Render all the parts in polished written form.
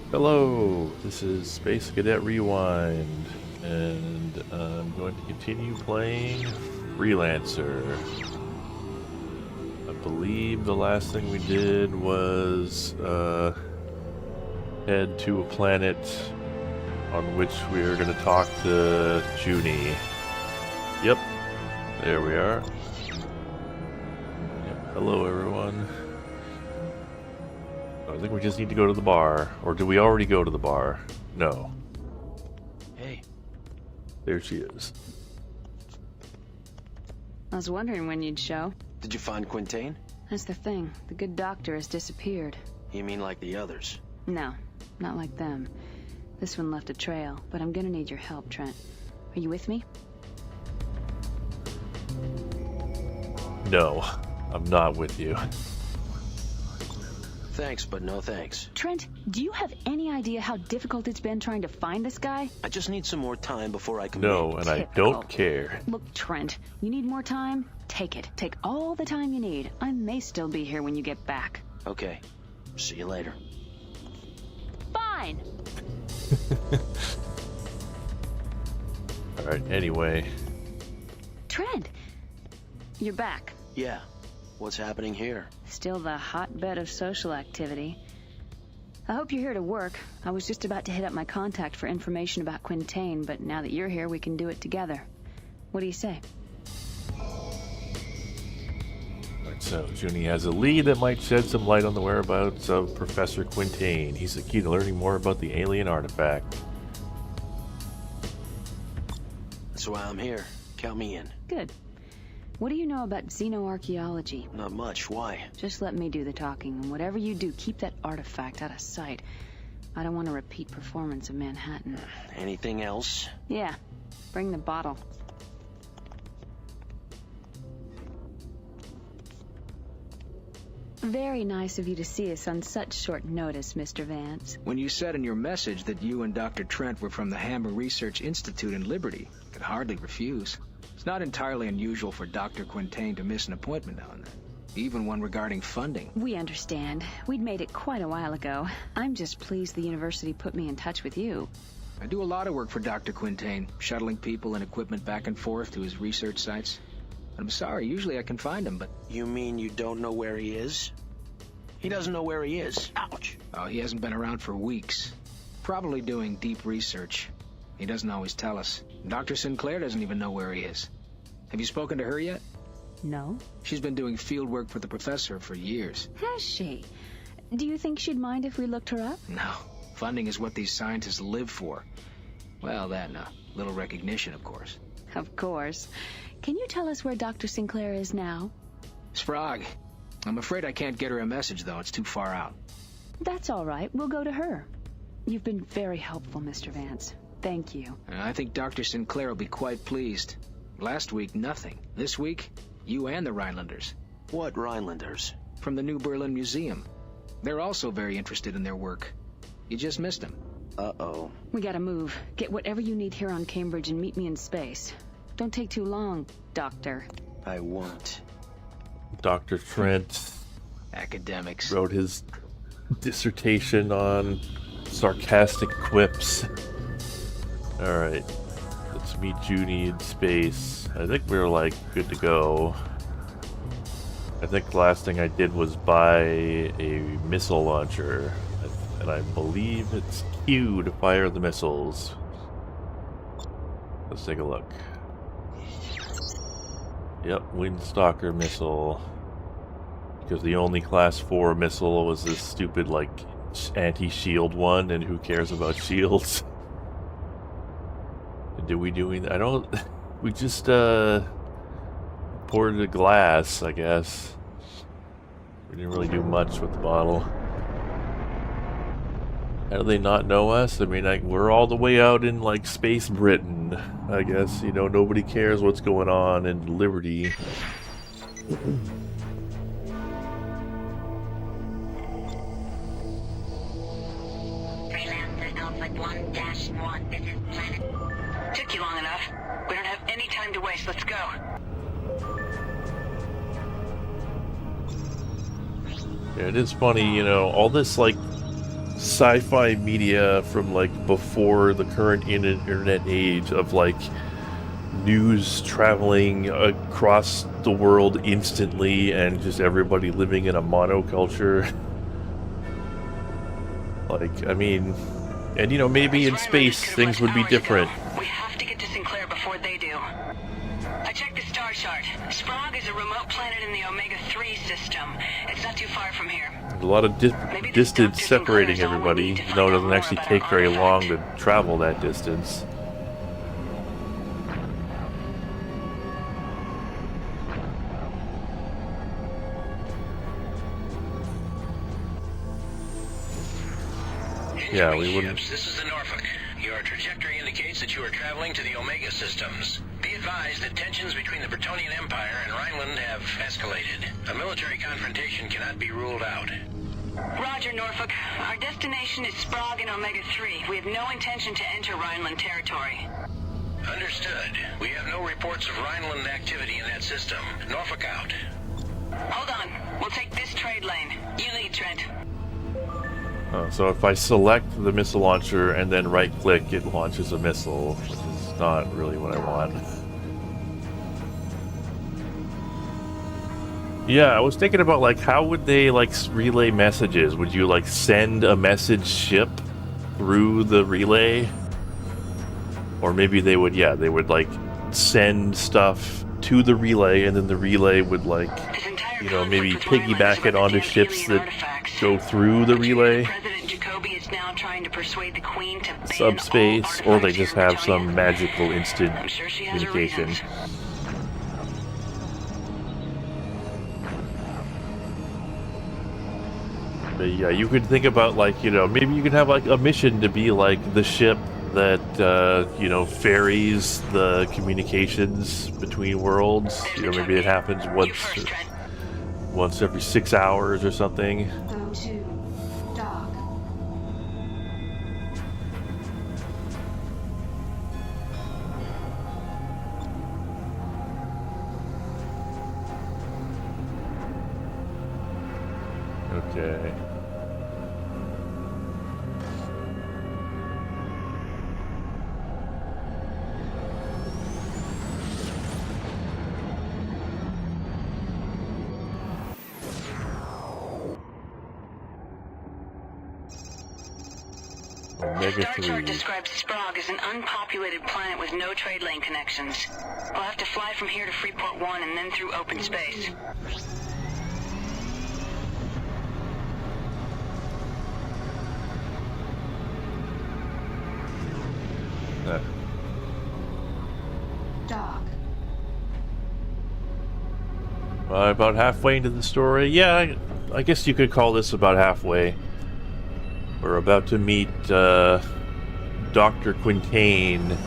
Hello, this is Space Cadet Rewind, and I'm going to continue playing Freelancer. I believe the last thing we did was head to a planet on which we were going to talk to Junie. Yep, there we are. Yep. Hello, everyone. I think we just need to go to the bar. Or do we already go to the bar? No. Hey. There she is. I was wondering when you'd show. Did you find Quintain? That's the thing. The good doctor has disappeared. You mean like the others? No, not like them. This one left a trail, but I'm gonna need your help, Trent. Are you with me? No, I'm not with you. Thanks, but no thanks. Trent, do you have any idea how difficult it's been trying to find this guy? I just need some more time before I can... No, and I don't care. Look, Trent, you need more time? Take it. Take all the time you need. I may still be here when you get back. Okay. See you later. Fine! Alright, anyway. Trent! You're back. Yeah. What's happening here? Still the hotbed of social activity. I hope you're here to work. I was just about to hit up my contact for information about Quintain, but now that you're here, we can do it together. What do you say? Alright, so Junie has a lead that might shed some light on the whereabouts of Professor Quintain. He's the key to learning more about the alien artifact. That's why I'm here. Count me in. Good. What do you know about xenoarchaeology? Not much. Why? Just let me do the talking, and whatever you do, keep that artifact out of sight. I don't want a repeat performance of Manhattan. Anything else? Yeah. Bring the bottle. Very nice of you to see us on such short notice, Mr. Vance. When you said in your message that you and Dr. Trent were from the Hammer Research Institute in Liberty, I could hardly refuse. It's not entirely unusual for Dr. Quintain to miss an appointment now and then, even one regarding funding. We understand. We'd made it quite a while ago. I'm just pleased the university put me in touch with you. I do a lot of work for Dr. Quintain, shuttling people and equipment back and forth to his research sites. I'm sorry, usually I can find him, but... You mean you don't know where he is? He doesn't know where he is. Ouch! Oh, he hasn't been around for weeks. Probably doing deep research. He doesn't always tell us. Dr. Sinclair doesn't even know where he is. Have you spoken to her yet? No? She's been doing field work for the professor for years. Has she? Do you think she'd mind if we looked her up? No. Funding is what these scientists live for. Well, that and a little recognition, of course. Of course. Can you tell us where Dr. Sinclair is now? Sprague. I'm afraid I can't get her a message, though. It's too far out. That's all right. We'll go to her. You've been very helpful, Mr. Vance. Thank you. I think Dr. Sinclair will be quite pleased. Last week, nothing. This week, you and the Rhinelanders. What Rhinelanders? From the New Berlin Museum. They're also very interested in their work. You just missed them. Uh-oh. We gotta move. Get whatever you need here on Cambridge and meet me in space. Don't take too long, Doctor. I won't. Dr. Trent Academics. wrote his dissertation on sarcastic quips. Alright. Let's meet Junie in space. I think we're like good to go. I think the last thing I did was buy a missile launcher. And I believe it's Q to fire the missiles. Let's take a look. Yep, Windstalker missile. Because the only class 4 missile was this stupid, like, anti-shield one, and who cares about shields? Did we doing? I don't. We just poured a glass, I guess. We didn't really do much with the bottle. How do they not know us? I mean, we're all the way out in, like, space Britain. I guess, you know, nobody cares what's going on in Liberty. Freelancer Alpha 1-1, this is planet. Took you long enough. We don't have any time to waste. Let's go. Yeah, it is funny, you know, all this, like, sci-fi media from like before the current internet age of like news traveling across the world instantly and just everybody living in a monoculture. Like, I mean, and you know, maybe in space things would be different. We have to get to Sinclair before they do. I checked the star chart. Sprague is a remote planet in the Omega-3 system. It's not too far from here. There's a lot of distance separating everybody, even though it doesn't actually take very long to travel that distance. Yeah, we wouldn't. This is the Norfolk. Your trajectory indicates that you are traveling to the Omega systems. Be advised that tensions between the Bretonian Empire and Rhineland have escalated. A military confrontation cannot be ruled out. Roger, Norfolk. Our destination is Sprague and Omega-3. We have no intention to enter Rhineland territory. Understood. We have no reports of Rhineland activity in that system. Norfolk out. Hold on. We'll take this trade lane. You lead, Trent. So if I select the missile launcher and then right-click, it launches a missile, which is not really what I want. Yeah, I was thinking about, like, how would they, like, relay messages? Would you, like, send a message ship through the relay? Or maybe they would, yeah, they would, like, send stuff to the relay, and then the relay would, like, you know, maybe piggyback it onto ships that go through the relay. President Jacoby is now trying to persuade the Queen to ban Subspace, all or they just have some artifacts magical instant I'm sure she has her communication. reasons. But yeah, you could think about, like, you know, maybe you could have, like, a mission to be, like, the ship that, you know, ferries the communications between worlds. You know, maybe it happens once every 6 hours or something. Go to dock. Okay. The star chart 3. describes Sprague as an unpopulated planet with no trade lane connections. We'll have to fly from here to Freeport 1 and then through open space. Dock. About halfway into the story. Yeah, I guess you could call this about halfway. We're about to meet Dr. Quintain.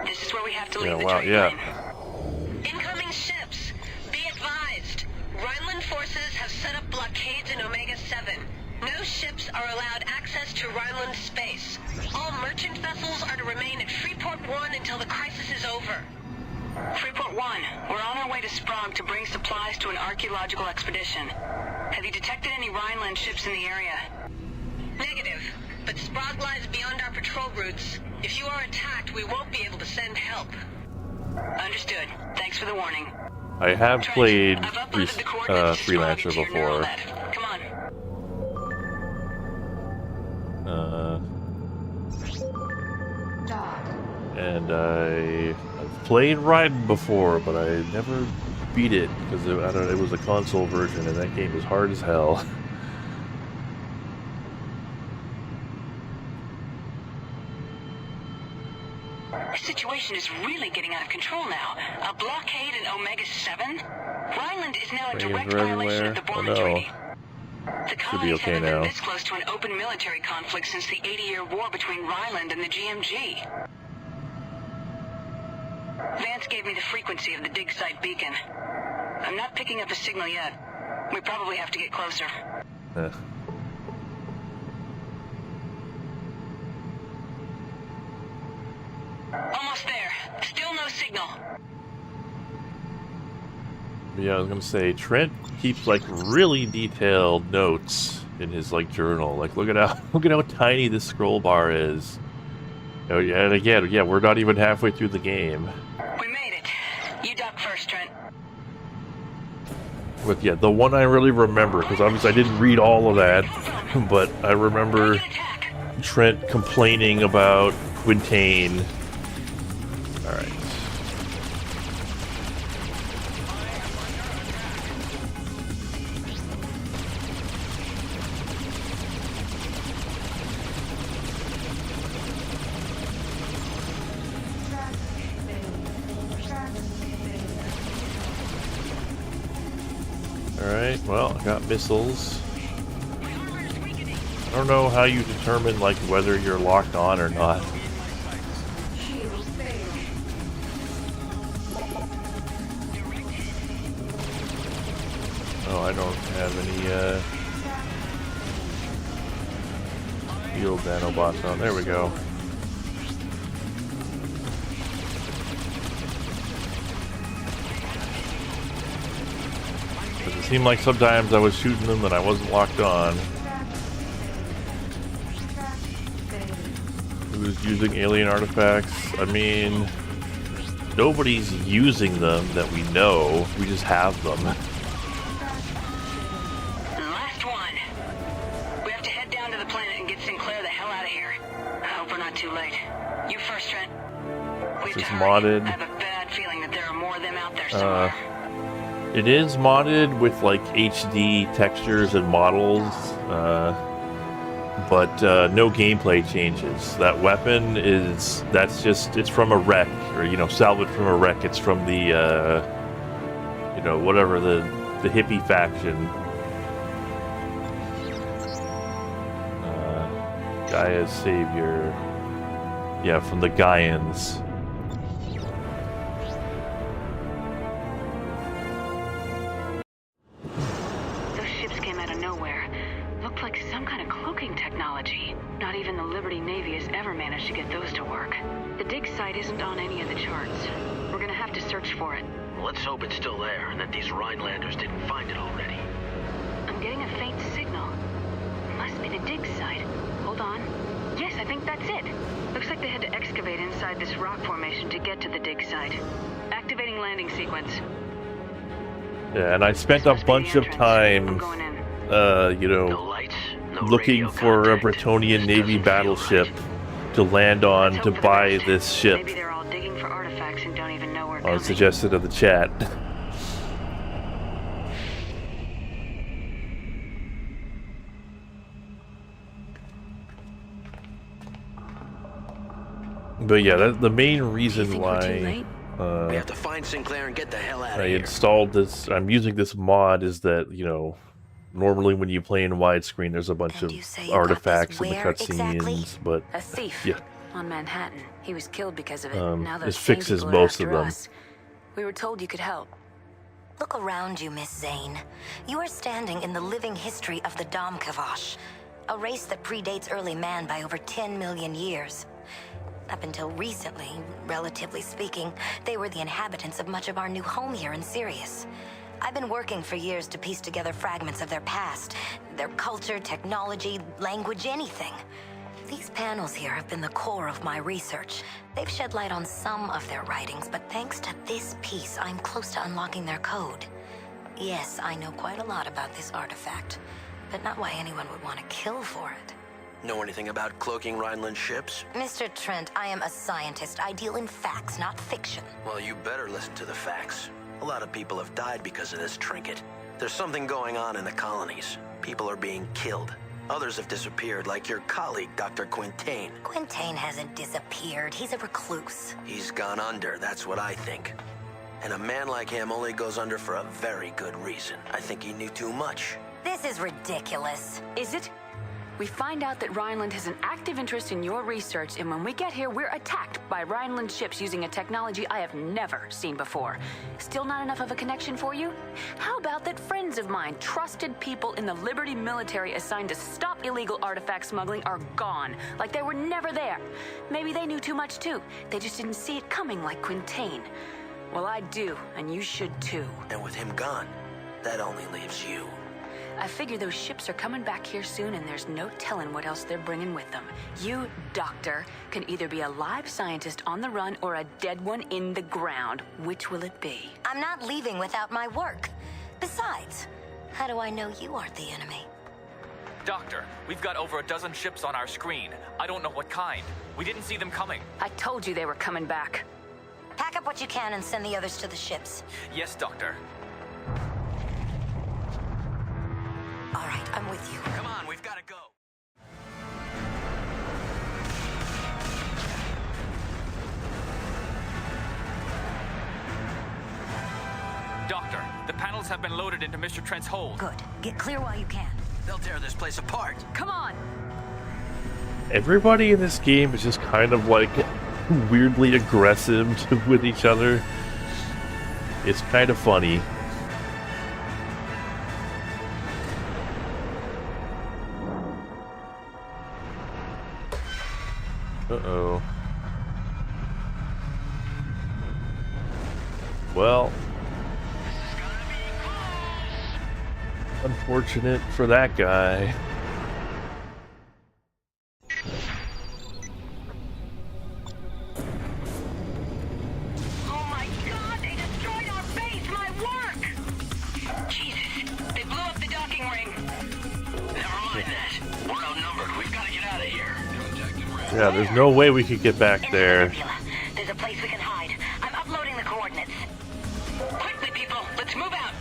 This is where we have to leave Yeah, the wow, trade yeah. lane. Incoming ships. Be advised. Rhineland forces have set up blockades in Omega-7. No ships are allowed access to Rhineland space. All merchant vessels are to remain at Freeport 1 until the crisis is over. Freeport 1, we're on our way to Sprague to bring supplies to an archaeological expedition. Have you detected any Rhineland ships in the area? Negative. But Sprague lies beyond our patrol routes. If you are attacked, we won't be able to send help. Understood. Thanks for the warning. I have Trent, played I've uploaded the coordinates to Sprague Freelancer into your neural before. net. Come on. Dock. And I've played Raiden before, but I never beat it because it was a console version, and that game is hard as hell. The situation is really getting out of control now. A blockade in Omega-7? Rhineland is now a Trains direct are violation of the everywhere. Borman Oh, no. Treaty. The Should be colonies okay haven't now. been this close to an open military conflict since the 80-year war between Rhineland and the GMG. Vance gave me the frequency of the dig site beacon. I'm not picking up a signal yet. We probably have to get closer. Eh. signal. Yeah, I was gonna say, Trent keeps like really detailed notes in his like journal. Like, look at how tiny this scroll bar is. Oh yeah, and again, yeah, we're not even halfway through the game. We made it. You duck first, Trent. But yeah, the one I really remember, because obviously I didn't read all of that, but I remember Trent complaining about Quintain. Alright. Alright, well, I got missiles. I don't know how you determine, like, whether you're locked on or not. Oh, I don't have any, field nanobots on. There we go. It seemed like sometimes I was shooting them and I wasn't locked on. Who's using alien artifacts? I mean, nobody's using them that we know. We just have them. Last one. We have to head down to the planet and get Sinclair the hell out of here. I hope we're not too late. You first, Trent. We have It's to hurry. modded. I have a bad feeling that there are more of them out there somewhere. It is modded with like HD textures and models, but no gameplay changes. That weapon it's from a wreck, or salvaged from a wreck. It's from the whatever the hippie faction. Gaia's savior. Yeah, from the Gaians. Those ships came out of nowhere. Looked like some kind of cloaking technology. Not even the Liberty Navy has ever managed to get those to work. The dig site isn't on any of the charts. We're gonna have to search for it. Let's hope it's still there and that these Rhinelanders didn't find it already. I'm getting a faint signal. Must be the dig site. Hold on. Yes, I think that's it. Looks like they had to excavate inside this rock formation to get to the dig site. Activating landing sequence. Yeah, and I spent a bunch of time, Going in. No lights, no looking radio for a contact, Bretonian just Navy doesn't feel battleship right. to land on Let's to hope for the buy best. this ship Maybe they're all digging for artifacts and don't even know we're on coming. suggestion of the chat. But yeah, that's the main reason think we're too why late? We have to find Sinclair and get the hell out I of here. installed this. I'm using this mod is that, normally when you play in widescreen, there's a bunch And of you say you got artifacts this in the where cutscenes, exactly? but A thief. yeah. On Manhattan. He was killed because of it. Now those this same fixes people are most of after them. us. We were told you could help. Look around you, Miss Zane. You are standing in the living history of the Domkavash, a race that predates early man by over 10 million years. Up until recently, relatively speaking, they were the inhabitants of much of our new home here in Sirius. I've been working for years to piece together fragments of their past, their culture, technology, language, anything. These panels here have been the core of my research. They've shed light on some of their writings, but thanks to this piece, I'm close to unlocking their code. Yes, I know quite a lot about this artifact, but not why anyone would want to kill for it. Know anything about cloaking Rhineland ships? Mr. Trent, I am a scientist. I deal in facts, not fiction. Well, you better listen to the facts. A lot of people have died because of this trinket. There's something going on in the colonies. People are being killed. Others have disappeared, like your colleague, Dr. Quintain. Quintain hasn't disappeared. He's a recluse. He's gone under, that's what I think. And a man like him only goes under for a very good reason. I think he knew too much. This is ridiculous. Is it? We find out that Rhineland has an active interest in your research, and when we get here, we're attacked by Rhineland ships using a technology I have never seen before. Still not enough of a connection for you? How about that friends of mine, trusted people in the Liberty military assigned to stop illegal artifact smuggling, are gone, like they were never there? Maybe they knew too much too. They just didn't see it coming like Quintain. Well, I do, and you should too. And with him gone, that only leaves you. I figure those ships are coming back here soon, and there's no telling what else they're bringing with them. You, Doctor, can either be a live scientist on the run or a dead one in the ground. Which will it be? I'm not leaving without my work. Besides, how do I know you aren't the enemy? Doctor, we've got over a dozen ships on our screen. I don't know what kind. We didn't see them coming. I told you they were coming back. Pack up what you can and send the others to the ships. Yes, Doctor. All right, I'm with you. Come on, we've got to go. Doctor, the panels have been loaded into Mr. Trent's hold. Good. Get clear while you can. They'll tear this place apart. Come on! Everybody in this game is just kind of like weirdly aggressive with each other. It's kind of funny. Uh-oh. Well, unfortunate for that guy. Oh my god, they destroyed our base, my work! Jesus, they blew up the docking ring. Never mind that. We're outnumbered. We've got to get out of here. Yeah, there's no way we could get back there. There's a place we can hide. I'm uploading the coordinates. Quickly, people, let's move out.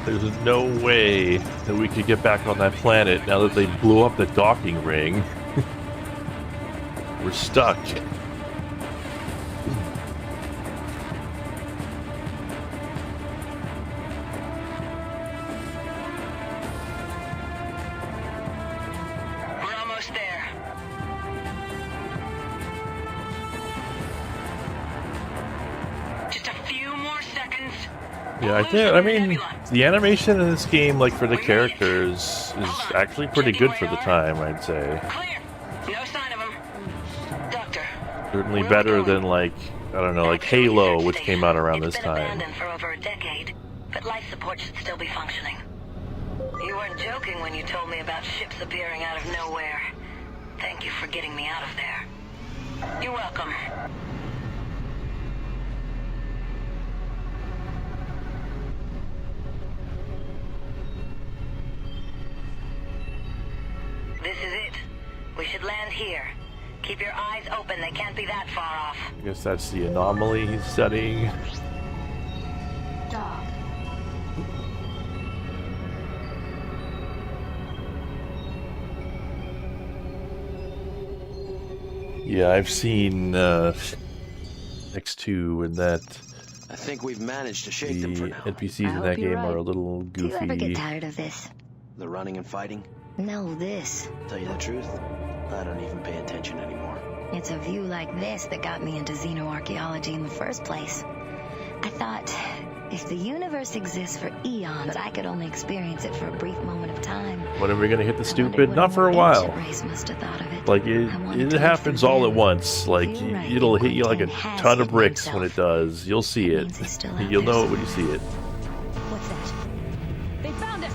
There's no way that we could get back on that planet now that they blew up the docking ring. We're stuck. We're almost there. Just a few more seconds. Yeah, I mean, the animation in this game, like for the characters, is actually pretty good for the time, I'd say. Clear. No sign of them. Doctor. Certainly better than, like, I don't know, like Halo, which came out around this It's been time. abandoned for over a decade, but life support should still be functioning. You weren't joking when you told me about ships appearing out of nowhere. Thank you for getting me out of there. You're welcome. This is it. We should land here. Keep your eyes open. They can't be that far off. I guess that's the anomaly he's studying. Doc. Yeah, I've seen X2 and that I think we've managed to shake the them for now. NPCs in hope that you're game are a right. little Do you ever get goofy. tired of this? The running and fighting? No, this. Tell you the truth, I don't even pay attention anymore. It's a view like this that got me into xenoarchaeology in the first place. I thought, if the universe exists for eons, I could only experience it for a brief moment of time. When are we gonna hit the I wondered stupid? what Not for a more while. ancient race must have thought of it. Like I wanted it to happens live all at through once. Like You're right, it'll hit you like a Quintain has ton of hidden bricks when himself. it does. You'll see it. Means he's still out You'll there know it when you see it. What's that? They found us!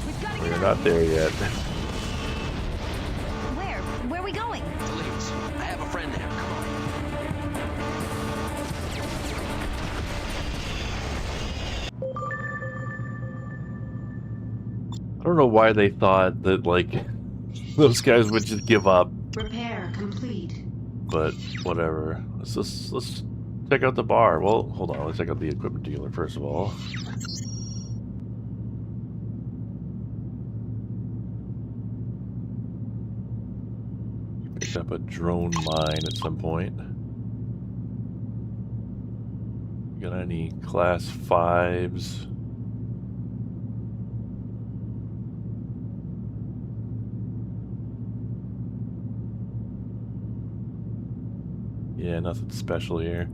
We've got to We're get not there yet. Where? Where are we going? Delete. I have a friend there. Come on. I don't know why they thought that like those guys would just give up, Repair complete. but whatever. Let's check out the bar. Well, hold on. Let's check out the equipment dealer first of all. Picked up a drone mine at some point. Got any class 5s? Yeah, nothing special here.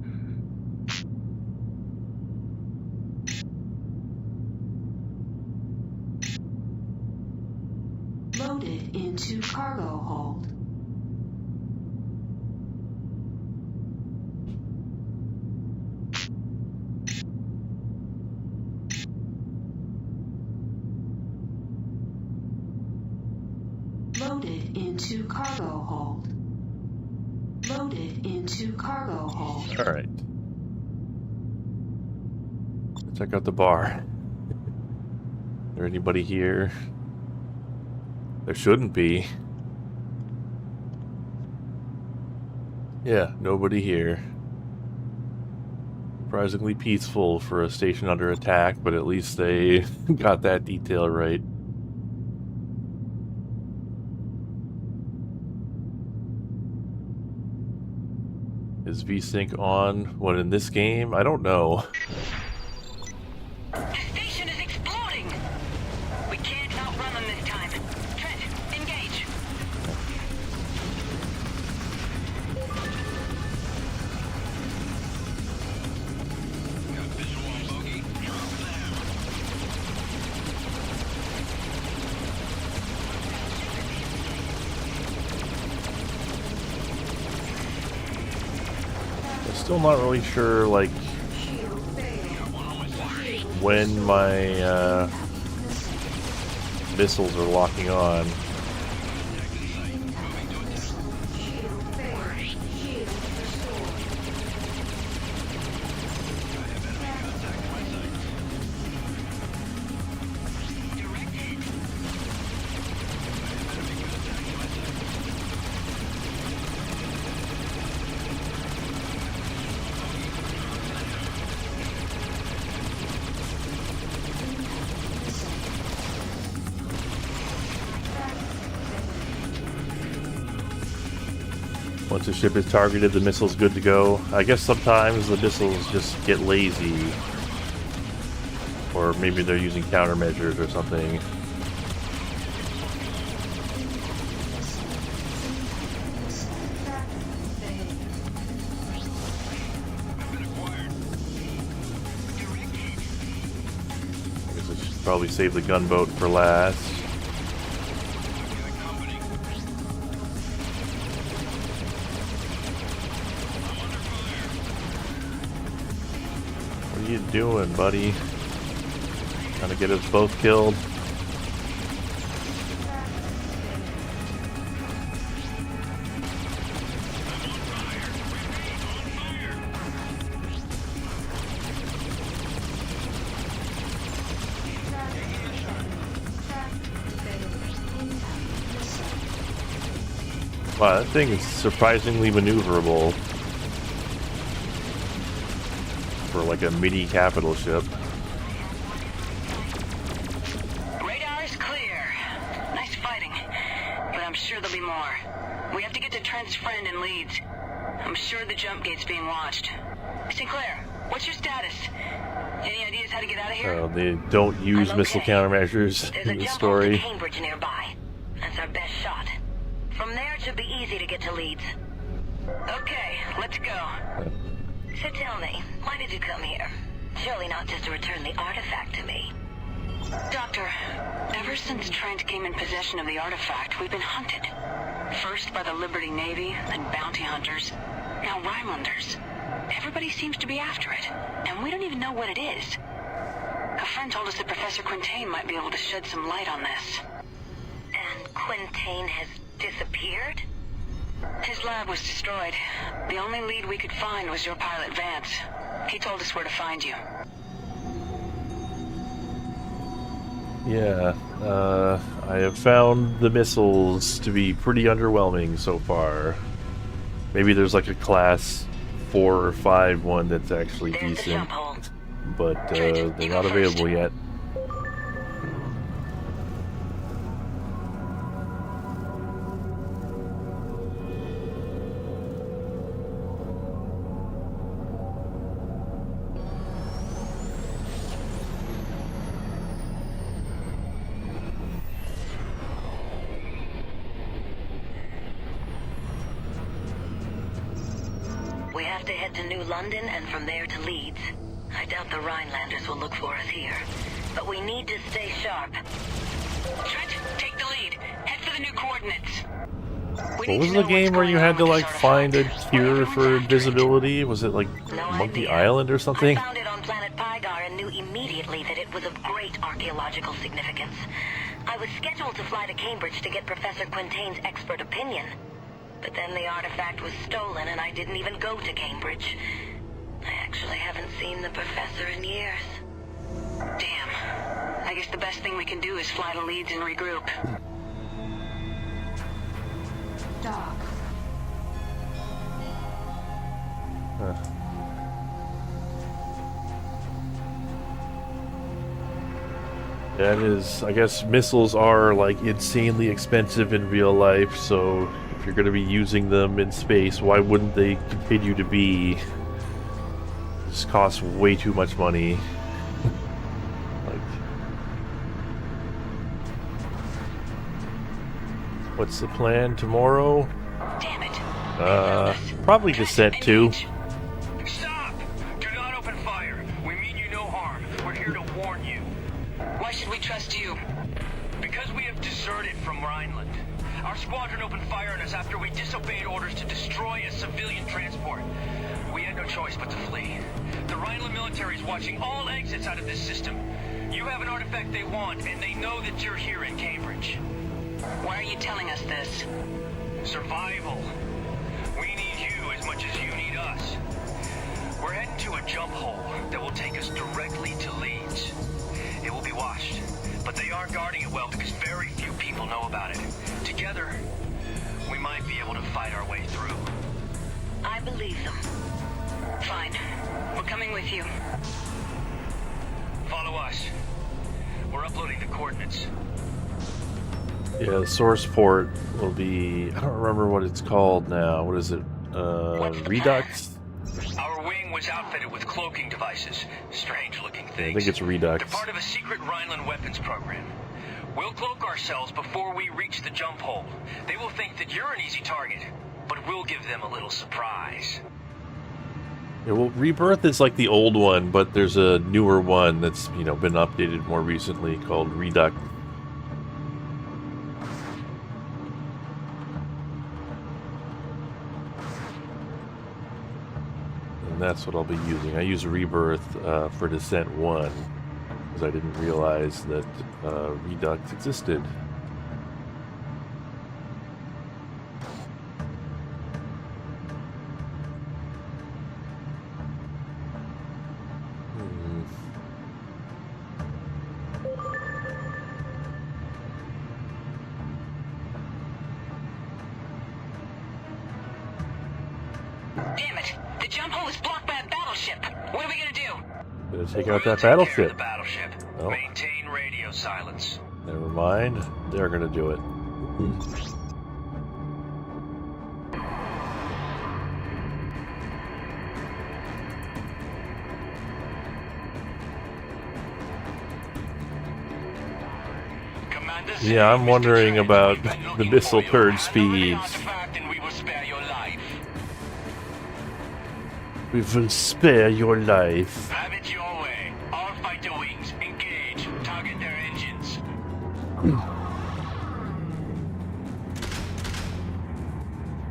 Loaded into cargo hold. Loaded into cargo hold. Loaded into cargo hold. All right. Check out the bar. Is there anybody here? There shouldn't be. Yeah, nobody here. Surprisingly peaceful for a station under attack, but at least they got that detail right. Is VSync on? What, in this game? I don't know. The station is exploding! We can't outrun them this time. Trent, engage! I'm still not really sure, like, when my missiles are locking on. Once a ship is targeted, the missile's good to go. I guess sometimes the missiles just get lazy. Or maybe they're using countermeasures or something. I guess I should probably save the gunboat for last. What are you doing, buddy? Trying to get us both killed. Wow, that thing is surprisingly maneuverable for like a mini capital ship. Radar is clear. Nice fighting. But I'm sure there'll be more. We have to get to Trent's friend in Leeds. I'm sure the jump gate's being watched. Sinclair, what's your status? Any ideas how to get out of here? They don't use missile countermeasures There's in a the jump story. off to Cambridge nearby. That's our best shot. From there, it should be easy to get to Leeds. Okay, let's go. So tell me, why did you come here? Surely not just to return the artifact to me. Doctor, ever since Trent came in possession of the artifact, we've been hunted. First by the Liberty Navy, then bounty hunters, now Rhinelanders. Everybody seems to be after it, and we don't even know what it is. A friend told us that Professor Quintain might be able to shed some light on this. And Quintain has disappeared? His lab was destroyed. The only lead we could find was your pilot, Vance. He told us where to find you. Yeah, I have found the missiles to be pretty underwhelming so far. Maybe there's like a class 4 or 5 one that's actually There's the decent, jump hole. but Trent, they're you not go available first. yet. to New London and from there to Leeds. I doubt the Rhinelanders will look for us here. But we need to stay sharp. Trent, take the lead. Head for the new coordinates. What was the game where you had to like find a cure for invisibility? Was it like Monkey Island or something? I found it on planet Pygar and knew immediately that it was of great archaeological significance. I was scheduled to fly to Cambridge to get Professor Quintain's expert opinion. But then the artifact was stolen and I didn't even go to Cambridge. I actually haven't seen the professor in years. Damn. I guess the best thing we can do is fly to Leeds and regroup. Dock. That is, I guess missiles are like insanely expensive in real life, so if you're going to be using them in space, why wouldn't they continue to be? This costs way too much money. Like, what's the plan tomorrow? Damn it. Probably descent too. Stop! Do not open fire. We mean you no harm. We're here to warn you. Why should we trust you? Because we have deserted from Rhineland. Our squadron opened fire on us after we disobeyed orders to destroy a civilian transport. We had no choice but to flee. The Rhineland military is watching all exits out of this system. You have an artifact they want, and they know that you're here in Cambridge. Why are you telling us this? Survival. We need you as much as you need us. We're heading to a jump hole that will take us directly to Leeds. It will be watched, but they are guarding it well because very few people know about it. Together, we might be able to fight our way through. I believe them. Fine. We're coming with you. Follow us. We're uploading the coordinates. Yeah, the source port will be, I don't remember what it's called now. What is it? Redux? Our wing was outfitted with cloaking devices. Strange-looking things. I think it's Redux. They're part of a secret Rhineland weapons program. We'll cloak ourselves before we reach the jump hole. They will think that you're an easy target, but we'll give them a little surprise. Yeah, well, Rebirth is like the old one, but there's a newer one that's, been updated more recently called Redux. And that's what I'll be using. I use Rebirth for Descent 1, because I didn't realize that Redux existed. Damn it! The jump hole is blocked by a battleship. What are we gonna do? Gonna take out We'll that take care of battleship. the battleship. Oh. Maintain radio silence. Never mind. They're gonna do it. Commander, Yeah, I'm Mr. wondering Trent, about we've been the looking missile for you. purge Hand over the speeds. artifact and we will spare your life. We will spare your life. Have it your way. All fighter wings, engage. Target their engines.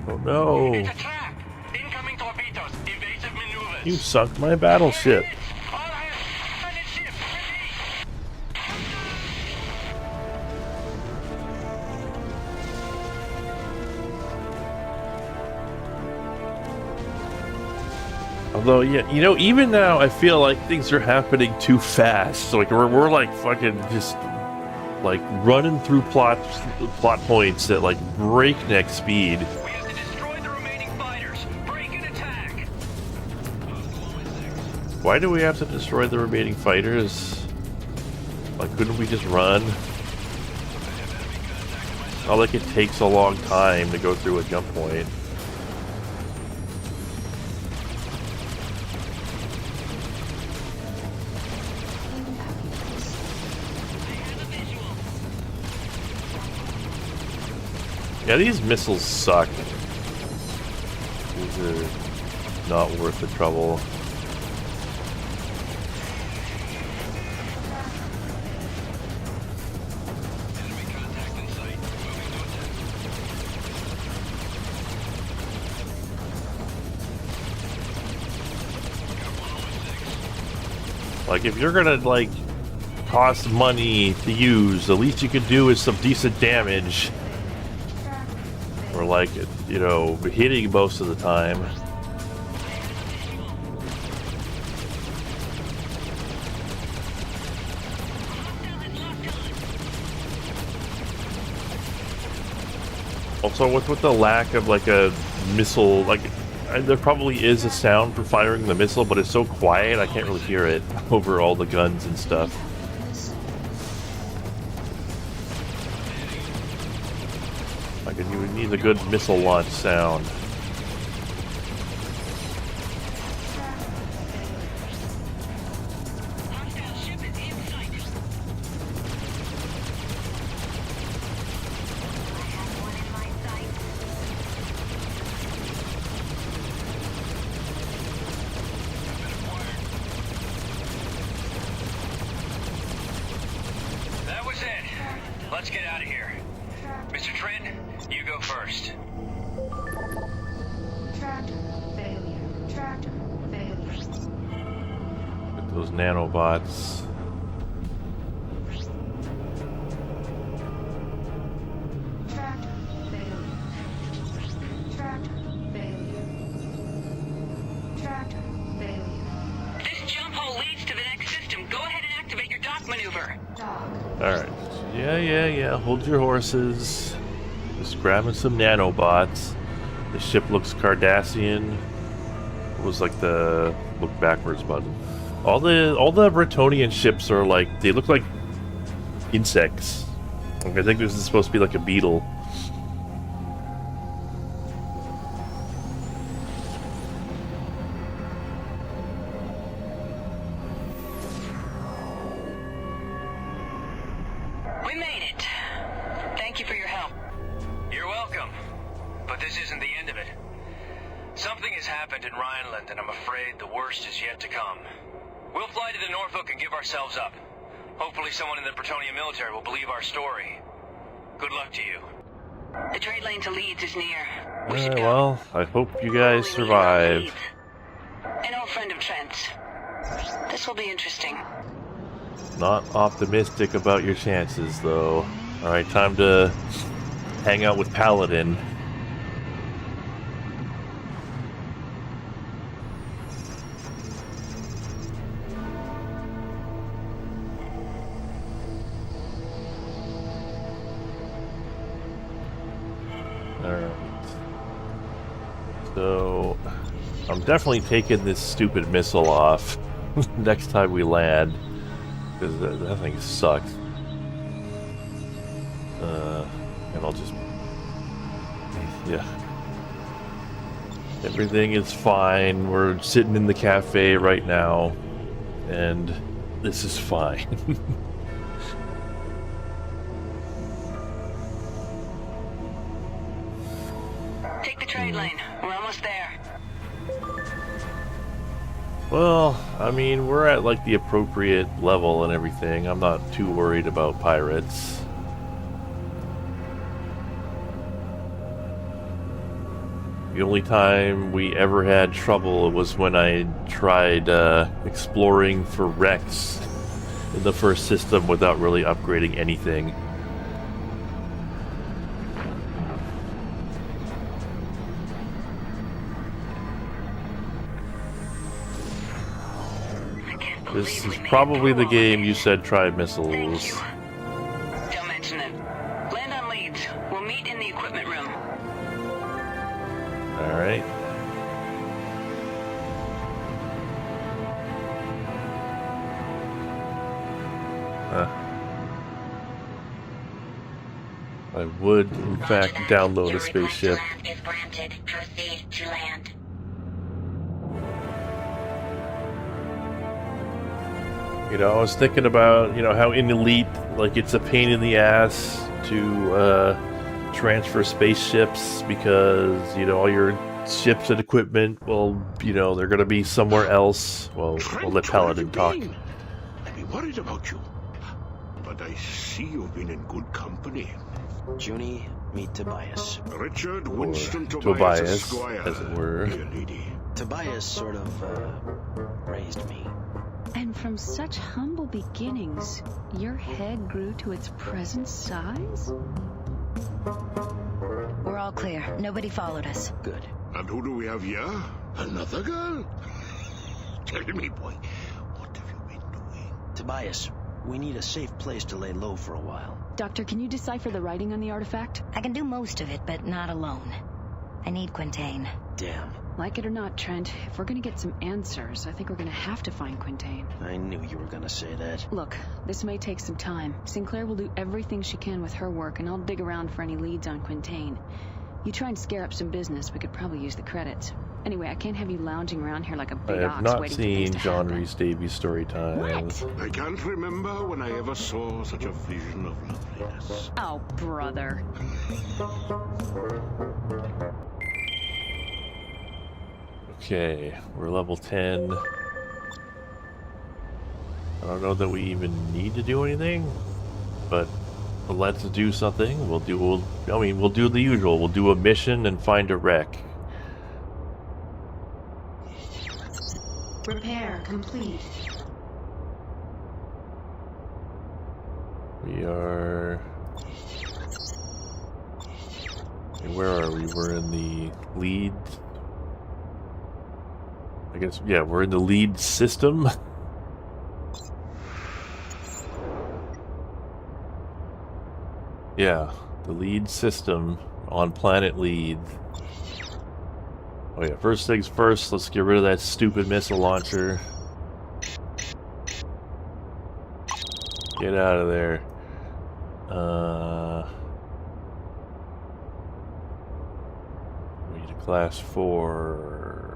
Oh no! It's a trap. Incoming torpedoes. Evasive maneuvers. You sunk my battleship. All hands. Pilot ship. Ready. Although, yeah, even now I feel like things are happening too fast. So, like we're like fucking just like running through plot points at like breakneck speed. We have to destroy the remaining fighters. Break and attack. Why do we have to destroy the remaining fighters? Like, couldn't we just run? It's not like it takes a long time to go through a jump point. Yeah, these missiles suck. These are not worth the trouble. Like, if you're gonna, like, cost money to use, the least you could do is some decent damage. Or, like, you know, hitting most of the time. Also, with the lack of, like, a missile, like, there probably is a sound for firing the missile, but it's so quiet I can't really hear it over all the guns and stuff. Like, you would need a good missile launch sound. Let's get out of here. Mr. Trent, you go first. Tractor failure. Tractor failure. With those nanobots. Tractor failure. Tractor failure. Tractor failure. This jump hole leads to the next system. Go ahead and activate your dock maneuver. Dock. Alright. Yeah. Hold your horses. Just grabbing some nanobots. The ship looks Cardassian. It was like the look backwards button. All the Bretonian ships are like, they look like insects. Like, I think this is supposed to be like a beetle. We made it. Thank you for your help. You're welcome. But this isn't the end of it. Something has happened in Rhineland, and I'm afraid the worst is yet to come. We'll fly to the Norfolk and give ourselves up. Hopefully someone in the Bretonian military will believe our story. Good luck to you. The trade lane to Leeds is near. We should go. Well, I hope you guys survive. An old friend of Trent's. This will be interesting. Not optimistic about your chances, though. Alright, time to hang out with Paladin. Alright. So, I'm definitely taking this stupid missile off next time we land. Because that thing sucks. And I'll just... yeah. Everything is fine. We're sitting in the cafe right now. And this is fine. Take the trade lane. We're almost there. Well, I mean, we're at like the appropriate level and everything. I'm not too worried about pirates. The only time we ever had trouble was when I tried exploring for wrecks in the first system without really upgrading anything. This is probably the game you said try missiles. Thank you. Don't mention it. Land on Leeds. We'll meet in the equipment room. Alright. I would, in fact, download a spaceship. Is granted. Proceed to land. You know, I was thinking about, you know, how in Elite, like, it's a pain in the ass to transfer spaceships because, you know, all your ships and equipment, well, you know, they're gonna be somewhere else. Well, we'll let Paladin talk. I've been worried about you. But I see you've been in good company. Junie, meet Tobias. Richard Or Winston Tobias, Esquire. as it were. Dear lady. Tobias sort of, raised me. And from such humble beginnings, your head grew to its present size? We're all clear. Nobody followed us. Good. And who do we have here? Another girl? Tell me, boy, what have you been doing? Tobias, we need a safe place to lay low for a while. Doctor, can you decipher the writing on the artifact? I can do most of it, but not alone. I need Quintain. Damn. Like it or not, Trent, if we're gonna get some answers, I think we're gonna have to find Quintain. I knew you were gonna say that. Look, this may take some time. Sinclair will do everything she can with her work, and I'll dig around for any leads on Quintain. You try and scare up some business, we could probably use the credits. Anyway, I can't have you lounging around here like a I big have ox not waiting for things seen to John happen. Rhys Davies' story time. What? I can't remember when I ever saw such a vision of loveliness. Oh, brother. Okay, we're level 10. I don't know that we even need to do anything, but let's do something. We'll do the usual. We'll do a mission and find a wreck. Repair complete. We are... Where are we? We're in the lead... I guess, yeah, we're in the lead system. Yeah, the lead system on planet lead. Oh yeah, first things first, let's get rid of that stupid missile launcher. Get out of there. We need a class 4.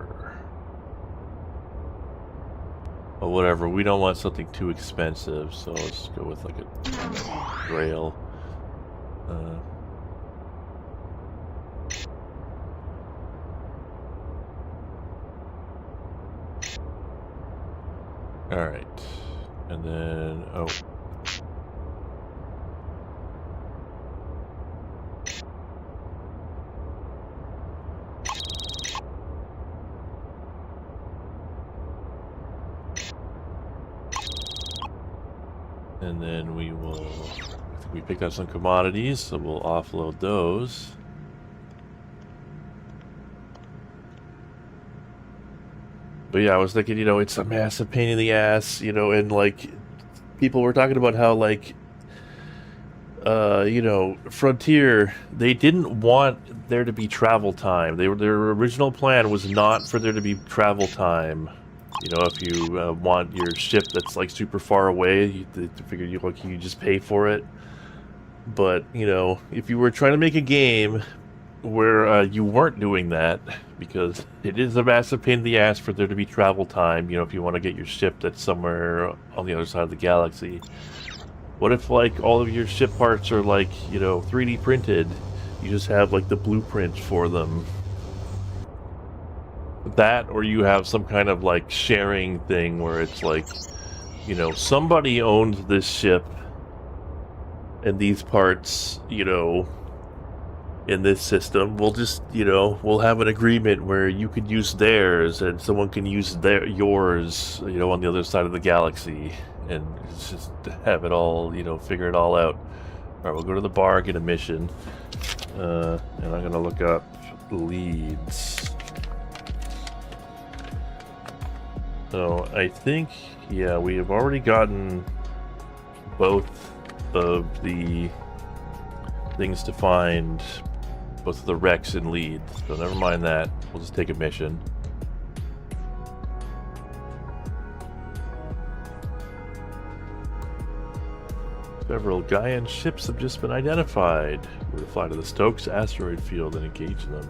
Well, whatever, we don't want something too expensive, so let's go with like a Grail. Alright. And then, oh. And then we will, I think we picked up some commodities, so we'll offload those. But yeah, I was thinking, you know, it's a massive pain in the ass, you know, and like, people were talking about how, like, you know, Frontier, they didn't want there to be travel time. Their original plan was not for there to be travel time. You know, if you want your ship that's like super far away, they figured you just pay for it. But you know, if you were trying to make a game where you weren't doing that, because it is a massive pain in the ass for there to be travel time. You know, if you want to get your ship that's somewhere on the other side of the galaxy. What if like all of your ship parts are like, you know, 3D printed? You just have like the blueprint for them. That, or you have some kind of like sharing thing where it's like, you know, somebody owns this ship and these parts, you know, in this system. We'll just, you know, we'll have an agreement where you could use theirs and someone can use yours, you know, on the other side of the galaxy, and just have it all, you know, figure it all out. All right, we'll go to the bar, get a mission, and I'm gonna look up leads. So I think, yeah, we have already gotten both of the things to find, both of the wrecks and leads. So never mind that. We'll just take a mission. Several Gaian ships have just been identified. We're to fly to the Stokes asteroid field and engage them.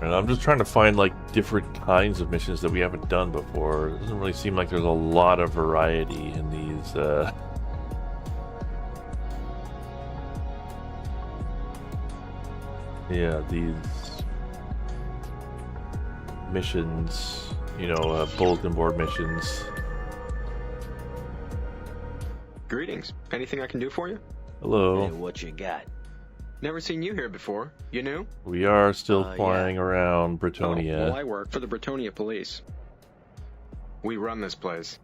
And I'm just trying to find like different kinds of missions that we haven't done before. It doesn't really seem like there's a lot of variety in these. Yeah, these missions. You know, bulletin board missions. Greetings. Anything I can do for you? Hello. Hey, what you got? Never seen you here before. You new? We are still flying yeah. around Oh, Britonia. well, I work for the Britonia police. We run this place.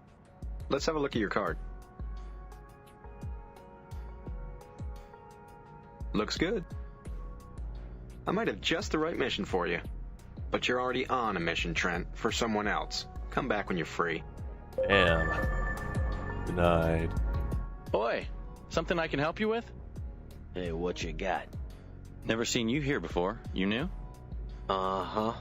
Let's have a look at your card. Looks good. I might have just the right mission for you. But you're already on a mission, Trent, for someone else. Come back when you're free. Damn. Denied. Oi, something I can help you with? Hey, what you got? Never seen you here before. You new? Uh-huh.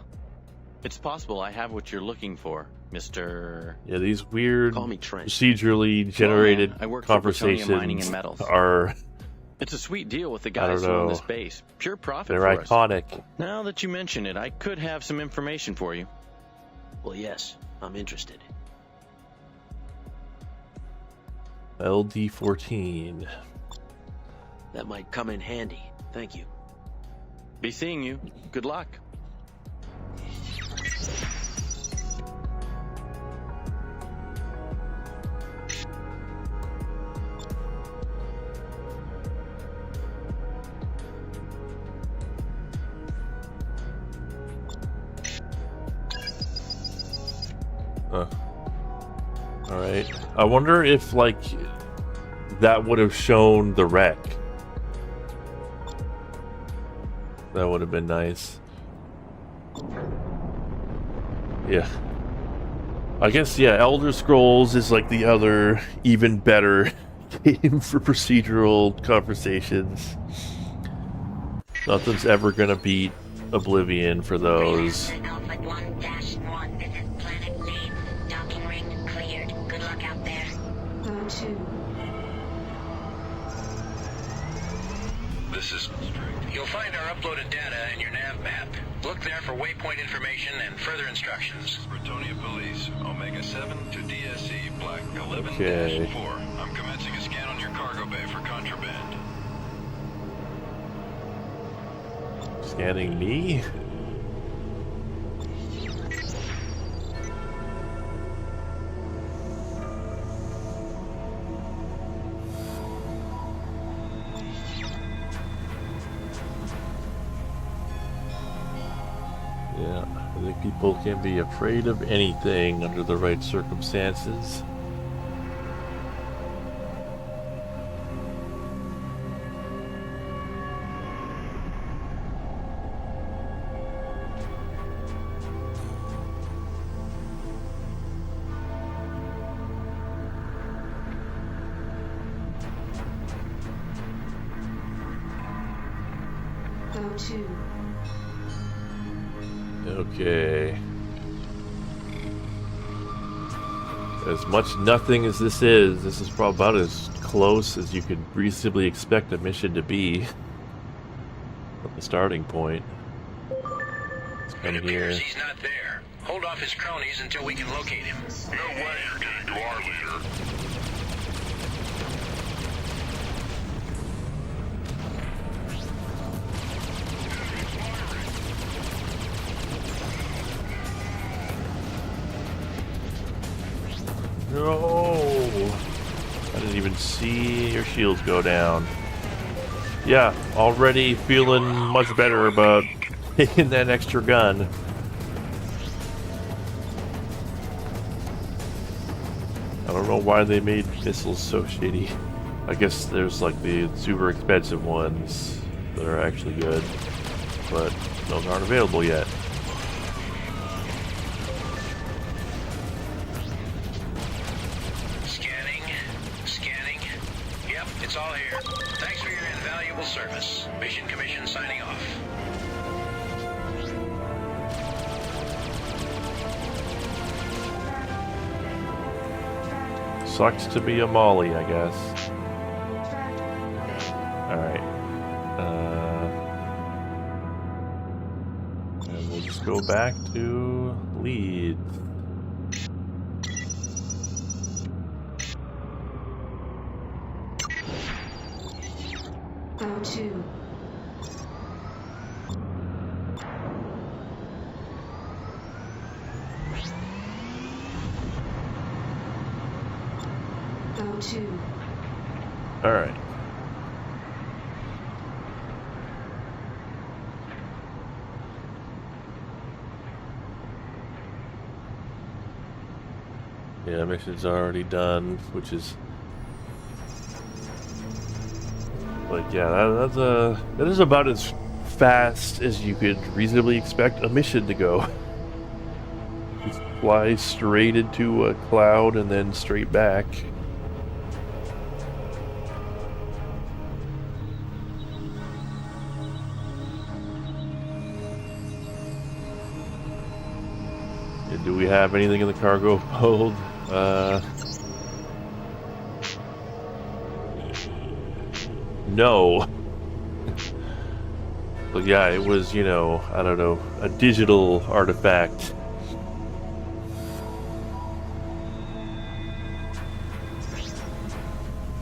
It's possible I have what you're looking for, Mr. Yeah, these weird Call me Trent. procedurally generated I work for Britonia conversations Mining and Metals. are It's a sweet deal with the I guys don't who own know. this base. Pure profit they're for us. iconic. Now that you mention it, I could have some information for you. Well, yes, I'm interested. LD-14. That might come in handy. Thank you. Be seeing you. Good luck. Alright. I wonder if, like, that would have shown the wreck. That would have been nice. Yeah. I guess, yeah, Elder Scrolls is like the other, even better game for procedural conversations. Nothing's ever gonna beat Oblivion for those. Go to. This is... You'll find our uploaded data in your nav map. Look there for waypoint information and further instructions. Britonia Police, Omega 7 to DSE, Black 11-4. Okay. I'm commencing a scan on your cargo bay for contraband. Scanning me? Yeah, I think people can be afraid of anything under the right circumstances. Go to. Okay. As much nothing as this is probably about as close as you could reasonably expect a mission to be from the starting point. Let's come It appears here. he's not there. Hold off his cronies until we can locate him. No way you're getting to our leader. No! I didn't even see your shields go down. Yeah, already feeling much better about taking that extra gun. I don't know why they made missiles so shitty. I guess there's like the super expensive ones that are actually good, but those aren't available yet. Scanning. Yep, it's all here. Thanks for your invaluable service. Mission Commission signing off. Sucks to be a Molly, I guess. Alright. And we'll go back to Leeds. Go to. Go to. All right. Yeah, mission's already done, which is like, yeah, that is about as fast as you could reasonably expect a mission to go. Just fly straight into a cloud and then straight back. And do we have anything in the cargo hold? No. But yeah, it was, you know, I don't know, a digital artifact.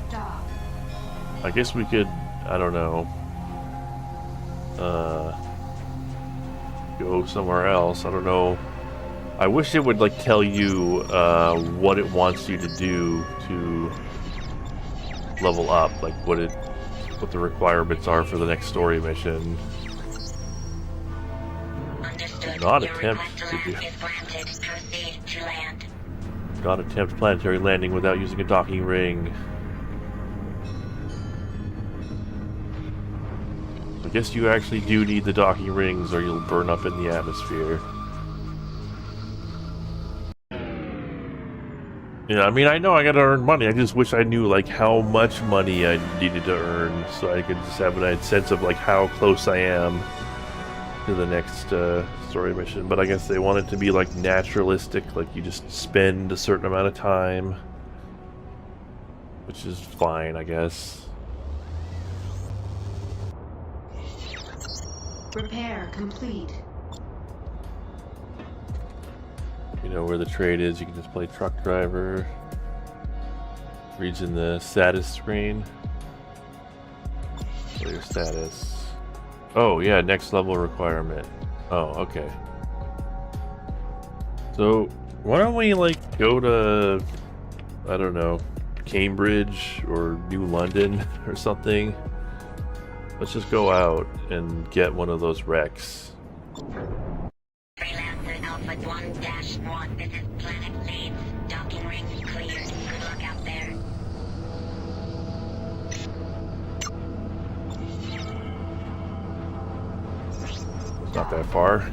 Stop. I guess we could, I don't know, go somewhere else. I don't know. I wish it would, like, tell you what it wants you to do to level up, like what the requirements are for the next story mission. Understood. Not Your attempt, request did you? is granted. Proceed to land. Not attempt planetary landing without using a docking ring. I guess you actually do need the docking rings or you'll burn up in the atmosphere. Yeah, I mean, I know I gotta earn money. I just wish I knew, like, how much money I needed to earn so I could just have a sense of, like, how close I am to the next story mission. But I guess they want it to be, like, naturalistic, like you just spend a certain amount of time, which is fine, I guess. Repair complete. You know where the trade is, you can just play truck driver. Reads in the status screen. Play your status. Oh yeah, next level requirement. Oh, okay. So why don't we, like, go to, I don't know, Cambridge or New London or something? Let's just go out and get one of those wrecks. Freelancer Alpha 1-1. This is Planet Leeds. Docking ring cleared. Good luck out there. It's not that far.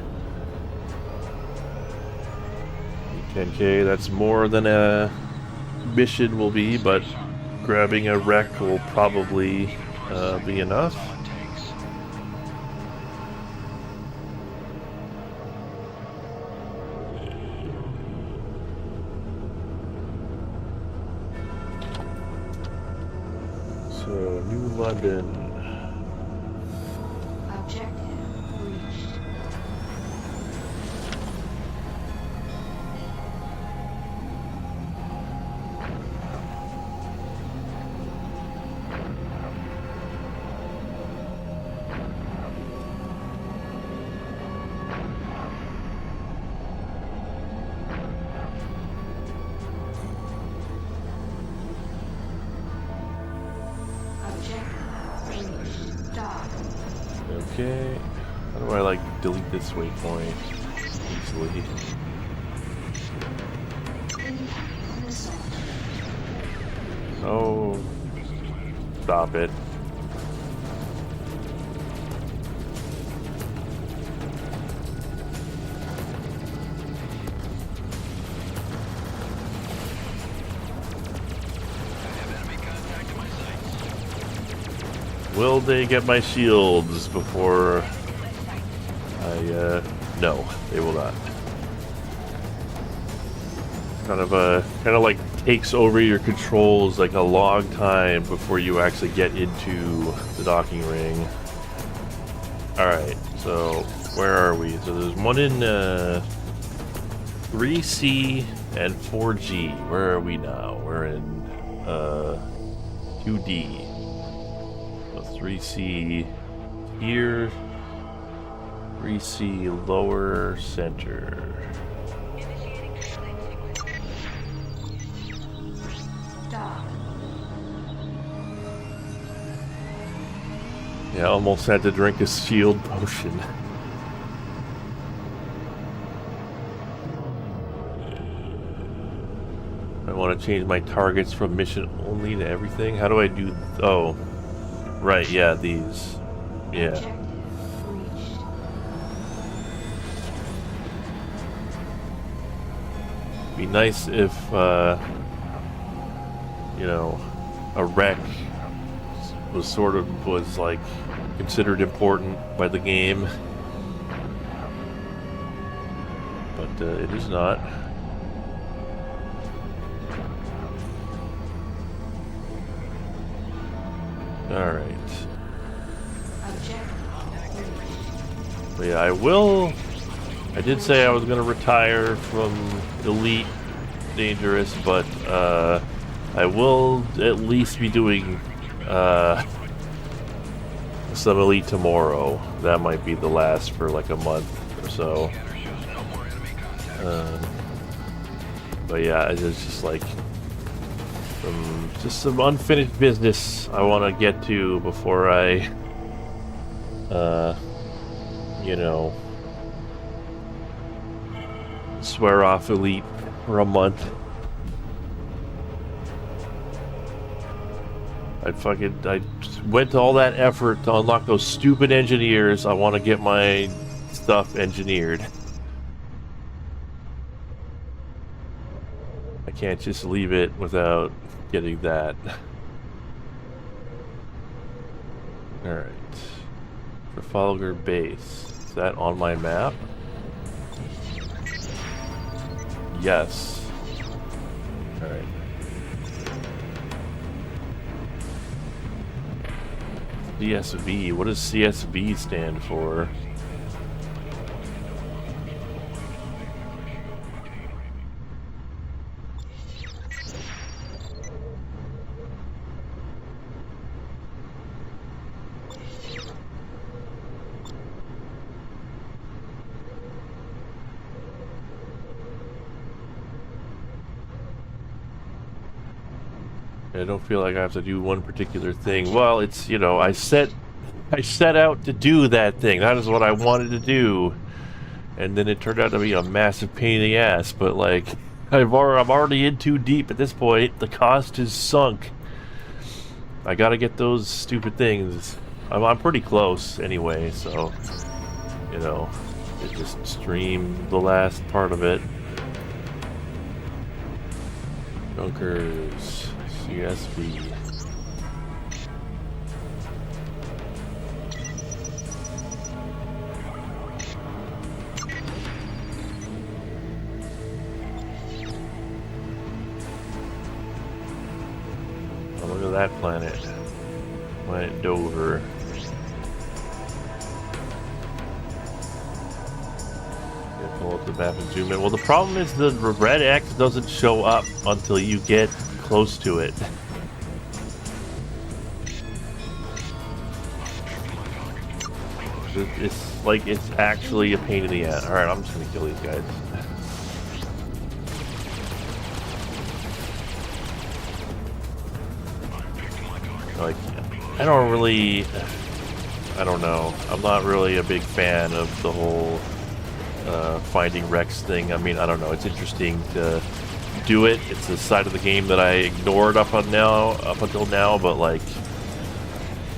10K, that's more than a mission will be, but grabbing a wreck will probably be enough. So, New London. Objective reached. Okay. How do I, like, delete this waypoint easily? Oh. Stop it. Will they get my shields before I, no, they will not. Kind of like takes over your controls like a long time before you actually get into the docking ring. Alright, so Where are we? So there's one in 3C and 4G. Where are we now? We're in 2D. So 3C here. 3C lower center. Yeah, almost had to drink a shield potion. I want to change my targets from mission only to everything. How do I do? Oh, right. Yeah, these. Yeah. Be nice if, you know, a wreck was like considered important by the game, but it is not. All right. But yeah, I did say I was going to retire from Elite Dangerous, but I will at least be doing some Elite tomorrow. That might be the last for like a month or so. But yeah, it's just like some unfinished business I want to get to before I, you know, swear off Elite for a month. I went to all that effort to unlock those stupid engineers. I want to get my stuff engineered. I can't just leave it without getting that. Alright. Trafalgar Base. Is that on my map? Yes. Alright. CSV. What does CSV stand for? I don't feel like I have to do one particular thing. Well, it's, you know, I set out to do that thing. That is what I wanted to do. And then it turned out to be a massive pain in the ass. But, like, I'm already in too deep at this point. The cost is sunk. I gotta get those stupid things. I'm pretty close anyway, so, you know, just stream the last part of it. Junkers. CSV. Oh, look at that planet. Planet Dover. Yeah, pull up the map and zoom in. Well, the problem is the red X doesn't show up until you get close to it. It's like, it's actually a pain in the ass. Alright, I'm just gonna kill these guys. Like, I don't know. I'm not really a big fan of the whole finding wrecks thing. I mean, I don't know. It's interesting to do it. It's a side of the game that I ignored up until now, but like,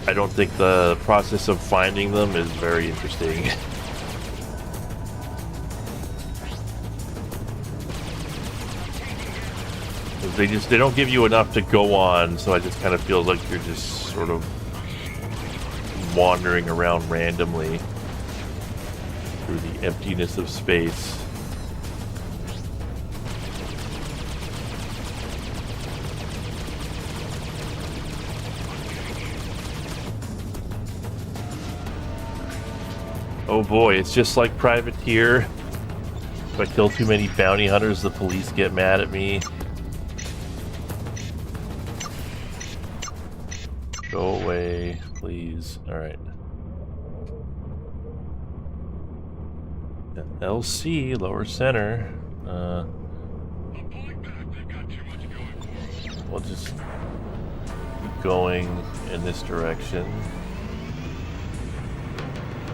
I don't think the process of finding them is very interesting. They don't give you enough to go on, so it just kind of feels like you're just sort of wandering around randomly through the emptiness of space. Oh boy, it's just like Privateer. If I kill too many bounty hunters, the police get mad at me. Go away, please. Alright. LC, lower center. We'll just keep going in this direction.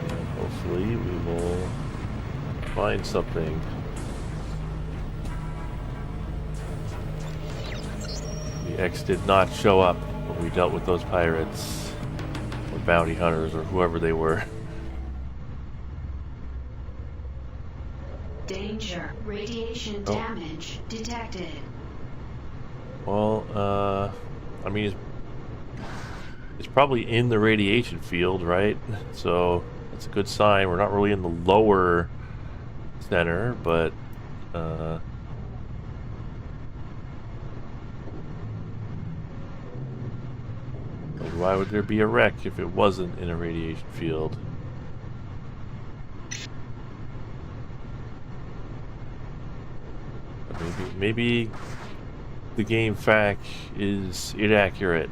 And hopefully we will find something. The X did not show up when we dealt with those pirates or bounty hunters or whoever they were. Danger. Radiation damage detected. Well, I mean, it's probably in the radiation field, right? So that's a good sign. We're not really in the lower center, but why would there be a wreck if it wasn't in a radiation field? Maybe the game fact is inaccurate.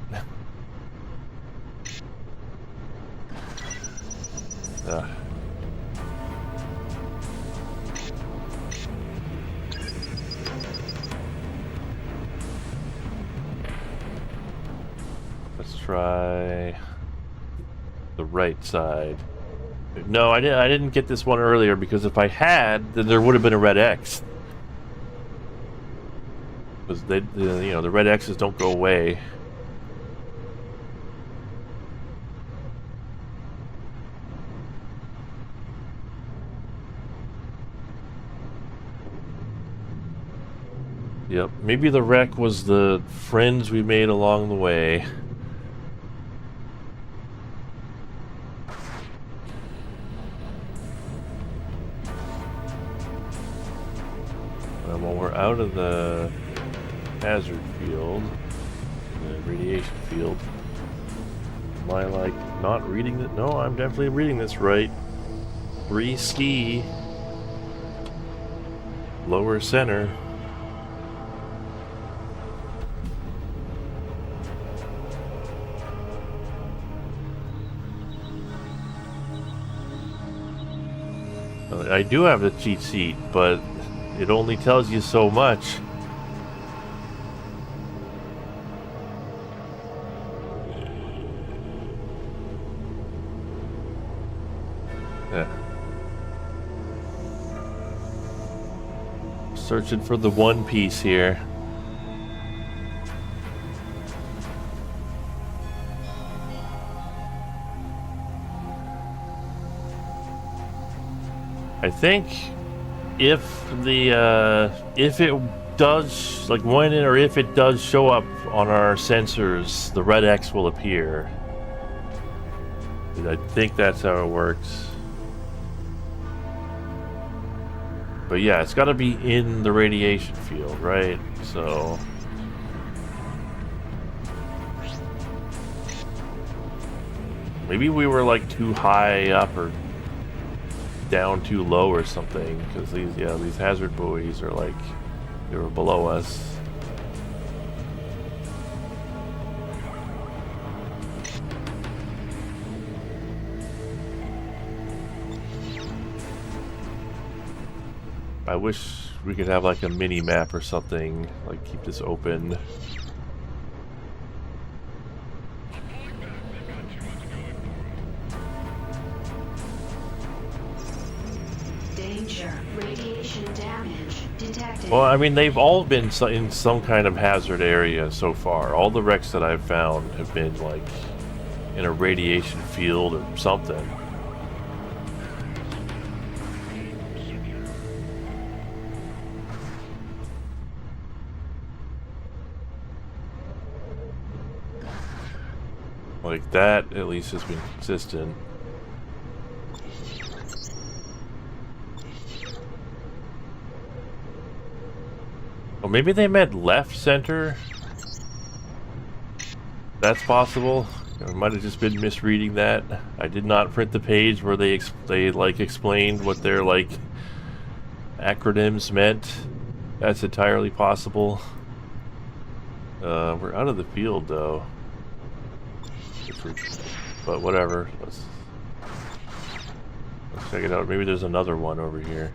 Let's try the right side. No, I didn't get this one earlier because if I had, then there would have been a red X. Because they, you know, the red X's don't go away. Yep, maybe the wreck was the friends we made along the way. Well, we're out of the hazard field, the radiation field. Am I like not reading it? No, I'm definitely reading this right. 3 ski, lower center. I do have the cheat sheet, but it only tells you so much. Searching for the one piece here. I think if it does, like when or if it does show up on our sensors, the red X will appear. I think that's how it works. But yeah, it's got to be in the radiation field, right? So maybe we were like too high up or down too low or something, because these hazard buoys are like they were below us. I wish we could have like a mini map or something, like keep this open. Danger. Radiation damage detected. Well, I mean, they've all been in some kind of hazard area so far. All the wrecks that I've found have been like in a radiation field or something. Like that, at least, has been consistent. Oh, maybe they meant left center? That's possible. I might have just been misreading that. I did not print the page where they like explained what their like acronyms meant. That's entirely possible. We're out of the field though. But whatever. Let's check it out. Maybe there's another one over here.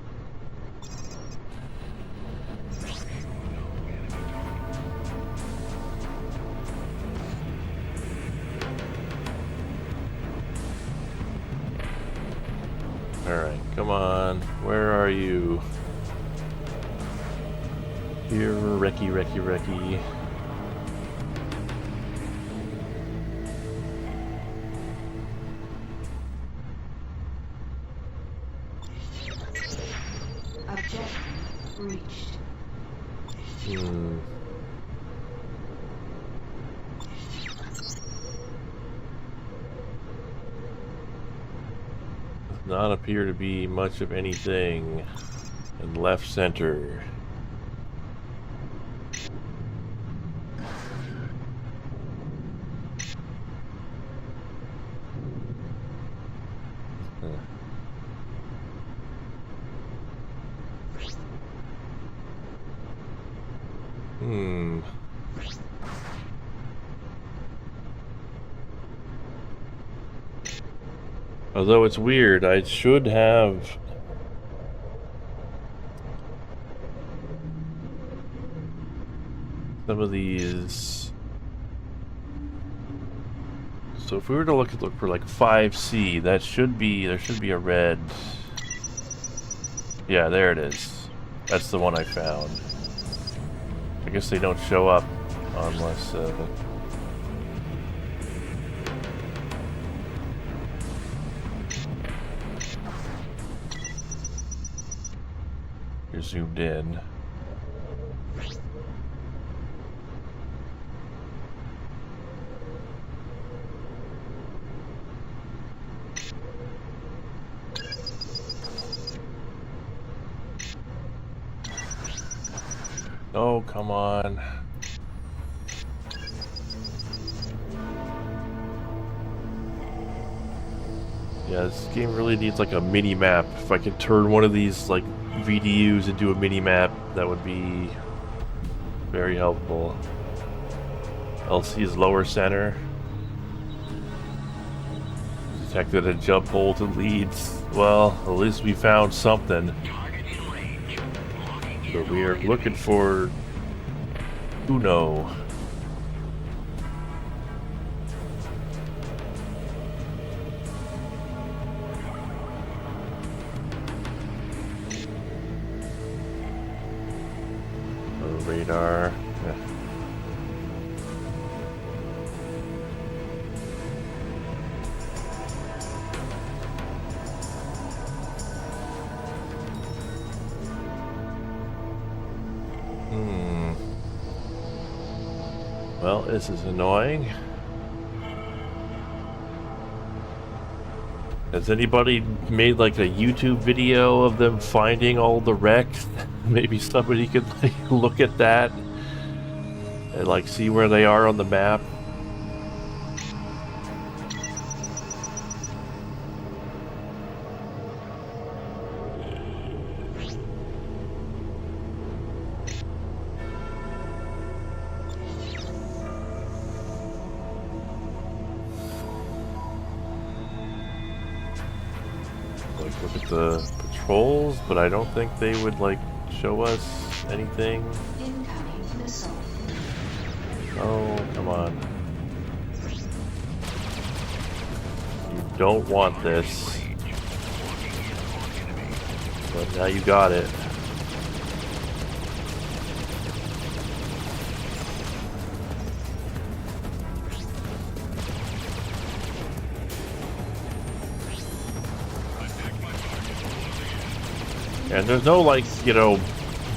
Alright, come on. Where are you? Here, Recce. Objective reached. Does not appear to be much of anything in left center. Although it's weird, I should have some of these. So if we were to look for like 5C, there should be a red. Yeah, there it is. That's the one I found. I guess they don't show up unless you're zoomed in. Oh, come on. Yeah, this game really needs like a mini map. If I could turn one of these like VDUs into a mini map, that would be very helpful. LC is lower center. Detected a jump hole to leads. Well, at least we found something. But we are looking for Uno. Radar. Yeah. Well, this is annoying. Has anybody made like a YouTube video of them finding all the wrecks? Maybe somebody could like look at that and like see where they are on the map. Like look at the patrols, but I don't think they would like show us anything. Incoming missile. Oh, come on. You don't want this. But now you got it. And there's no, like, you know,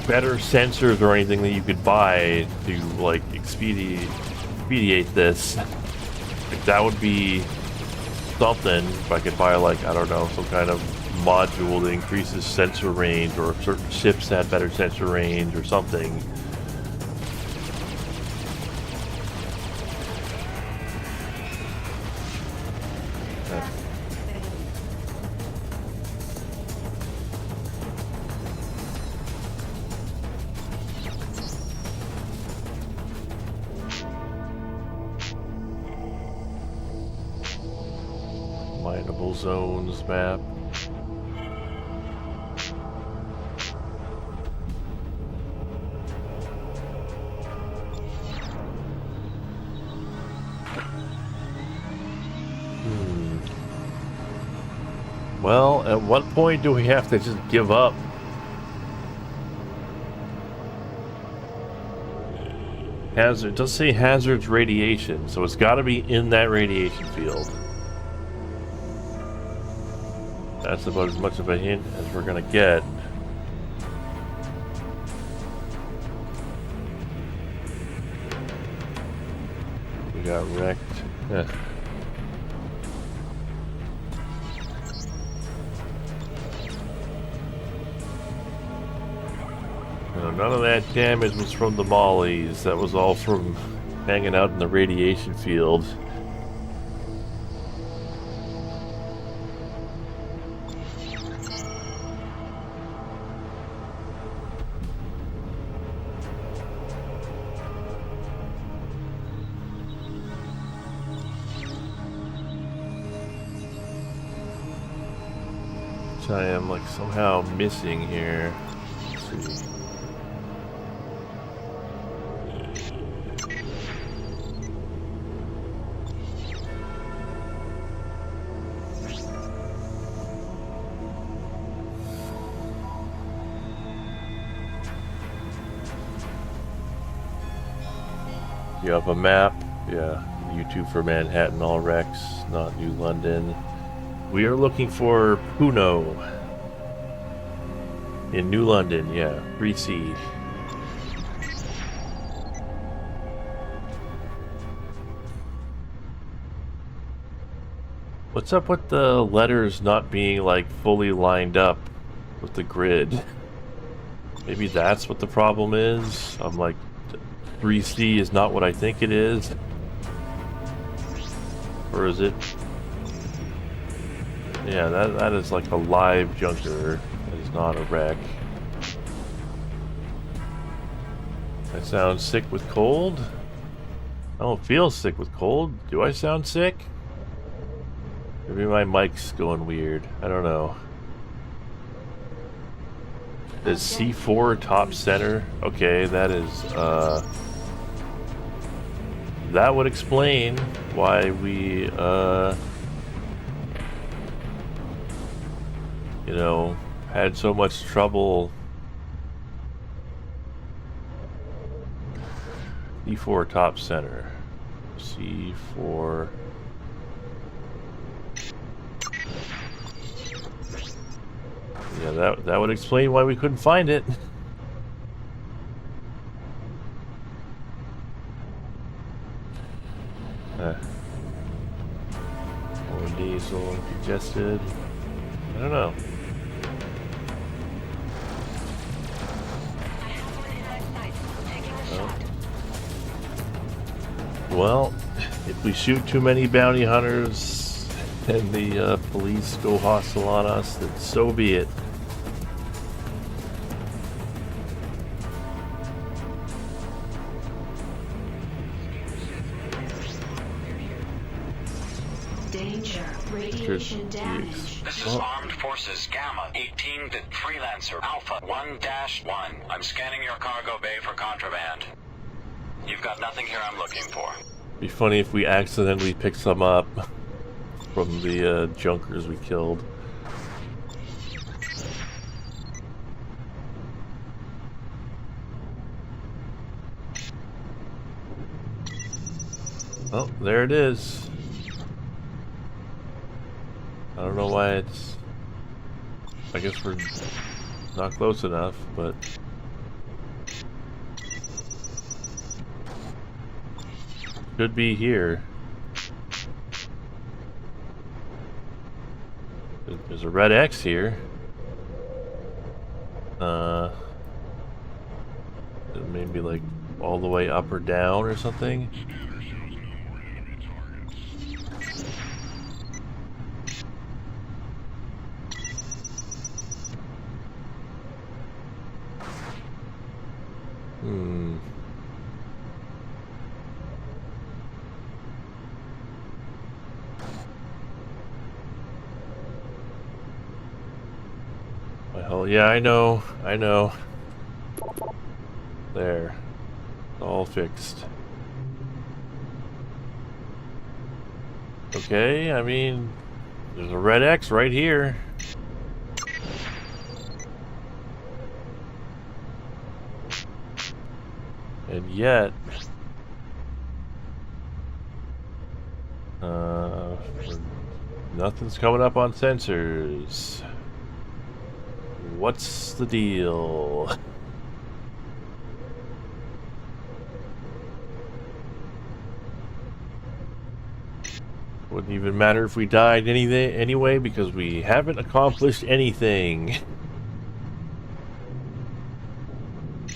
better sensors or anything that you could buy to, like, expedite this. Like, that would be something if I could buy, like, I don't know, some kind of module that increases sensor range, or if certain ships had better sensor range or something. Findable zones map. Well, at what point do we have to just give up? Hazard, it does say hazards radiation, so it's got to be in that radiation field. That's about as much of a hint as we're gonna get. We got wrecked. None of that damage was from the mollies. That was all from hanging out in the radiation field. Which I am like somehow missing here. Let's see. You have a map? Yeah. YouTube for Manhattan, all Rex, not New London. We are looking for Puno. In New London, yeah. 3C. What's up with the letters not being like fully lined up with the grid? Maybe that's what the problem is. I'm like, 3C is not what I think it is. Or is it? Yeah, that is like a live junker. That is not a wreck. I sound sick with cold? I don't feel sick with cold. Do I sound sick? Maybe my mic's going weird. I don't know. Is C4 top center? Okay, that is, that would explain why we, you know, had so much trouble. C4 top center. C4. Yeah, that would explain why we couldn't find it. More diesel, congested. I don't know. Well, if we shoot too many bounty hunters and the police go hostile on us, then so be it. Danger. Radiation damage. This is Armed Forces Gamma 18 to Freelancer Alpha 1-1. I'm scanning your cargo bay for contraband. You've got nothing here I'm looking for. Be funny if we accidentally pick some up from the junkers we killed. Oh, there it is. I don't know why it's... I guess we're not close enough, but... Could be here. There's a red X here. Maybe like all the way up or down or something. Oh yeah, I know. There. All fixed. Okay, I mean, there's a red X right here. And yet, nothing's coming up on sensors. What's the deal? Wouldn't even matter if we died anyway, because we haven't accomplished anything.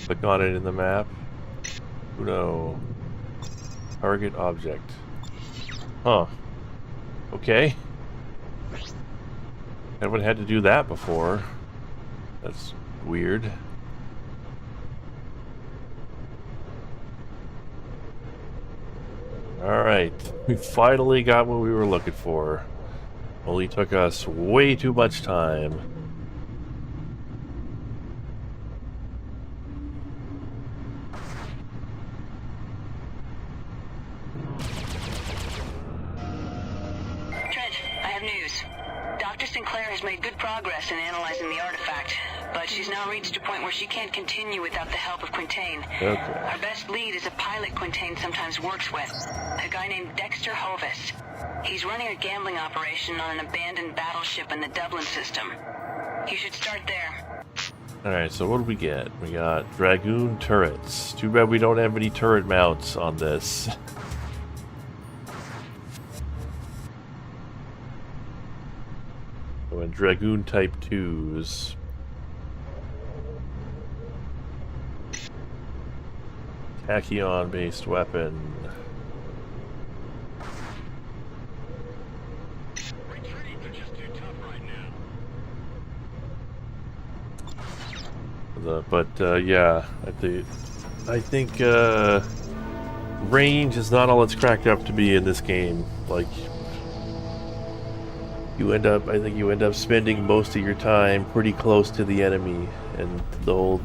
Click on it in the map. Uno. Target object. Huh. Okay. Haven't had to do that before. That's weird. Alright, we finally got what we were looking for. Only took us way too much time. Trent, I have news. Dr. Sinclair has made good progress in analyzing the artifact, but she's now reached a point where she can't continue without the help of Quintain. Okay. Our best lead is a pilot Quintain sometimes works with, a guy named Dexter Hovis. He's running a gambling operation on an abandoned battleship in the Dublin system. You should start there. Alright, so what do we get? We got Dragoon turrets. Too bad we don't have any turret mounts on this. Oh, and Dragoon Type 2s. Tachyon-based weapon. Yeah, I think range is not all it's cracked up to be in this game. Like, I think you end up spending most of your time pretty close to the enemy, and the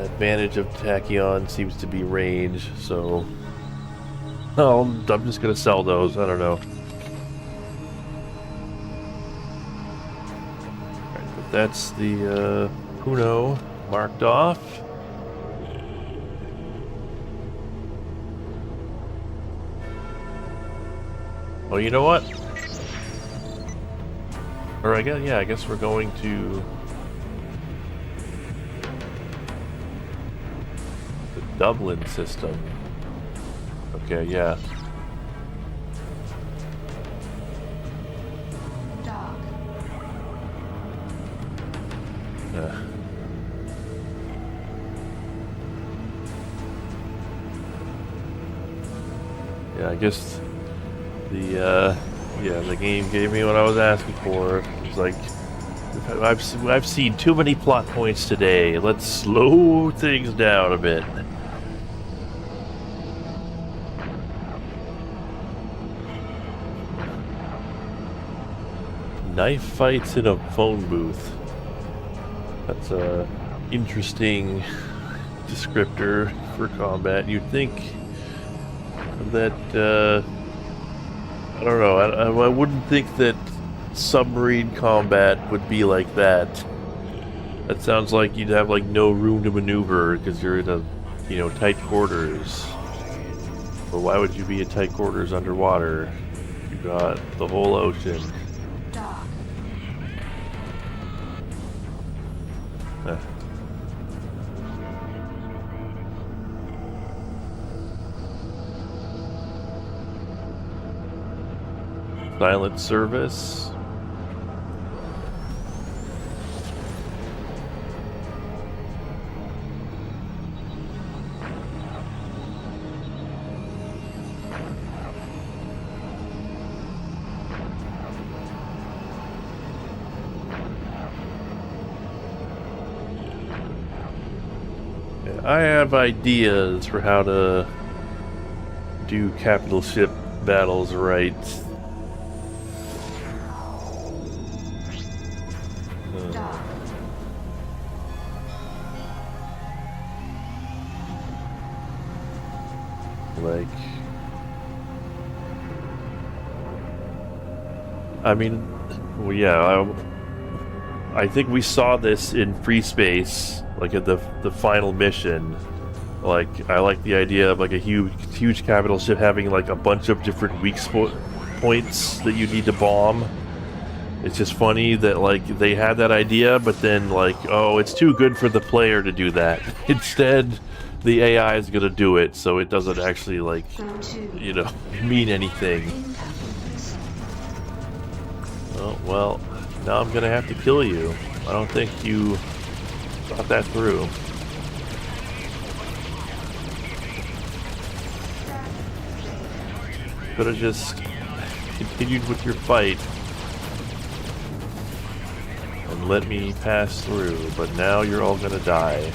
advantage of Tachyon seems to be range. So, I'm just gonna sell those. I don't know. Alright, but that's the Puno marked off. Oh, you know what? Or I guess we're going to the Dublin system. Okay, yeah. Yeah, I guess the game gave me what I was asking for. It's like, I've seen too many plot points today. Let's slow things down a bit. Knife fights in a phone booth. That's a interesting descriptor for combat. You'd think that I don't know. I wouldn't think that submarine combat would be like that. That sounds like you'd have like no room to maneuver because you're in a tight quarters. But why would you be in tight quarters underwater? You got the whole ocean. Silent service. I have ideas for how to do capital ship battles right. Like, I mean, well, yeah, I think we saw this in Free Space, like at the final mission. Like, I like the idea of like a huge capital ship having like a bunch of different weak points that you need to bomb. It's just funny that like they had that idea, but then like, oh, it's too good for the player to do that. Instead, the AI is gonna do it, so it doesn't actually like, you know, mean anything. Oh, well, now I'm gonna have to kill you. I don't think you thought that through. Could have just continued with your fight and let me pass through, but now you're all gonna die.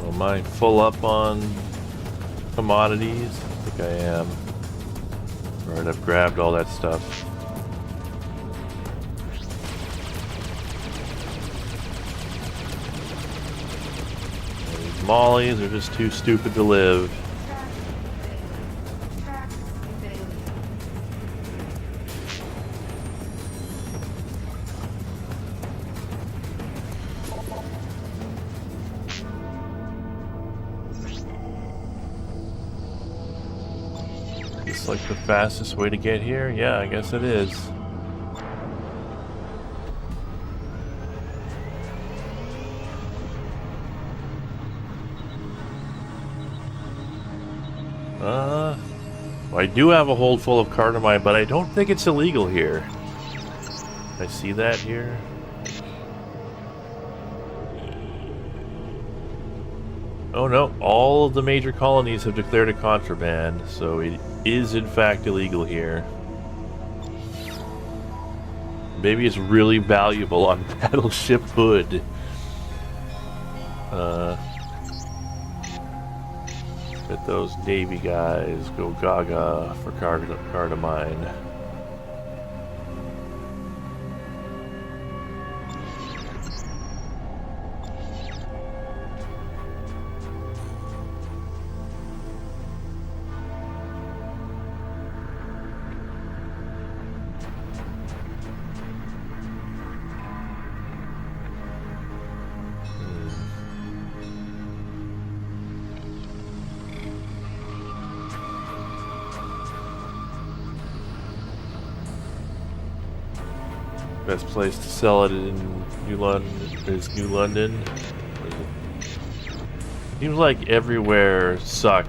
Am I full up on commodities? I think I am. Alright, I've grabbed all that stuff. These mollies are just too stupid to live. It's like the fastest way to get here? Yeah, I guess it is. I do have a hold full of cardamide, but I don't think it's illegal here. I see that here. Oh no, all of the major colonies have declared it contraband, so it is in fact illegal here. Maybe it's really valuable on Battleship Hood. Let those Navy guys go gaga for cardamine. Best place to sell it in New London is New London. Seems like everywhere sucked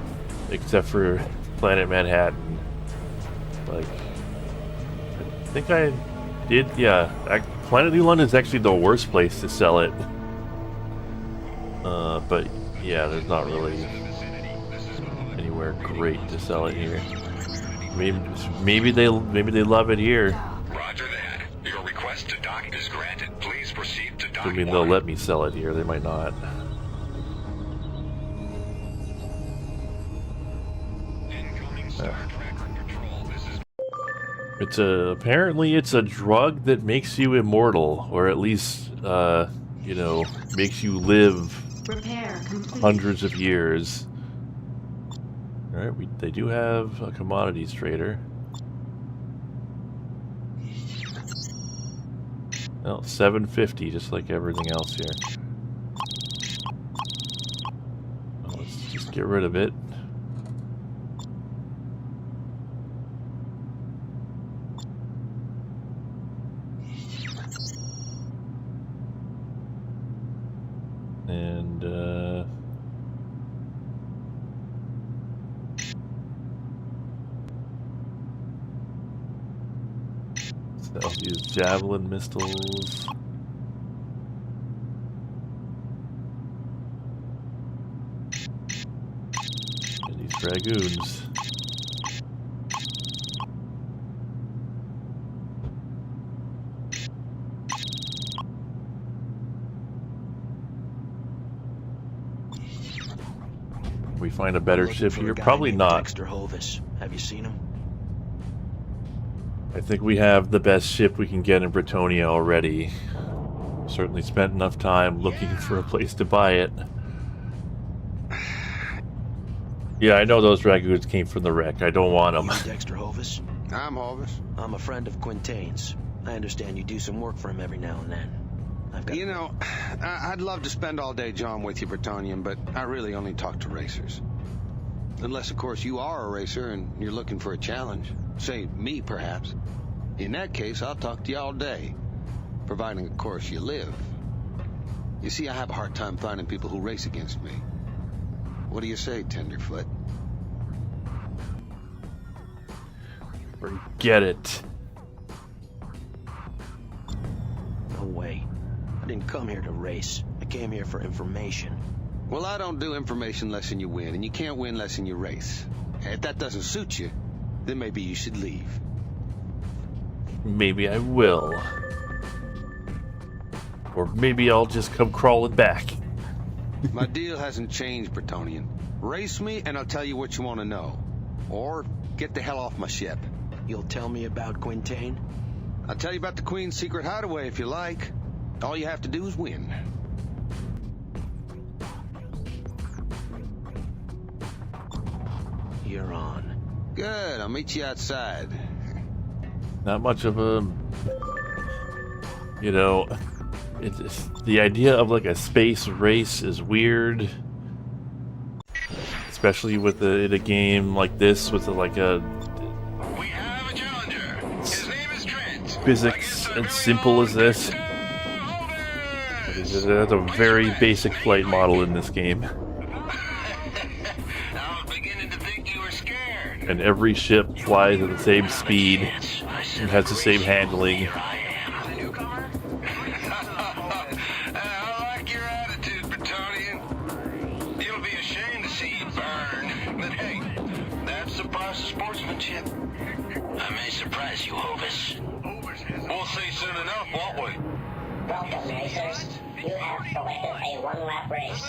except for Planet Manhattan. Like, I think I did, yeah. Planet New London is actually the worst place to sell it. But yeah, there's not really anywhere great to sell it here. Maybe they love it here. Roger that. Your request to dock is granted. Please proceed to dock. I mean, they'll let me sell it here. They might not. It's apparently it's a drug that makes you immortal, or at least you know, makes you live hundreds of years. All right, they do have a commodities trader. Well, 750, just like everything else here. Well, let's just get rid of it. And They'll use javelin missiles. And these dragoons. We find a better ship here? Probably not. Dexter Hovis. Have you seen him? I think we have the best ship we can get in Bretonia already. Certainly spent enough time looking for a place to buy it. Yeah, I know those dragoons came from the wreck. I don't want them. You Dexter Hovis? I'm Hovis. I'm a friend of Quintain's. I understand you do some work for him every now and then. You know, I'd love to spend all day, John, with you, Bretonian, but I really only talk to racers. Unless, of course, you are a racer and you're looking for a challenge. Say, me, perhaps. In that case, I'll talk to you all day. Providing, of course, you live. You see, I have a hard time finding people who race against me. What do you say, Tenderfoot? Forget it. No way. I didn't come here to race. I came here for information. Well, I don't do information less than you win, and you can't win less than you race. If that doesn't suit you, then maybe you should leave. Maybe I will. Or maybe I'll just come crawling back. My deal hasn't changed, Bretonian. Race me, and I'll tell you what you want to know. Or get the hell off my ship. You'll tell me about Quintain? I'll tell you about the Queen's secret hideaway if you like. All you have to do is win. You're on. Good, I'll meet you outside. Not much of a... You know... the idea of like a space race is weird. Especially with in a game like this with like a... We have a challenger. His name is Trent. Physics as simple as this. There's a very basic flight model in this game. I was beginning to think you were scared. And every ship flies at the same speed and has the same handling. I like your attitude, Bretonian. You'll be ashamed to see you burn. But hey, that's the price of sportsmanship. I may surprise you, Hovis. We'll see soon enough, won't we? Welcome, racers. You have selected a one-lap race.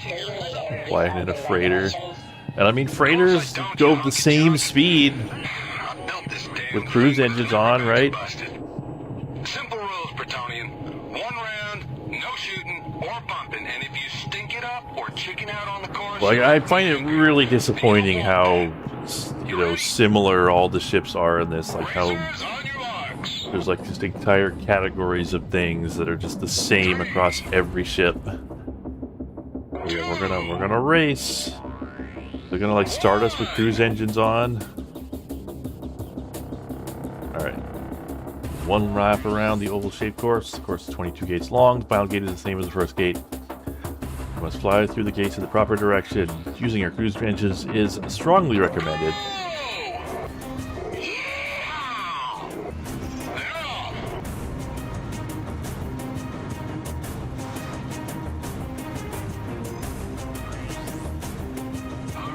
Do you need a review Flying in a of the freighter. regulations? And I mean, freighters go the same speed with cruise engines on, right? Simple rules, Bretonian. One round, no shooting or bumping, and if you stink it up or chicken out on the course... Like, I find it really disappointing how, you know, similar all the ships are in this. Like, how there's like just entire categories of things that are just the same across every ship. Yeah, we're gonna race. They're gonna like start us with cruise engines on. Alright. One lap around the oval-shaped course. The course is 22 gates long. The final gate is the same as the first gate. You must fly through the gates in the proper direction. Using your cruise engines is strongly recommended.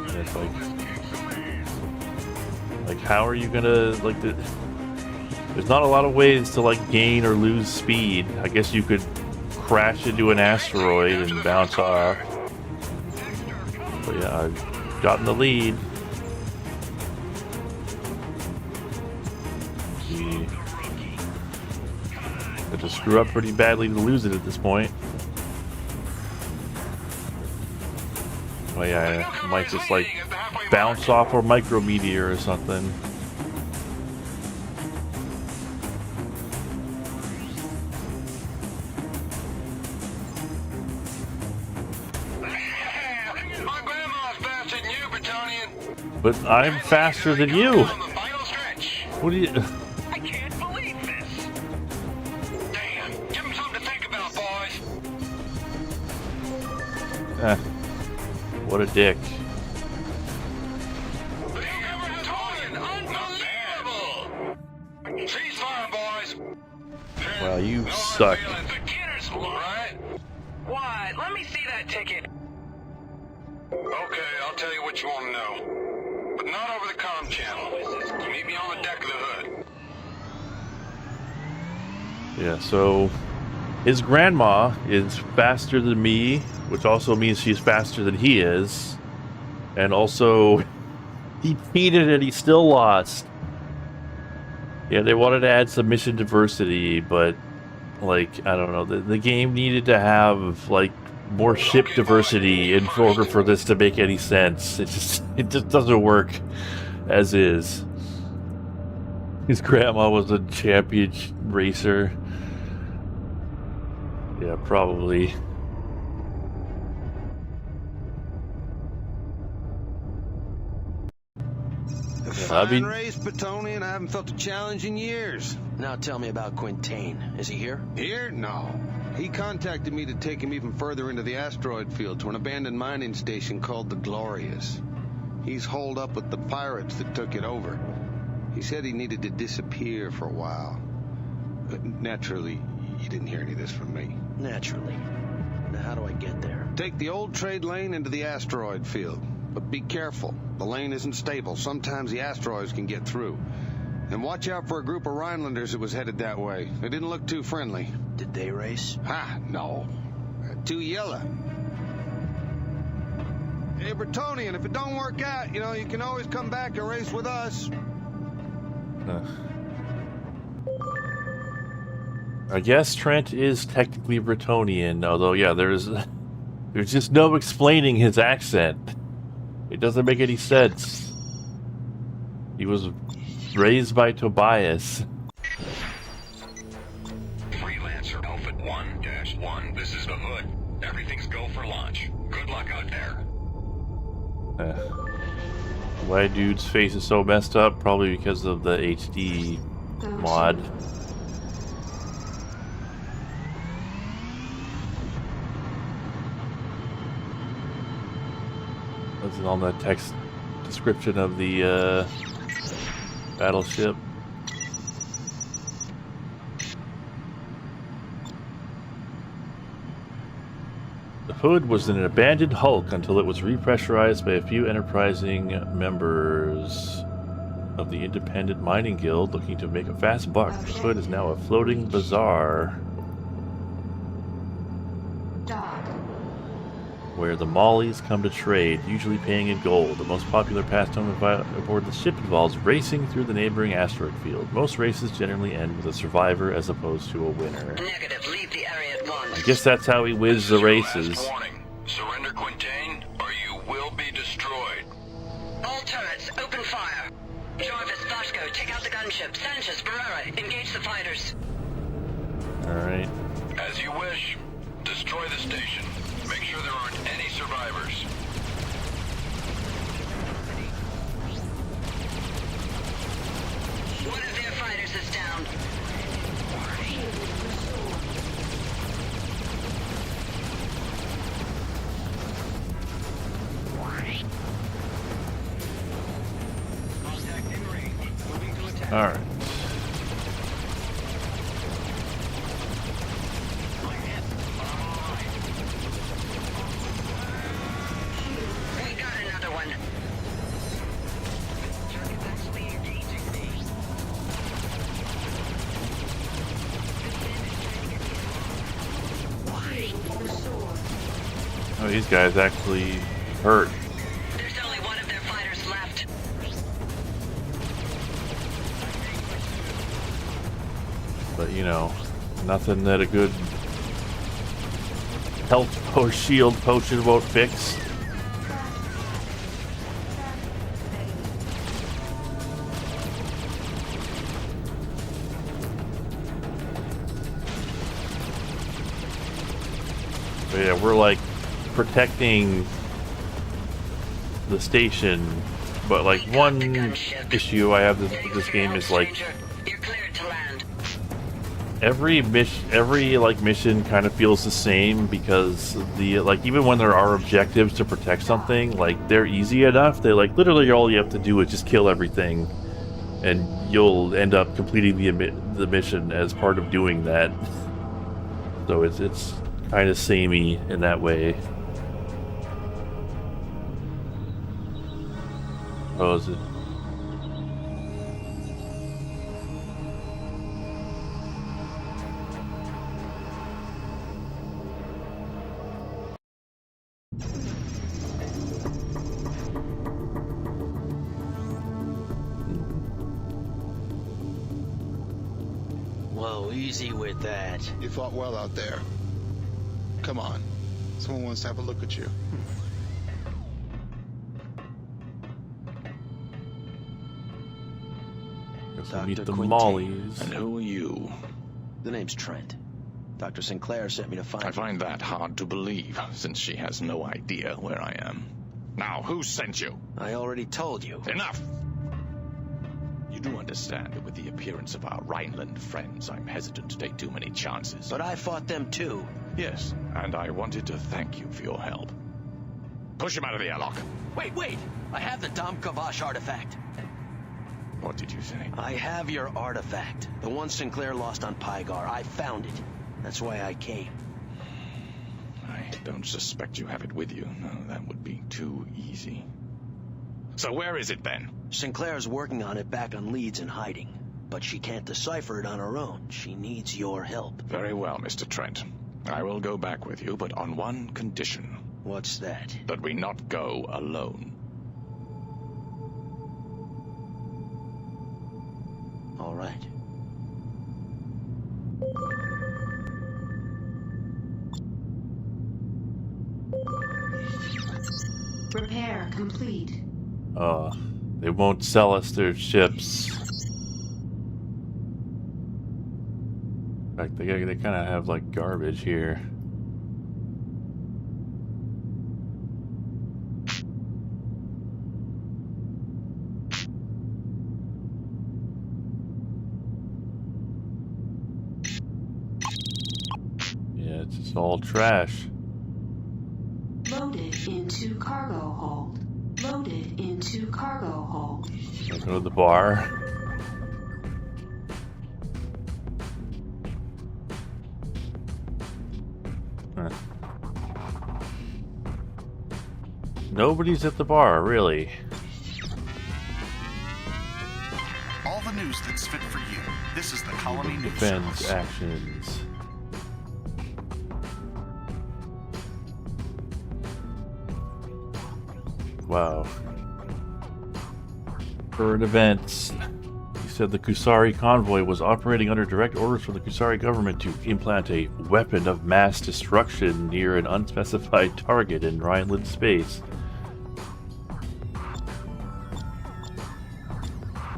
And it's like how are you gonna like there's not a lot of ways to like gain or lose speed. I guess you could crash into an asteroid and bounce off. But yeah, I've gotten the lead. We had to screw up pretty badly to lose it at this point. Well, yeah, I might just like bounce off a micrometeor or something. But I'm faster than you. What do you... I can't believe this. Damn, give them something to think about, boys. What a dick. Unbelievable. Cease fire, boys. Wow, you suck. Right? Why? Let me see that ticket. Okay, I'll tell you what you want to know. But not over the comm channel. Meet me on the deck of the hood. Yeah, so his grandma is faster than me, which also means she's faster than he is. And also, he cheated and he still lost. Yeah, they wanted to add some mission diversity, but, like, I don't know, the game needed to have, like, more ship diversity in order for this to make any sense. It just doesn't work as is. His grandma was a champion racer. Yeah, probably. Fine race, Batonian. I haven't felt a challenge in years. Now tell me about Quintain. Is he here? Here? No. He contacted me to take him even further into the asteroid field to an abandoned mining station called the Glorious. He's holed up with the pirates that took it over. He said he needed to disappear for a while. But naturally, you didn't hear any of this from me. Naturally. Now how do I get there? Take the old trade lane into the asteroid field. But be careful. The lane isn't stable. Sometimes the asteroids can get through. And watch out for a group of Rhinelanders that was headed that way. They didn't look too friendly. Did they race? Ha, no. Too yellow. Hey, Bretonian, if it don't work out, you know, you can always come back and race with us. I guess Trent is technically Bretonian, although, yeah, there's just no explaining his accent. It doesn't make any sense. He was raised by Tobias. Freelancer Alpha 1-1. This is the hood. Everything's go for launch. Good luck out there. Why dude's face is so messed up? Probably because of the HD mod. That's on the text description of the battleship. The hood was an abandoned hulk until it was repressurized by a few enterprising members of the Independent Mining Guild looking to make a fast buck. The hood is now a floating bazaar where the Mollies come to trade, usually paying in gold. The most popular pastime aboard the ship involves racing through the neighboring asteroid field. Most races generally end with a survivor as opposed to a winner. Negative. Leave the area at once. I guess that's how he wins the races. Warning. Surrender Quintain, or you will be destroyed. All turrets, open fire. Jarvis, Vasco, take out the gunship. Sanchez, Barrera, engage the fighters. Alright. As you wish. Destroy the station. Make sure there aren't any survivors. One of their fighters is down. Alright. Oh, these guys actually hurt. There's only one of their fighters left. But, you know, nothing that a good health or shield potion won't fix. But yeah, we're like protecting the station, but like one issue I have with this game is like every mission kind of feels the same, because the even when there are objectives to protect something, like they're easy enough. They like literally all you have to do is just kill everything, and you'll end up completing the mission as part of doing that. So it's kind of samey in that way. Oh, is it? Whoa, easy with that. You fought well out there. Come on. Someone wants to have a look at you. Meet the Mollies. And who are you? The name's Trent. Dr. Sinclair sent me to find you. I find that hard to believe, since she has no idea where I am. Now, who sent you? I already told you. Enough! You do understand that with the appearance of our Rhineland friends, I'm hesitant to take too many chances. But I fought them too. Yes, and I wanted to thank you for your help. Push him out of the airlock. Wait! I have the Dom Kavash artifact. What did you say? I have your artifact. The one Sinclair lost on Pygar. I found it. That's why I came. I don't suspect you have it with you. No, that would be too easy. So where is it then? Sinclair's working on it back on Leeds in hiding. But she can't decipher it on her own. She needs your help. Very well, Mr. Trent. I will go back with you, but on one condition. What's that? That we not go alone. All right. Repair complete. They won't sell us their ships. In fact, they kind of have like garbage here. Yeah, it's just all trash. Loaded into cargo hold. Loaded into cargo hold. I'll go to the bar. Huh. Nobody's at the bar, really. All the news that's fit for you. This is the Colony News Defense Service. actions. Wow. Current events. He said the Kusari convoy was operating under direct orders from the Kusari government to implant a weapon of mass destruction near an unspecified target in Rhineland space.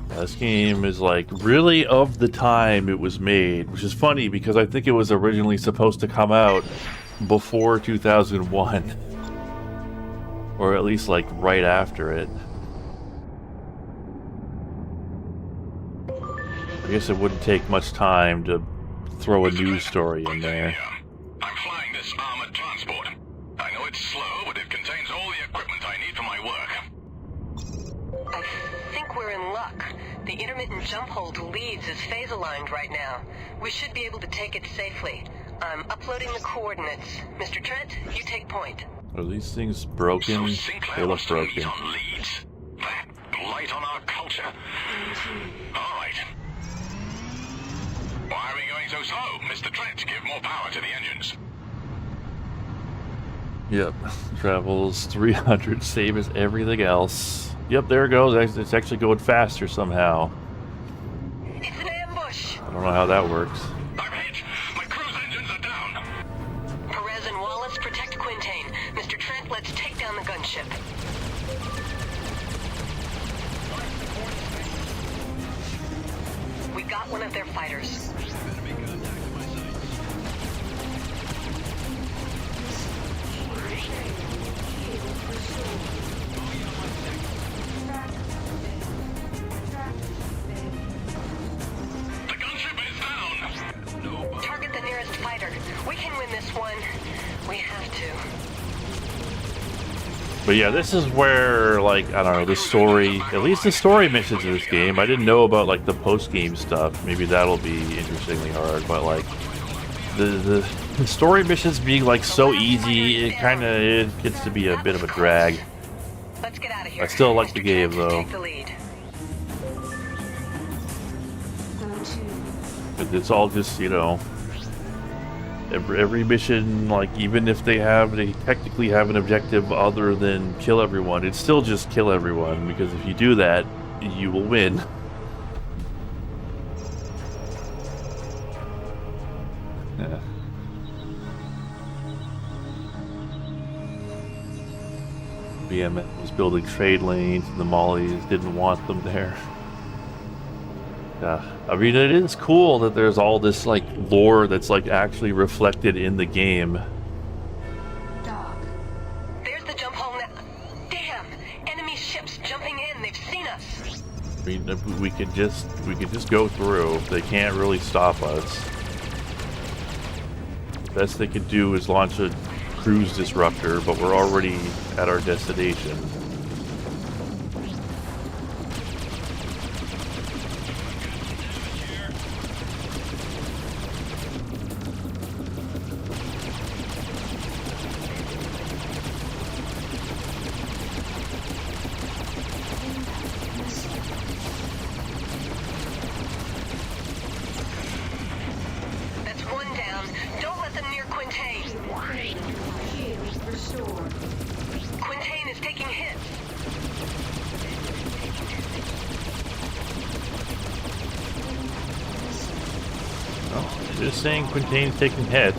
This game is like really of the time it was made, which is funny because I think it was originally supposed to come out before 2001. Or at least like right after it. I guess it wouldn't take much time to throw a news story in there. I'm flying this armored transport. I know it's slow, but it contains all the equipment I need for my work. I think we're in luck. The intermittent jump hole to Leeds is phase aligned right now. We should be able to take it safely. I'm uploading the coordinates. Mr. Trent, you take point. Are these things broken? They look broken. On Leeds. That blight on our culture. All right. Why are we going so slow? Mr. Trent, give more power to the engines. Yep. Travels 300, same as everything else. Yep, there it goes. It's actually going faster somehow. It's an ambush. I don't know how that works. I'm hit. My cruise engines are down. Perez and Wallace, protect Quintain. Mr. Trent, let's take down the gunship. We got one of their fighters. Target the nearest fighter. We can win this one. We have to. But yeah, this is where, like, I don't know, the story, at least the story missions in this game, I didn't know about, like, the post-game stuff. Maybe that'll be interestingly hard, but, like, the story missions being, like, so easy, it kind of it gets to be a bit of a drag. Let's get out of here. I still like the game, though. Take the lead. It's all just, you know, every mission, like, even if they technically have an objective other than kill everyone, it's still just kill everyone, because if you do that, you will win. Yeah. BMS was building trade lanes, and the Mollies didn't want them there. Yeah, I mean, it is cool that there's all this, like, lore that's, like, actually reflected in the game. There's the jump hole now. Damn! Enemy ships jumping in. They've seen us. I mean, we could just go through. They can't really stop us. The best they could do is launch a cruise disruptor, but we're already at our destination. Just saying Quintain's taking head.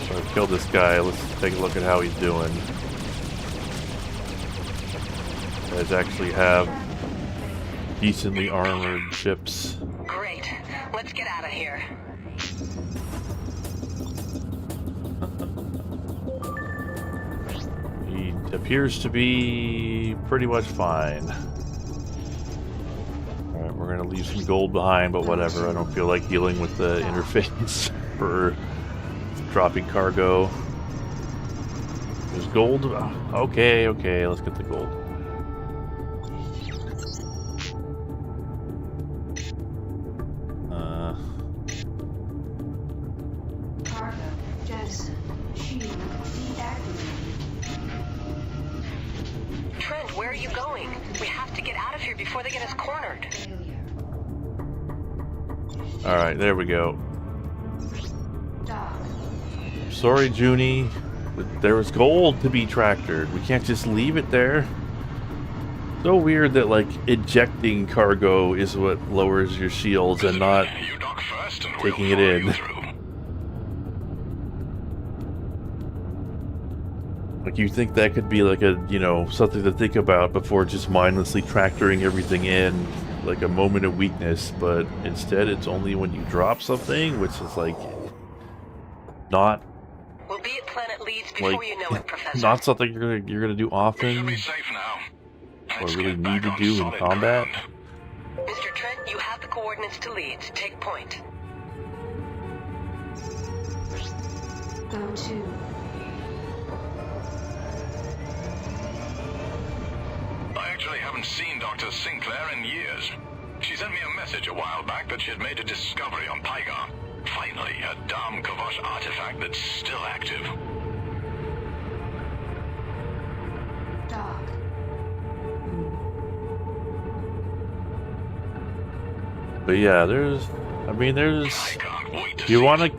So I killed this guy. Let's take a look at how he's doing. Guys actually have decently armored ships. Great. Let's get out of here. He appears to be pretty much fine. Alright, we're gonna leave some gold behind, but whatever. I don't feel like dealing with the interface for dropping cargo. There's gold? Okay, let's get the gold. Cargo, jettison, shield, deactivated. Trent, where are you going? We have to get out of here before they get us cornered. Alright, there we go. Sorry, Junie, but there was gold to be tractored. We can't just leave it there. So weird that, like, ejecting cargo is what lowers your shields and not taking it in. Like, you think that could be like a, you know, something to think about before just mindlessly tractoring everything in, like a moment of weakness, but instead it's only when you drop something, which is like not We'll be at Planet Leeds before like you know it, Professor. not something you're gonna do often or really need to do in combat. Mr. Trent, you have the coordinates to Leeds. Take point. Go to. I actually haven't seen Dr. Sinclair in years. She sent me a message a while back that she had made a discovery on Pygar. Finally, a Dam Kavash artifact that's still active. Dock. But yeah, there's you want to,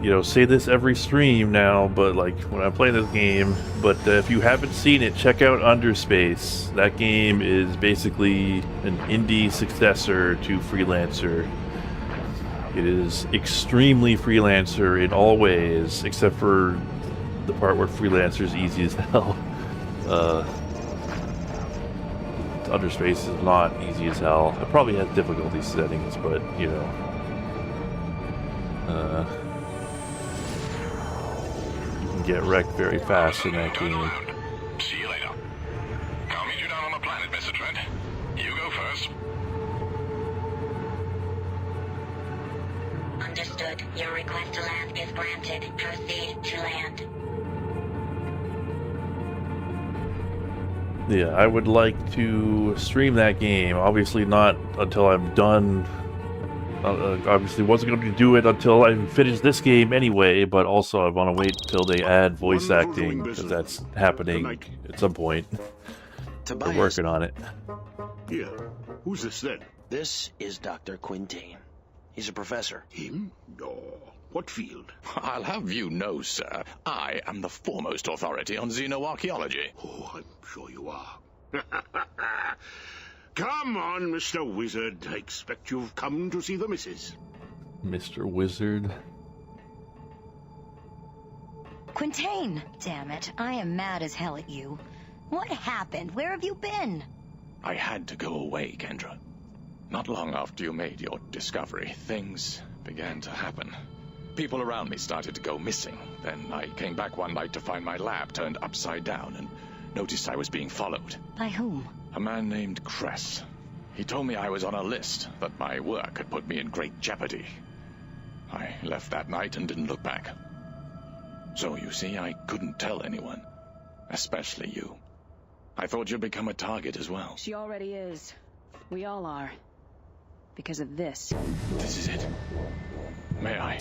you know, say this every stream now, but like when I play this game, but if you haven't seen it, check out Underspace. That game is basically an indie successor to Freelancer. It is extremely Freelancer in all ways, except for the part where Freelancer is easy as hell. Underspace is not easy as hell. It probably has difficulty settings, but you know, you can get wrecked very fast in that game. See you later. I'll meet you down on the planet, Mr. Trent. You go first. request to land is granted. Proceed to land. Yeah, I would like to stream that game. Obviously not until I'm done. Obviously wasn't going to do it until I finish this game anyway, but also I want to wait till they add voice acting, because that's happening at some point. We're working on it. Yeah. Who's this then? This is Dr. Quintain. He's a professor. Him? Oh, what field? I'll have you know, sir, I am the foremost authority on xenoarchaeology. Oh, I'm sure you are. Come on, Mr. Wizard. I expect you've come to see the missus. Mr. Wizard. Quintain! Damn it, I am mad as hell at you. What happened? Where have you been? I had to go away, Kendra. Not long after you made your discovery, things began to happen. People around me started to go missing. Then I came back one night to find my lab turned upside down and noticed I was being followed. By whom? A man named Cress. He told me I was on a list, that my work had put me in great jeopardy. I left that night and didn't look back. So, you see, I couldn't tell anyone. Especially you. I thought you'd become a target as well. She already is. We all are. Because of this. This is it. May I?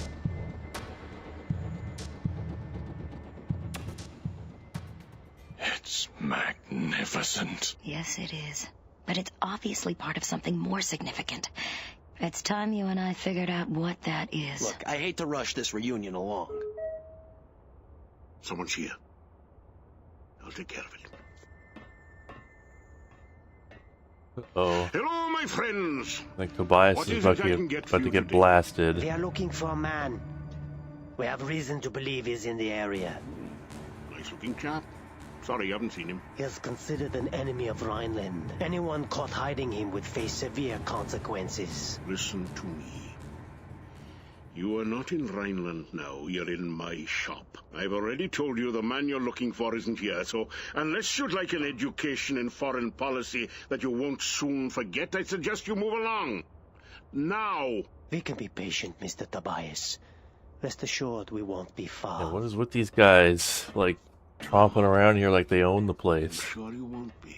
It's magnificent. Yes, it is. But it's obviously part of something more significant. It's time you and I figured out what that is. Look, I hate to rush this reunion along. Someone's here. I'll take care of it. Oh. Hello, my friends. Like Tobias is about to get blasted. We are looking for a man. We have reason to believe he's in the area. Nice-looking chap. Sorry, I haven't seen him. He is considered an enemy of Rhineland. Anyone caught hiding him would face severe consequences. Listen to me. You are not in Rhineland now. You're in my shop. I've already told you the man you're looking for isn't here, so unless you'd like an education in foreign policy that you won't soon forget, I suggest you move along. Now! We can be patient, Mr. Tobias. Rest assured we won't be far. Yeah, what is with these guys, like, tromping around here like they own the place? Sure you won't be.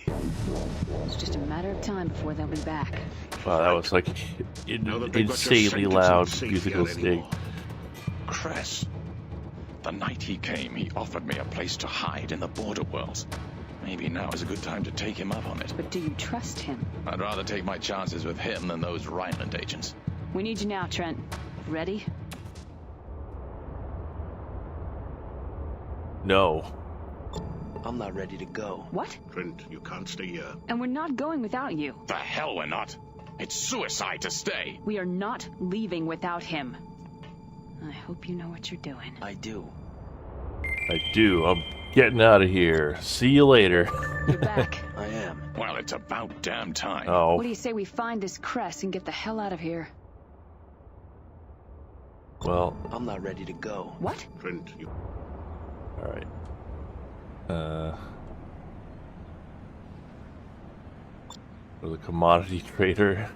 It's just a matter of time before they'll be back. Wow, that was like insanely loud musical sting. Cress. The night he came, he offered me a place to hide in the border worlds. Maybe now is a good time to take him up on it. But do you trust him? I'd rather take my chances with him than those Rhineland agents. We need you now, Trent. Ready? No. I'm not ready to go. What? Trent, you can't stay here. And we're not going without you. The hell we're not. It's suicide to stay. We are not leaving without him. I hope you know what you're doing. I do. I do. I'm getting out of here. See you later. You're back. I am. Well, it's about damn time. Oh. What do you say we find this Cress and get the hell out of here? Well. I'm not ready to go. What? Trent, you... Alright. For the commodity trader.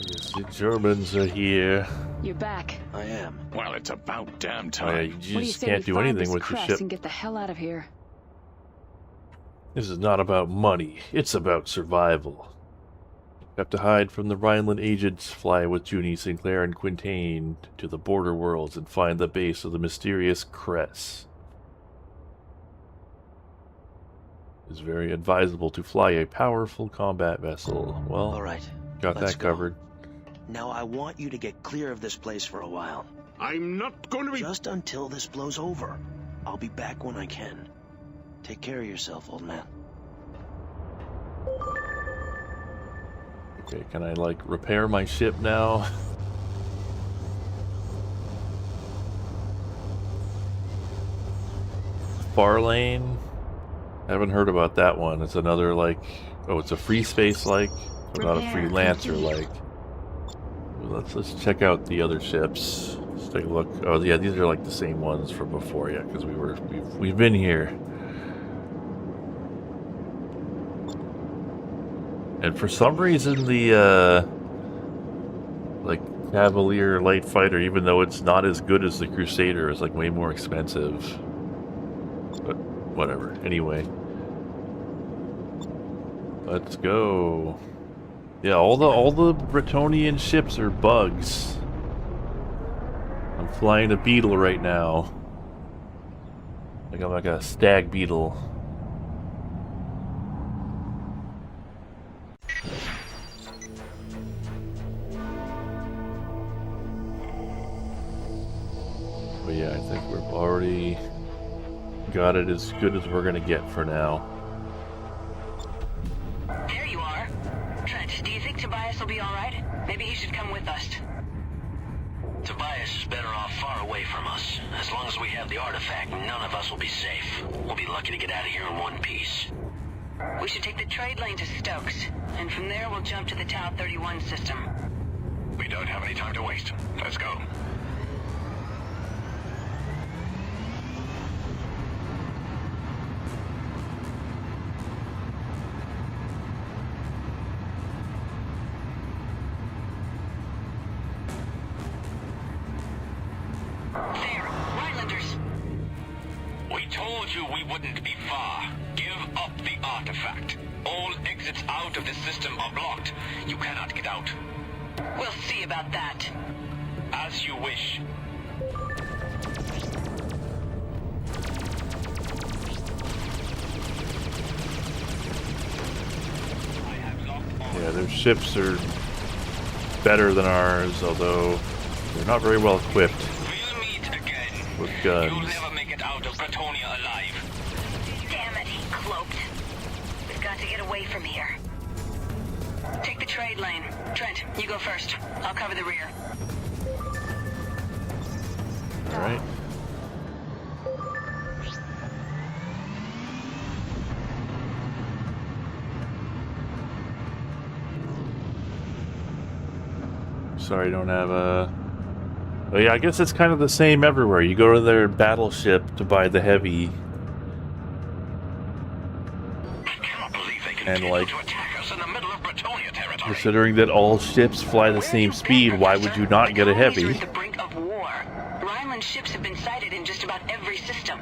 Yes, the Germans are here. You're back. I am. Well, it's about damn Oh, time. yeah, you just can't do anything with your ship. And get the hell out of here. This is not about money. It's about survival. You have to hide from the Rhineland agents, fly with Junie, Sinclair, and Quintain to the border worlds and find the base of the mysterious Cress. It is very advisable to fly a powerful combat vessel. Well, all right, got that covered. Now I want you to get clear of this place for a while. I'm not going to be... Just until this blows over. I'll be back when I can. Take care of yourself, old man. Okay, can I, like, repair my ship now? Farlane? I haven't heard about that one. It's another, like... Oh, it's a free space, like? Or not a Freelancer, like? let's check out the other ships. Let's take a look. Oh yeah, these are like the same ones from before, yeah, because we've been here. And for some reason the like Cavalier light fighter, even though it's not as good as the Crusader, is like way more expensive. But whatever. Anyway. Let's go. Yeah, all the Bretonnian ships are bugs. I'm flying a beetle right now. Like I'm like a stag beetle. But yeah, I think we've already got it as good as we're gonna get for now. There you are. Trent, do you think Tobias will be alright? Maybe he should come with us. Tobias is better off far away from us. As long as we have the artifact, none of us will be safe. We'll be lucky to get out of here in one piece. We should take the trade lane to Stokes, and from there we'll jump to the Tau 31 system. We don't have any time to waste. Let's go. There, Rhinelanders. We told you we wouldn't be far. Give up the artifact. All exits out of this system are blocked. You cannot get out. We'll see about that. As you wish. Yeah, their ships are better than ours, although they're not very well equipped with guns. You'll never make it out of Bretonia alive. Damn it, he cloaked. We've got to get away from here. Take the trade lane. Trent, you go first. I'll cover the rear. Alright. Sorry, don't have a... Oh yeah, I guess it's kind of the same everywhere. You go to their battleship to buy the heavy. And like, considering that all ships fly the same speed, why would you not get a heavy? The brink of war. Rhineland ships have been sighted in just about every system.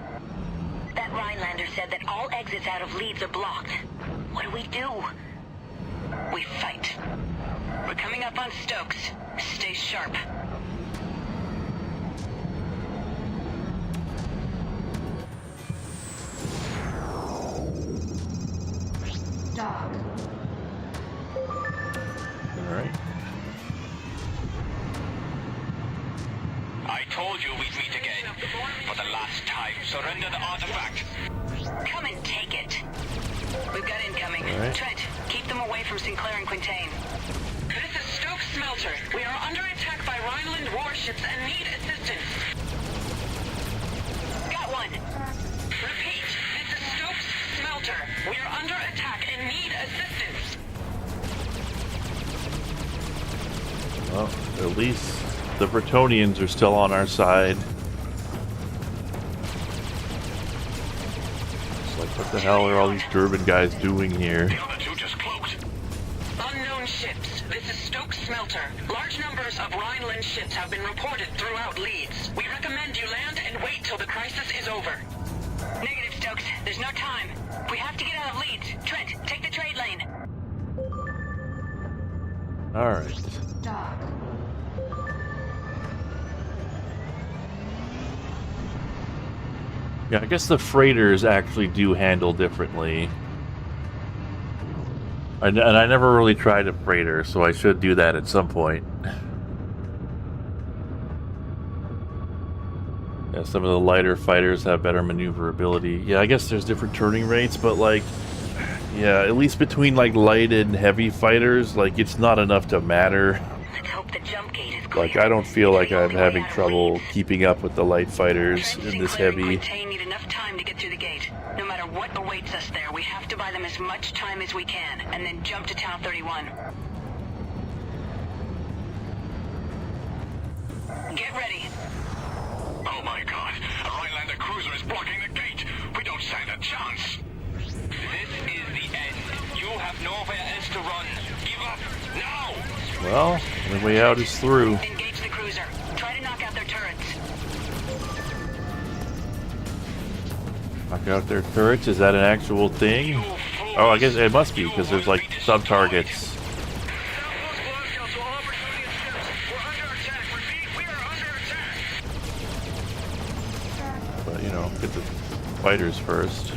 That Rhinelander said that all exits out of Leeds are blocked. What do? We fight. We're coming up on Stokes. Stay sharp. Dock. Alright. I told you we'd meet again. For the last time, surrender the artifact. Come and take it. We've got incoming. Right. Trent, keep them away from Sinclair and Quintain. This is Stokes Smelter. We are under attack by Rhineland warships and need assistance. Got one. Repeat, this is Stokes Smelter. We are under attack and need assistance. Well, at least the Bretonians are still on our side. It's like, what the hell are all these German guys doing here? Unknown ships. This is Stokes Smelter. Large numbers of Rhineland ships have been reported throughout Leeds. We recommend you land and wait till the crisis is over. Negative, Stokes. There's no time. We have to get out of Leeds. Trent, take the trade lane. Alright. Dock. Yeah, I guess the freighters actually do handle differently. And I never really tried a freighter, so I should do that at some point. Yeah, some of the lighter fighters have better maneuverability. Yeah, I guess there's different turning rates, but like, yeah, at least between like light and heavy fighters, like it's not enough to matter. Let's hope the jump gate is clear. Like, I don't feel like I'm having trouble keeping up with the light fighters in this heavy. Quintain need enough time to get through the gate. No matter what awaits us there, we have to buy them as much time as we can, and then jump to Tau 31. Get ready. Oh my god, a Rhinelander cruiser is blocking the gate. We don't stand a chance. This is the end. You have nowhere else to run. Give up now. Well, the way out is through. Engage the cruiser. Try to knock out their turrets. Knock out their turrets? Is that an actual thing? Oh, I guess it must be, because there's like sub-targets. But, you know, get the fighters first.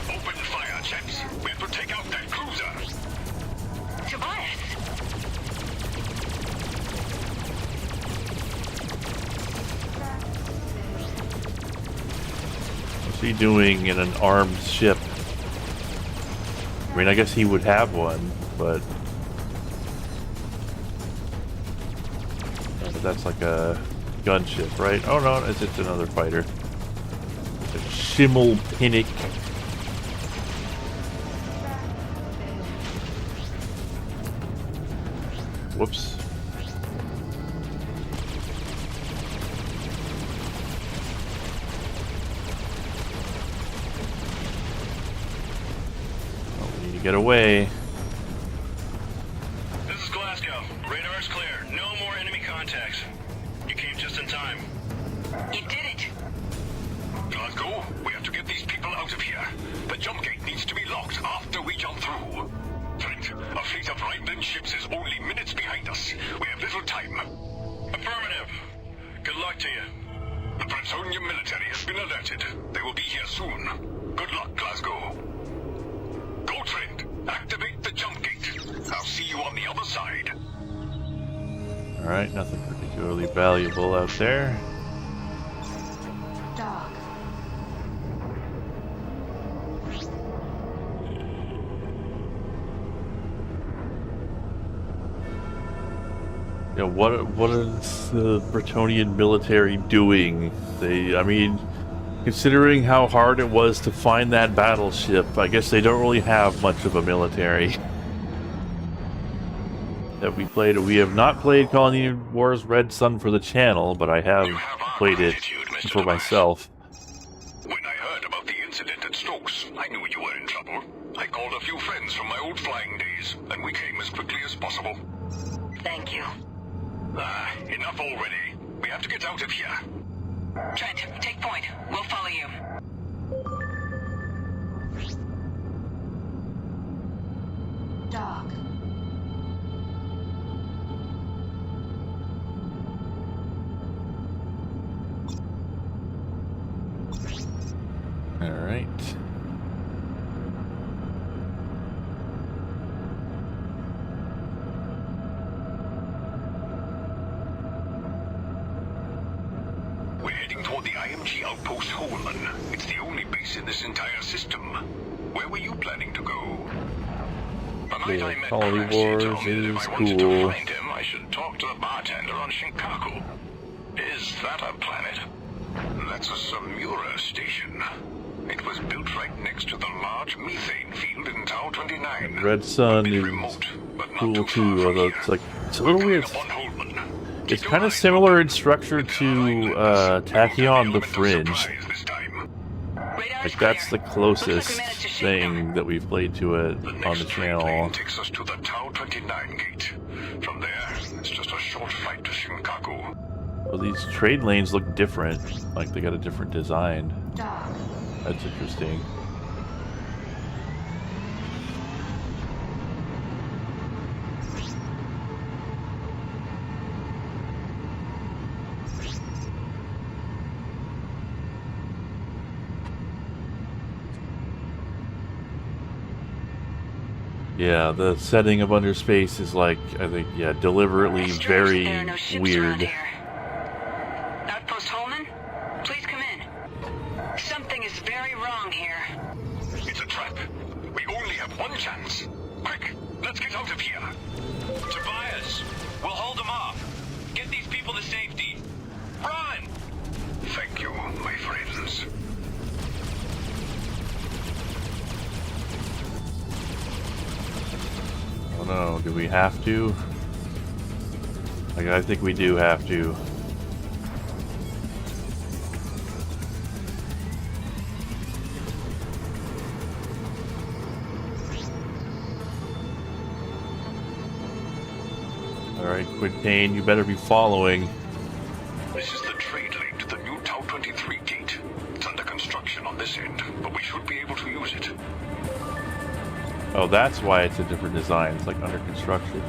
Open fire, chaps. We have to take out that cruiser. Tobias! What's he doing in an armed ship? I mean, I guess he would have one, but that's like a gunship, right? Oh no, it's just another fighter. A Schimmelpinnick. Whoops. Oh, we need to get away. This is Glasgow. Radar's clear. No more enemy contacts. You came just in time. You did it! Glasgow, we have to get these people out of here. The jump gate needs to be locked after we jump through. Trent, a fleet of Rhineland ships is only minutes behind us. We have little time. Affirmative. Good luck to you. The Bretonian military has been alerted. They will be here soon. Good luck, Glasgow. Go, Trent. Activate the jump gate. I'll see you on the other side. Alright, nothing particularly valuable out there. Dock. Yeah, what is the Bretonian military doing? I mean, considering how hard it was to find that battleship, I guess they don't really have much of a military. That we played. We have not played Colony Wars Red Sun for the channel, but I have played it for myself. When I heard about the incident at Stokes, I knew you were in trouble. I called a few friends from my old flying days, and we came as quickly as possible. Thank you. Enough already. We have to get out of here. Trent, take point. We'll follow you. Dock. All right. We're heading toward the IMG outpost Holman. It's the only base in this entire system. Where were you planning to go? Yeah, Colony Wars is cool. Find him, I should talk to the bartender on Shinkaku. Is that a planet? That's a Samura station. It was built right next to the large methane field in Tau 29. Red Sun is cool too, although it's a little weird. It's kind of similar in structure to Tachyon the Fringe. Like that's the closest thing that we've played to it on the channel. Takes us to the Tau 29 gate. From there, it's just a short flight to Shinkaku. Well, these trade lanes look different. Like they got a different design. That's interesting. Yeah, the setting of Underspace is like, I think, yeah, deliberately very weird. Outpost Holman? Please come in. Something is very wrong here. It's a trap. We only have one chance. Quick, let's get out of here. Tobias, we'll hold them off. Get these people to safety. Run! Thank you, my friends. Do we have to? Like, I think we do have to. Alright, Quintain, you better be following. This is the trade lane to the new Tau 23 gate. It's under construction on this end, but we should be able to use it. Oh, that's why it's a different design. It's like under construction.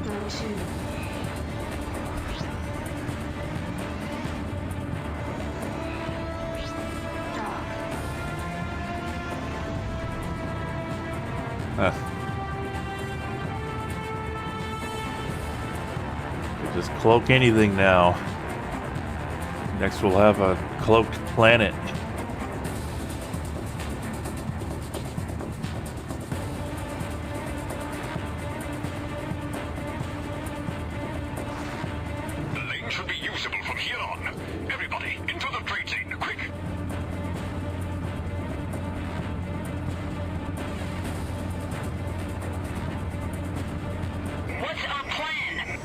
Go to. Dock. Huh. Just cloak anything now. Next we'll have a cloaked planet. The lane should be usable from here on. Everybody, into the trade lane, quick! What's our plan?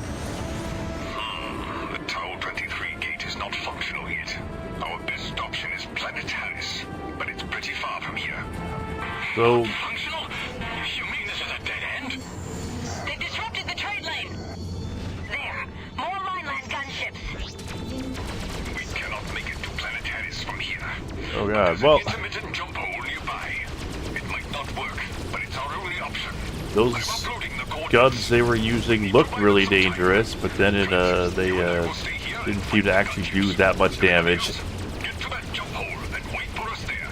The Tau 23 gate is not functional yet. Our best option is Planetaris, but it's pretty far from here. So, Functional? You mean this is a dead end? They've disrupted the trade lane. There, more Rhineland gunships. We cannot make it to Planetaris from here. oh god, well, Intermittent jump hole nearby. It might not work, but it's our only option. those guns they were using looked really dangerous, but then it, they didn't seem to actually do that much damage. Get to that jump hole and wait for us there.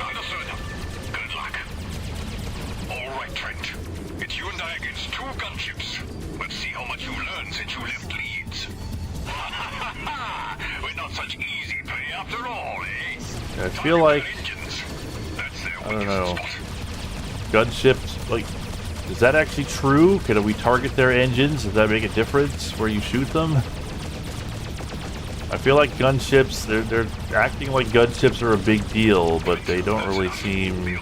Understood. Good luck. All right, Trent. It's you and I against two gunships. Let's see how much you learned since you left Leeds. We're not such easy prey after all, eh? I feel like, I don't know, gunships, like, is that actually true? Can we target their engines? Does that make a difference where you shoot them? I feel like gunships, they're acting like gunships are a big deal, but they don't really seem...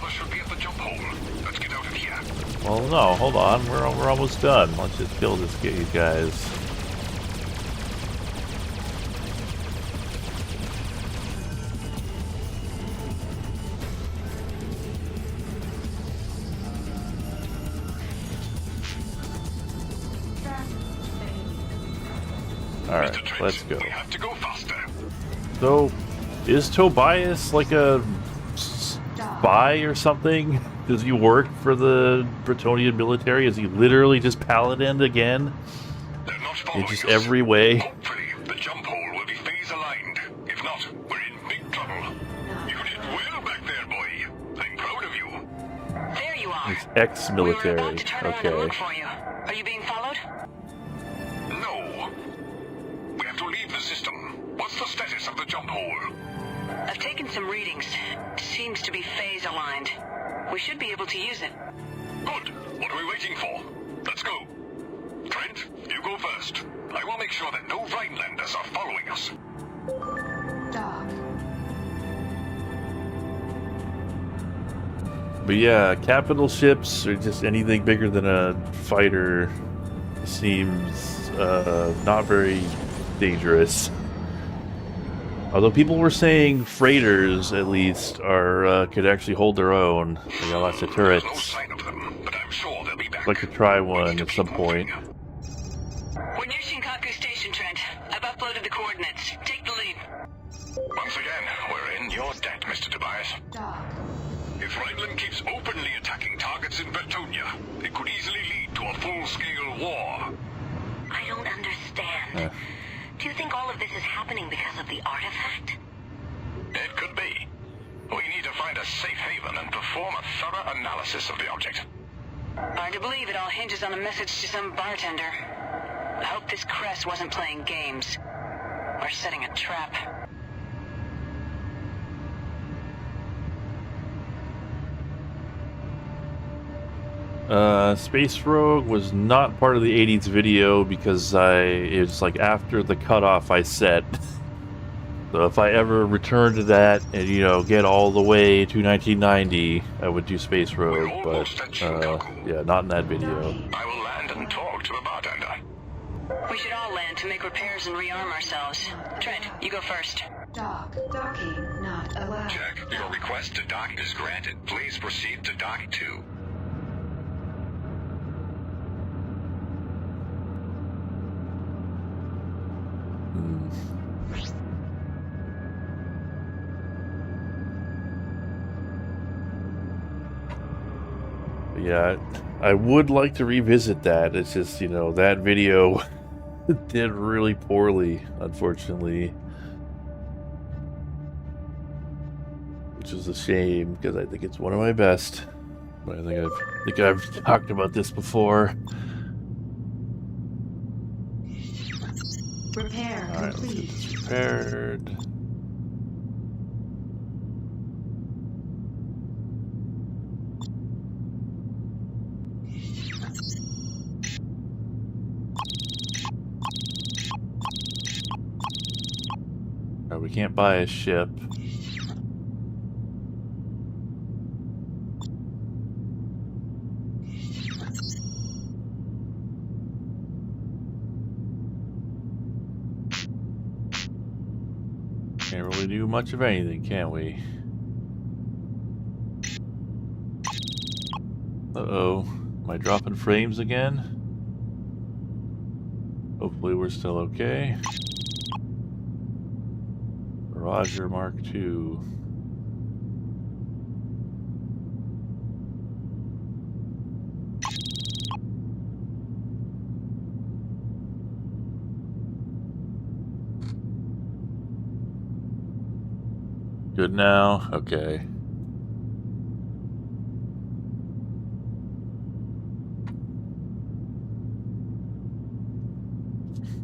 Well, no, hold on, we're almost done. Let's just kill these guys. Alright, let's go. So, is Tobias like a spy or something? Does he work for the Bretonian military? Is he literally just Paladin again? In just every way? Hopefully, the jump hole will be phase aligned. If not, we're in big trouble. You did well back there, boy. I'm proud of you. There you are. It's ex-military. Around to Okay. look for you. Are you being followed? No. We have to leave the system. What's the status of the jump hole? I've taken some readings. Seems to be phase aligned. We should be able to use it. Good. What are we waiting for? Let's go. Trent, you go first. I will make sure that no Rhinelanders are following us. Dock. But yeah, capital ships or just anything bigger than a fighter seems not very dangerous. Although people were saying freighters, at least, are could actually hold their own. They got lots of turrets. I'd like to try one at some point. We're near Shinkaku Station, Trent. I've uploaded the coordinates. Take the lead. Once again, we're in your debt, Mr. Tobias. Dock. If Rhineland keeps openly attacking targets in Bretonia, it could easily lead to a full-scale war. I don't understand. Do you think all of this is happening because of the artifact? It could be. We need to find a safe haven and perform a thorough analysis of the object. Hard to believe it all hinges on a message to some bartender. I hope this Cress wasn't playing games. Or setting a trap. Space Rogue was not part of the 80s video because it was like after the cutoff I set. So if I ever return to that and, you know, get all the way to 1990, I would do Space Road, but, yeah, not in that video. I will land and talk to the bartender. We should all land to make repairs and rearm ourselves. Trent, you go first. Docking not allowed. Check. Your request to dock is granted. Please proceed to dock 2. Yeah, I would like to revisit that. It's just, you know, that video did really poorly, unfortunately. Which is a shame, because I think it's one of my best. But I think I've talked about this before. Repair Alright, let's get this repaired. We can't buy a ship. Can't really do much of anything, can we? Uh-oh. Am I dropping frames again? Hopefully we're still okay. Roger, Mark II. Good now? Okay.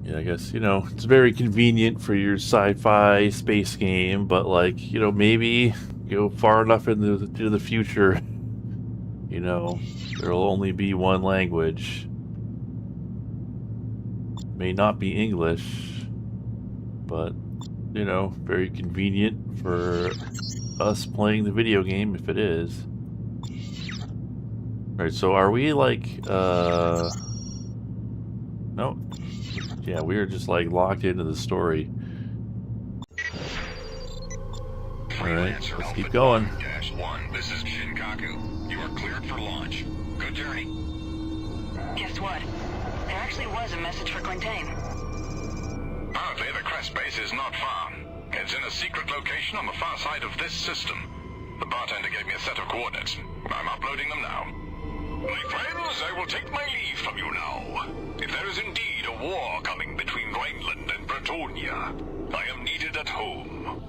Yeah, I guess, you know, it's very convenient for your sci-fi space game, but, like, you know, maybe go far enough into the future, you know, there'll only be one language. May not be English, but, you know, very convenient for us playing the video game if it is. Alright, so are we, like, no. Yeah, we are just like locked into the story. Alright, let's keep going. -1, this is Shinkaku. You are cleared for launch. Good journey. Guess what? There actually was a message for Quintain. Apparently, the Crest base is not far. It's in a secret location on the far side of this system. The bartender gave me a set of coordinates. I'm uploading them now. My friends, I will take my leave from you now. If there is indeed a war coming between Rhineland and Bretonia, I am needed at home.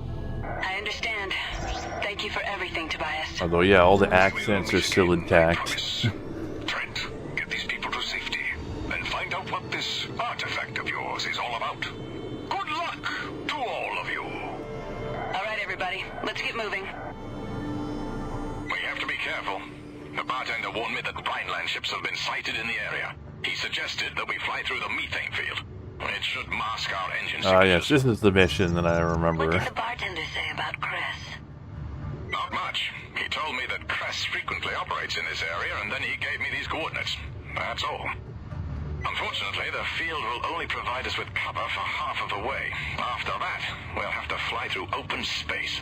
I understand. Thank you for everything, Tobias. Although, yeah, all the accents are still intact. Trent, get these people to safety, and find out what this artifact of yours is all about. Good luck to all of you. All right, everybody, let's get moving. We have to be careful. The bartender warned me that Rhineland ships have been sighted in the area. He suggested that we fly through the methane field. It should mask our engine signatures. Yes, this is the mission that I remember. What did the bartender say about Cress? Not much. He told me that Cress frequently operates in this area, and then he gave me these coordinates. That's all. Unfortunately, the field will only provide us with cover for half of the way. After that, we'll have to fly through open space.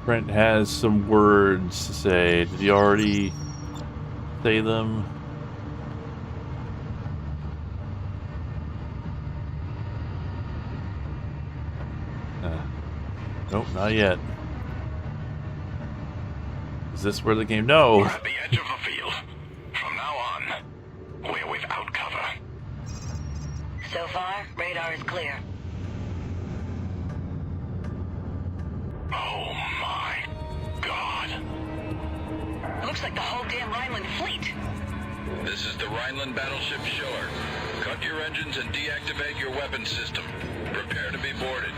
Brent has some words to say. Did he already say them? Nope, not yet. Is this where the game? No. We're at the edge of the field. From now on, we're without cover. So far, radar is clear. Oh my God. Looks like the whole damn Rhineland fleet. This is the Rhineland battleship Schiller. Cut your engines and deactivate your weapons system. Prepare to be boarded.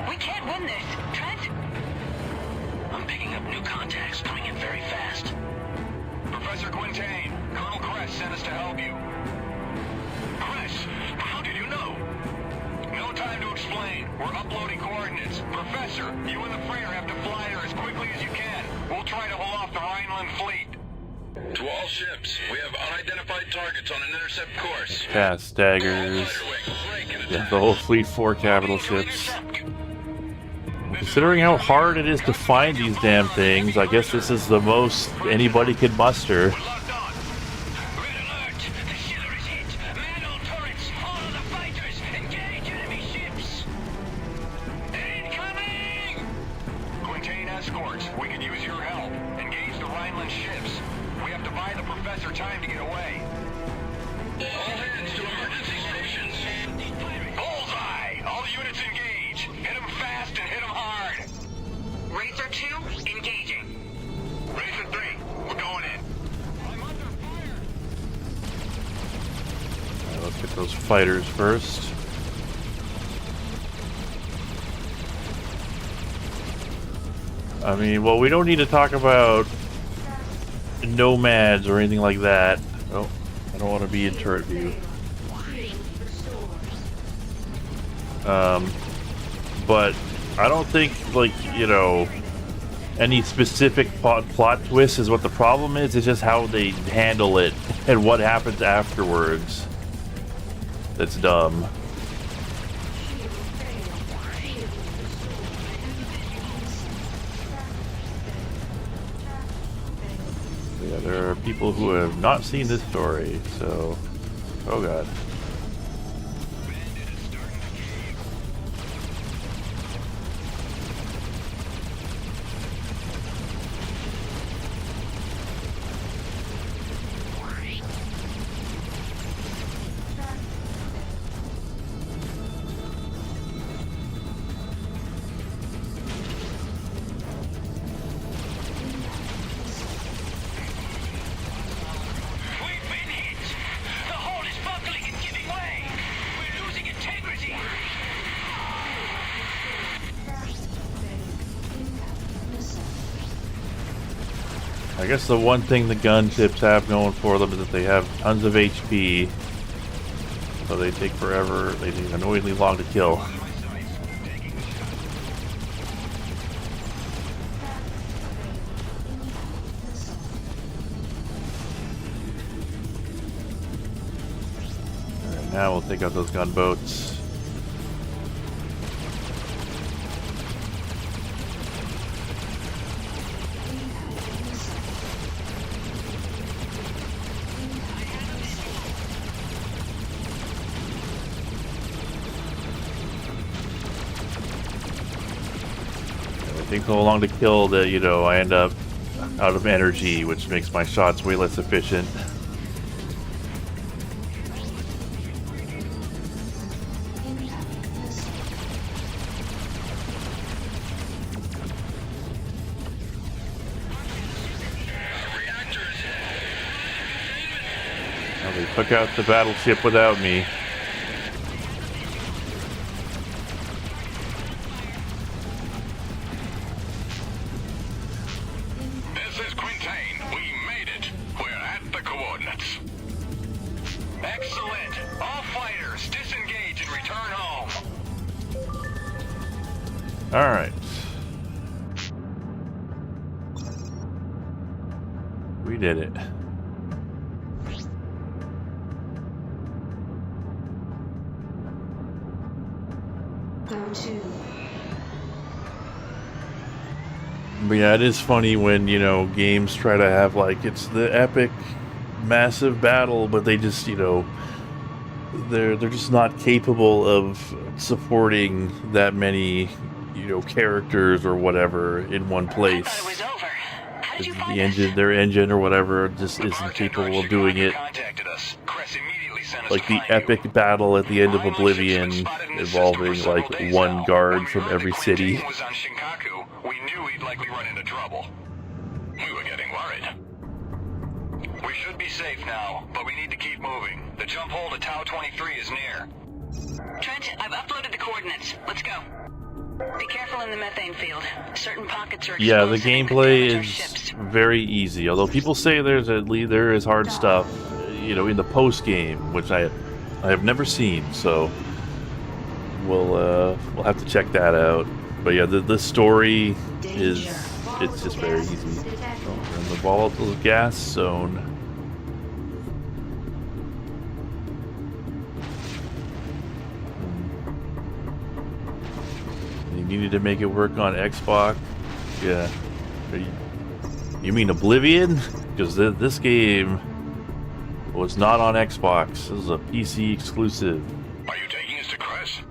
We can't win this. Trent? I'm picking up new contacts, coming in very fast. Professor Quintain, Colonel Cress sent us to help you. Cress, how did you know? No time to explain. We're uploading coordinates. Professor, you and the freighter have to fly her as quickly as you can. We'll try to hold off the Rhineland fleet. To all ships, we have unidentified targets on an intercept course. Cast daggers. Yeah, the whole fleet, 4 capital ships. Considering how hard it is to find these damn things, I guess this is the most anybody could muster. Those fighters first. I mean, well, we don't need to talk about nomads or anything like that. Oh, I don't want to be in turret view. But I don't think, like, you know, any specific plot twist is what the problem is. It's just how they handle it and what happens afterwards. That's dumb. Yeah, there are people who have not seen this story, so... Oh god. I guess the one thing the gunships have going for them is that they have tons of HP, so they take forever. They take annoyingly long to kill. Alright, now we'll take out those gunboats. Take so long to kill that, you know, I end up out of energy, which makes my shots way less efficient. Well, they took out the battleship without me. Alright. We did it. But yeah, it is funny when, you know, games try to have, like, it's the epic, massive battle, but they just, you know, they're just not capable of supporting that many, you know, characters or whatever in one place. The engine, their engine or whatever, just isn't capable of doing it. Like the epic battle at the end of Oblivion, involving like one guard from every city. We knew we'd likely run into trouble. We were getting worried. We should be safe now, but we need to keep moving. The jump hole to Tau 23 is near. Trent, I've uploaded the coordinates. Let's go. Be careful in the methane field. Certain pockets are exposed. Yeah, the gameplay is very easy. Although people say there is hard stuff, you know, in the post game, which I have never seen. So we'll have to check that out. But yeah, the story is it's just very easy. Oh, we're in the volatile gas zone. You needed to make it work on Xbox. Yeah. You mean Oblivion? Because this game was not on Xbox. This is a PC exclusive. Are you taking us to Kress?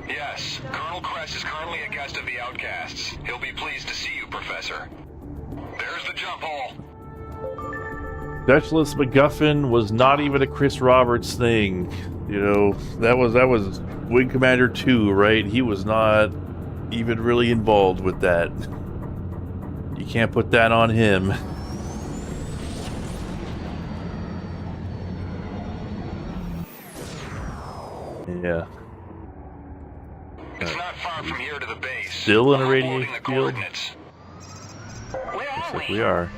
Yes. Colonel Kress is currently a guest of the Outcasts. He'll be pleased to see you, Professor. There's the jump hole. Specialist MacGuffin was not even a Chris Roberts thing. You know, that was Wing Commander 2, right? He was not even really involved with that. You can't put that on him. Yeah. It's not far from here to the base. Still in a radiation field? Where Looks like we are.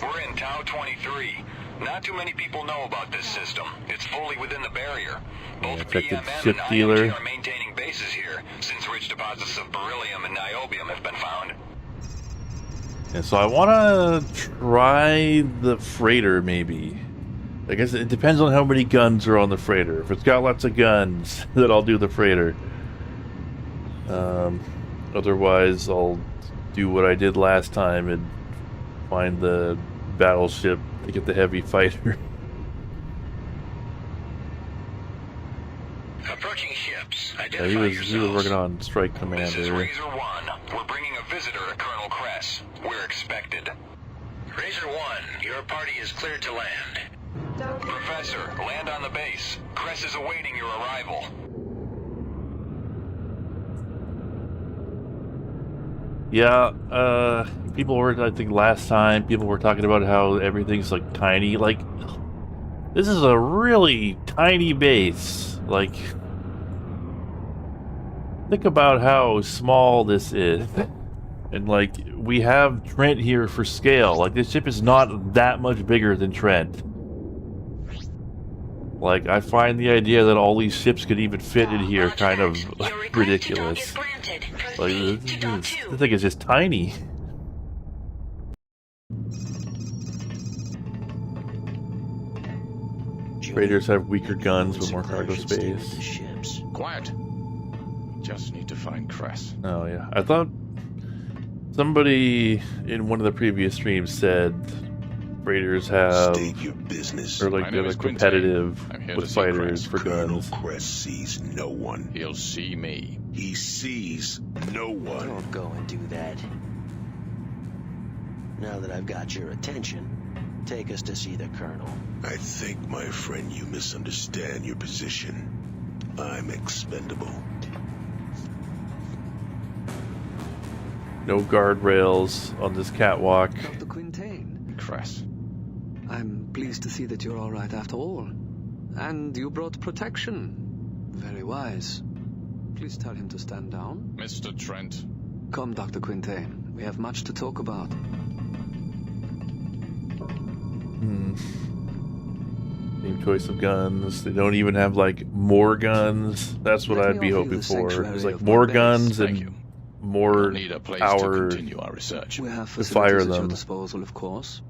We're in Tau 23. Not too many people know about this system. It's fully within the barrier. Both Infected PMM ship and dealer. IMG are maintaining bases here, since rich deposits of beryllium and niobium have been found. Yeah, so I want to try the freighter, maybe. I guess it depends on how many guns are on the freighter. If it's got lots of guns, then I'll do the freighter. Otherwise, I'll do what I did last time and find the battleship to get the heavy fighter. Approaching ships. Yeah, he was working on Strike Commander. This is Razor 1. We're bringing a visitor to Colonel Kress. We're expected. Razor 1, your party is cleared to land. Professor, land on the base. Kress is awaiting your arrival. Yeah, people were, I think last time, people were talking about how everything's like tiny. Like, this is a really tiny base. Like, think about how small this is. And like, we have Trent here for scale. Like, this ship is not that much bigger than Trent. Like, I find the idea that all these ships could even fit in here kind of ridiculous. Like, this thing is just tiny. Raiders have weaker guns but more cargo space. Quiet. Just need to find Kress. Oh, yeah. I thought somebody in one of the previous streams said Raiders have, State your business. or like they're like competitive with fighters for Colonel guns. Kress sees no one. He'll see me. He sees no one. Don't go and do that. Now that I've got your attention, take us to see the Colonel. I think, my friend, you misunderstand your position. I'm expendable. No guardrails on this catwalk. Dr. Quintain. Kress. I'm pleased to see that you're all right after all. And you brought protection. Very wise. Please tell him to stand down. Mr. Trent. Come, Dr. Quintain. We have much to talk about. Same choice of guns. They don't even have like more guns. That's what I'd be hoping for. There's like more guns and more Need a place power to continue our research. We have to fire facilities at your them. disposal, of course.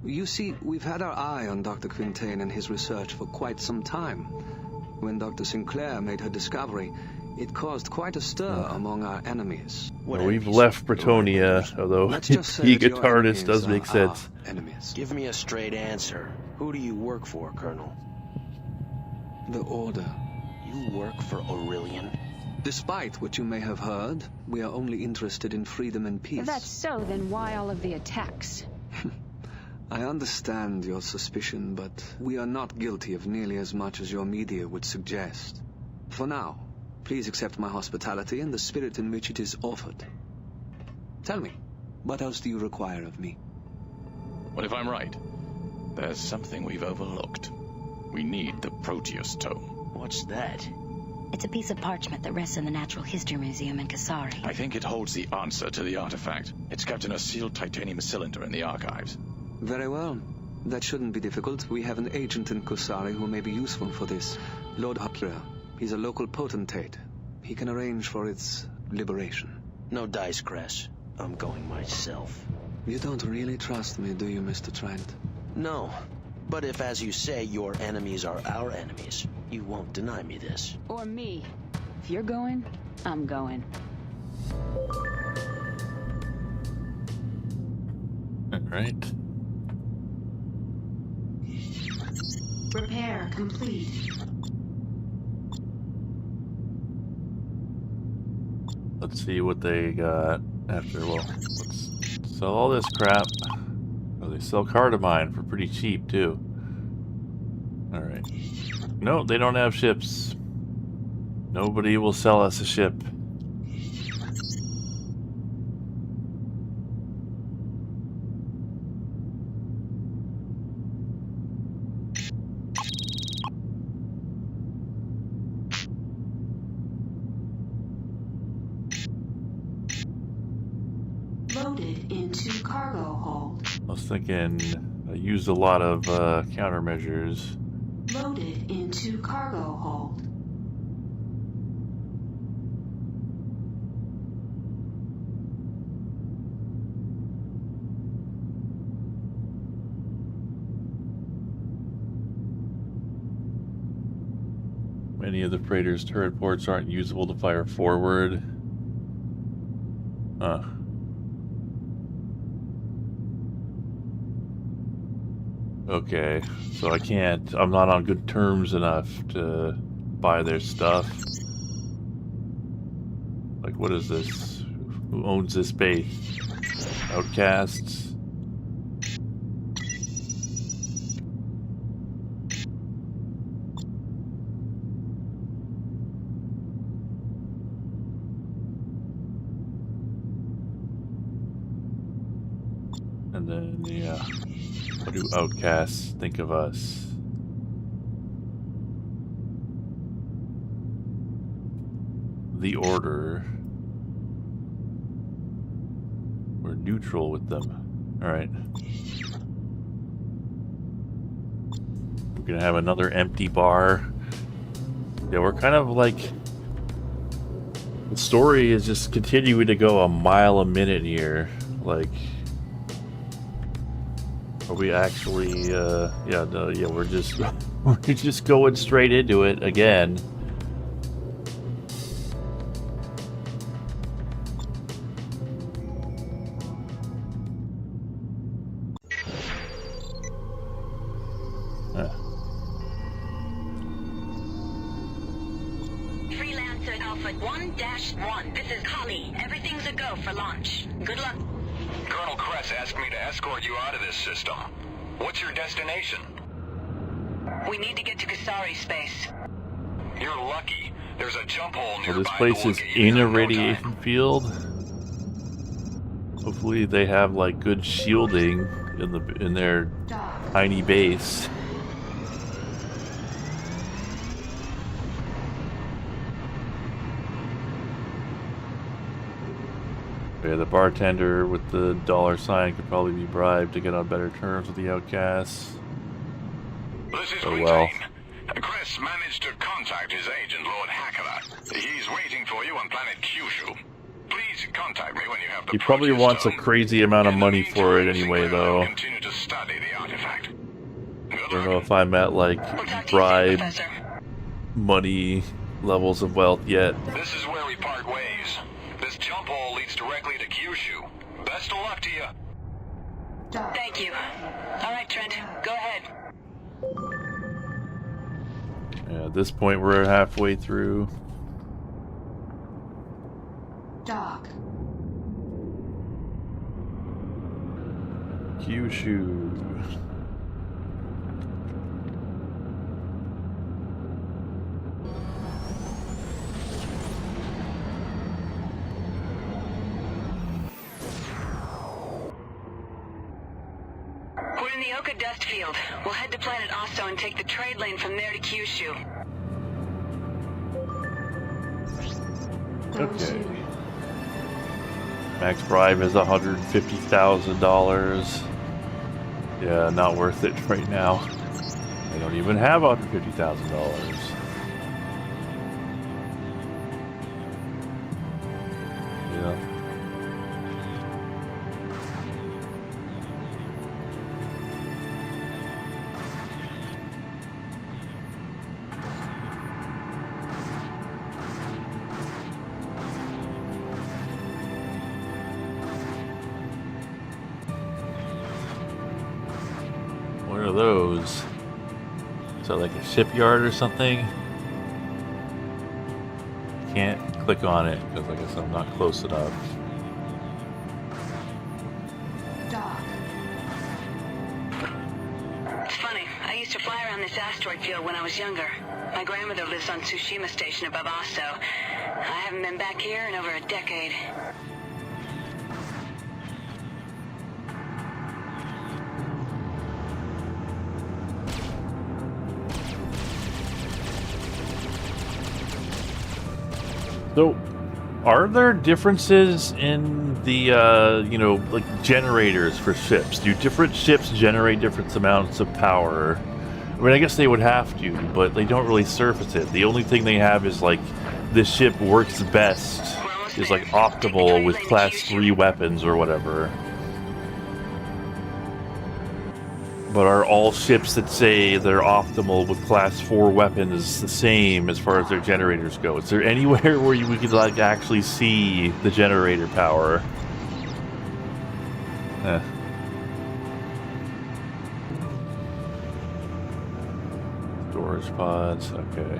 You see, we've had our eye on Dr. Quintain and his research for quite some time. When Dr. Sinclair made her discovery, it caused quite a stir among our enemies. Well, we've left Bretonia, although Let's just say that your Egotardus does enemies make are sense. our enemies. Give me a straight answer. Who do you work for, Colonel? The Order. You work for Aurelian? Despite what you may have heard, we are only interested in freedom and peace. If that's so, then why all of the attacks? I understand your suspicion, but we are not guilty of nearly as much as your media would suggest. For now, please accept my hospitality and the spirit in which it is offered. Tell me, what else do you require of me? What if I'm right? There's something we've overlooked. We need the Proteus tome. What's that? It's a piece of parchment that rests in the Natural History Museum in Kasari. I think it holds the answer to the artifact. It's kept in a sealed titanium cylinder in the archives. Very well. That shouldn't be difficult. We have an agent in Kusari who may be useful for this. Lord Upsra. He's a local potentate. He can arrange for its liberation. No dice, Cress. I'm going myself. You don't really trust me, do you, Mr. Trent? No. But if, as you say, your enemies are our enemies, you won't deny me this. Or me. If you're going, I'm going. All right. Repair complete. Let's see what they got after. Well, let's sell all this crap. Oh, they sell cardamine for pretty cheap, too. Alright. No, they don't have ships. Nobody will sell us a ship. Loaded into cargo hold. I was thinking I used a lot of countermeasures. Loaded into cargo hold. Many of the freighter's turret ports aren't usable to fire forward. Huh. Okay, so I'm not on good terms enough to buy their stuff. Like, what is this? Who owns this base? Outcasts? And then, yeah. What do outcasts think of us? The Order. We're neutral with them. Alright. We're gonna have another empty bar. Yeah, we're kind of like... The story is just continuing to go a mile a minute here. Like... Are we actually, we're just going straight into it again. Freelancer Alpha 1-1. This is Holly. Everything's a go for launch. Good luck. Colonel Kress asked me to escort you out of this system. What's your destination? We need to get to Kasari space. You're lucky. There's a jump hole nearby. Well, this place is in a radiation field. Hopefully they have like good shielding in their tiny base. Okay, the bartender with the $sign could probably be bribed to get on better terms with the outcasts. This is Oh well. Chris managed to contact his agent, Lord Hackler. He's waiting for you on planet Kyushu. Please contact me when you have the He probably wants a crazy amount of money for it anyway, though. continue to study the artifact. I don't know if I'm at like bribe money levels of wealth yet. This is where we part ways. This jump hole leads directly to Kyushu. Best of luck to you. Thank you. All right, Trent, go ahead. Yeah, at this point, we're halfway through. Dock. Kyushu. We're in the Oka dust field. We'll head to planet Osto and take the trade lane from there to Kyushu. Okay. Max bribe is $150,000. Yeah, not worth it right now. I don't even have $150,000. those? Is that like a shipyard or something? Can't click on it because I guess I'm not close enough. Dock. It's funny. I used to fly around this asteroid field when I was younger. My grandmother lives on Tsushima Station above Aso. I haven't been back here in over a decade. So, are there differences in the, you know, like generators for ships? Do different ships generate different amounts of power? I mean, I guess they would have to, but they don't really surface it. The only thing they have is, like, this ship works best, is, like, optimal with Class 3 weapons or whatever. But are all ships that say they're optimal with Class 4 weapons the same as far as their generators go? Is there anywhere where we could, like, actually see the generator power? Storage pods, okay.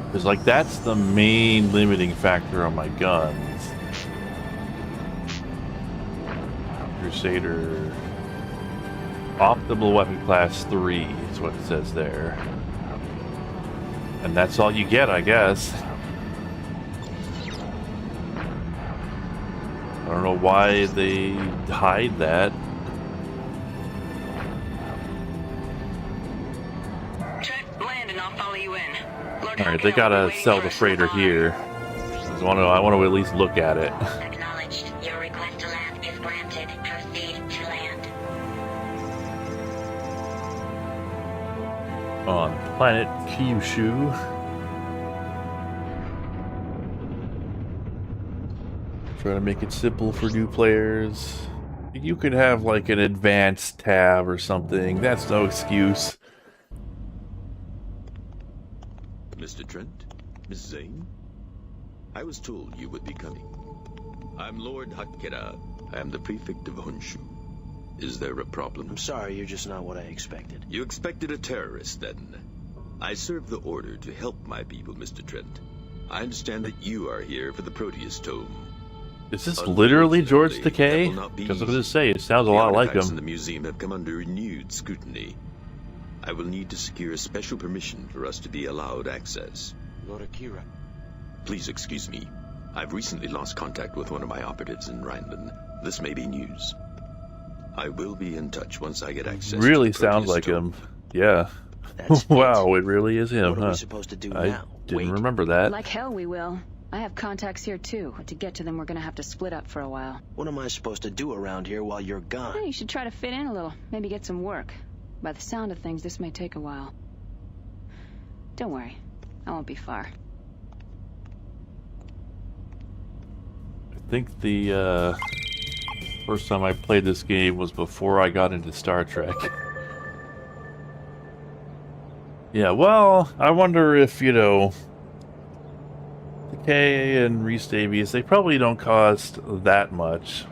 Because, like, that's the main limiting factor on my guns. Crusader. Optimal weapon class 3 is what it says there. And that's all you get, I guess. I don't know why they hide that. Alright, they gotta sell the freighter here. I want to at least look at it. Acknowledged. Your request to land is granted. Proceed to land. On planet Kyushu. Trying to make it simple for new players. You could have like an advanced tab or something. That's no excuse. Mr. Trent? Miss Zane? I was told you would be coming. I'm Lord Hakera. I am the prefect of Honshu. Is there a problem? I'm sorry, you're just not what I expected. You expected a terrorist, then? I serve the order to help my people, Mr. Trent. I understand that you are here for the Proteus Tome. Is this literally George Takei? Because I was going to say, it sounds a lot like him. The in the museum have come under renewed scrutiny. I will need to secure a special permission for us to be allowed access. Lord Akira. Please excuse me. I've recently lost contact with one of my operatives in Rhineland. This may be news. I will be in touch once I get access. Really sounds like him. Yeah. Wow, it really is him, What huh? are we supposed to do I now? didn't remember that. Like hell we will. I have contacts here too. To get to them, we're gonna have to split up for a while. What am I supposed to do around here while you're gone? Hey, you should try to fit in a little. Maybe get some work. By the sound of things, this may take a while. Don't worry. I won't be far. I think the first time I played this game was before I got into Star Trek. Yeah, well, I wonder if, you know, Takei and Rhys Davies, they probably don't cost that much.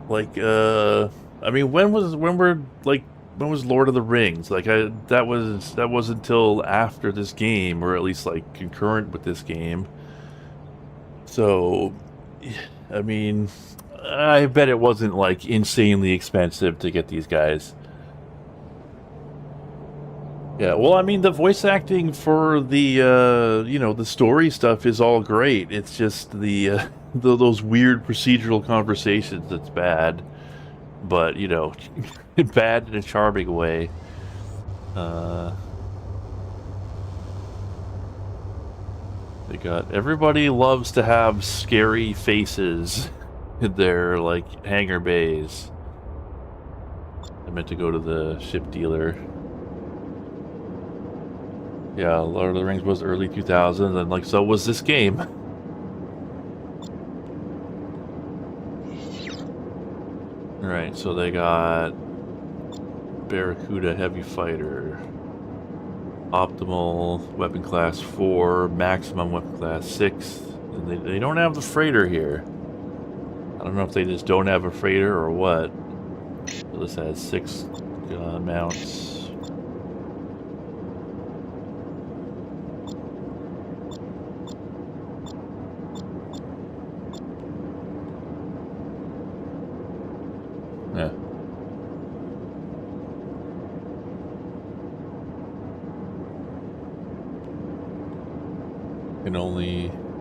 Like, I mean, when was Lord of the Rings? Like, that was until after this game, or at least like concurrent with this game. So, I mean, I bet it wasn't like insanely expensive to get these guys. Yeah, well, I mean, the voice acting for the you know, the story stuff is all great. It's just those weird procedural conversations that's bad. But, you know, bad in a charming way. They got... Everybody loves to have scary faces in their, like, hangar bays. I meant to go to the ship dealer. Yeah, Lord of the Rings was early 2000s, and, like, so was this game. Alright, so they got Barracuda Heavy Fighter, Optimal Weapon Class 4, Maximum Weapon Class 6, They don't have the freighter here. I don't know if they just don't have a freighter or what. So this has 6 gun mounts. Yeah.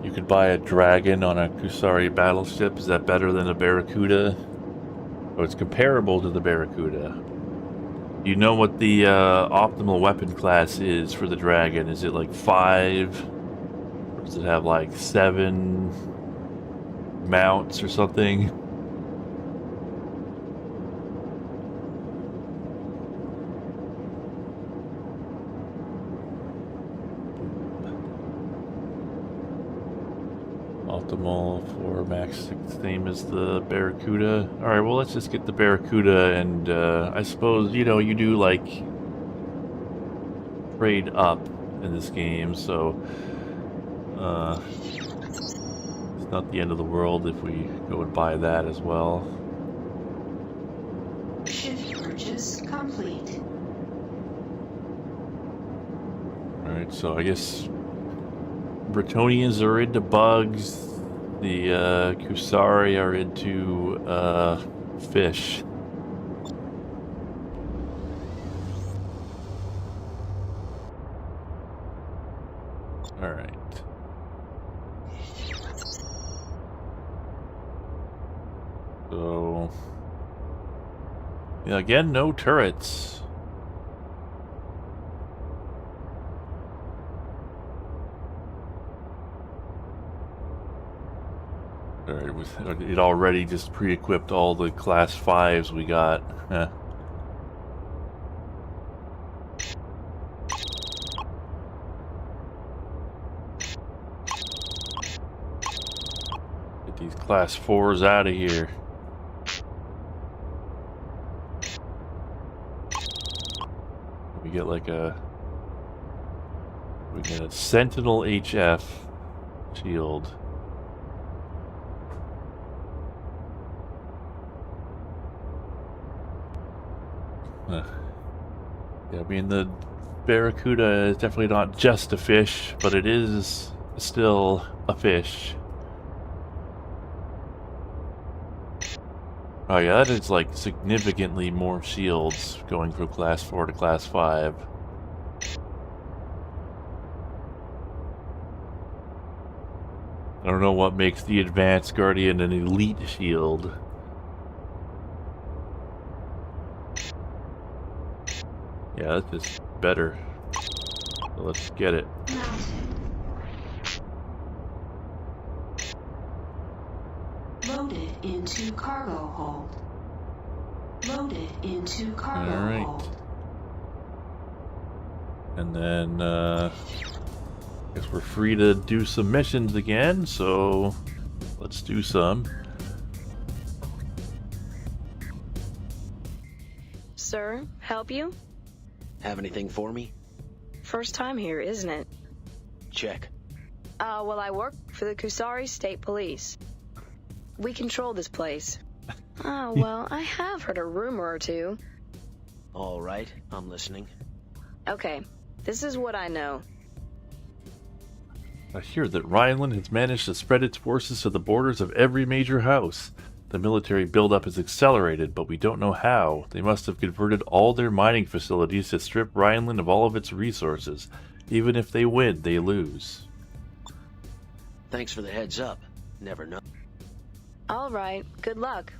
You could buy a Dragon on a Kusari battleship. Is that better than a Barracuda? Oh, it's comparable to the Barracuda. You know what the optimal weapon class is for the Dragon? Is it like 5? Or does it have like 7 mounts or something? Optimal for max, same as the Barracuda. Alright, well let's just get the Barracuda, and I suppose, you know, you do like trade up in this game, so it's not the end of the world if we go and buy that as well. Ship purchase complete. Alright, so I guess Bretonians are into bugs, the Kusari are into fish. Alright. So, yeah, again, no turrets. Alright, it already just pre-equipped all the class 5s we got. Huh. Get these class 4s out of here. We get like we get a Sentinel HF shield. Yeah, I mean, the Barracuda is definitely not just a fish, but it is still a fish. Oh yeah, that is like significantly more shields going from class 4 to class 5. I don't know what makes the Advanced Guardian an elite shield. Yeah, that's just better. So let's get it. Loaded into cargo hold. Loaded into cargo hold. And then, I guess we're free to do some missions again, so let's do some. Sir, help you? Have anything for me? First time here, isn't it? Check. Well, I work for the Kusari State Police. We control this place. Oh, well, I have heard a rumor or two. All right, I'm listening. Okay, this is what I know. I hear that Rhineland has managed to spread its forces to the borders of every major house. The military buildup is accelerated, but we don't know how. They must have converted all their mining facilities to strip Rhineland of all of its resources. Even if they win, they lose. Thanks for the heads up. Never know. All right, good luck.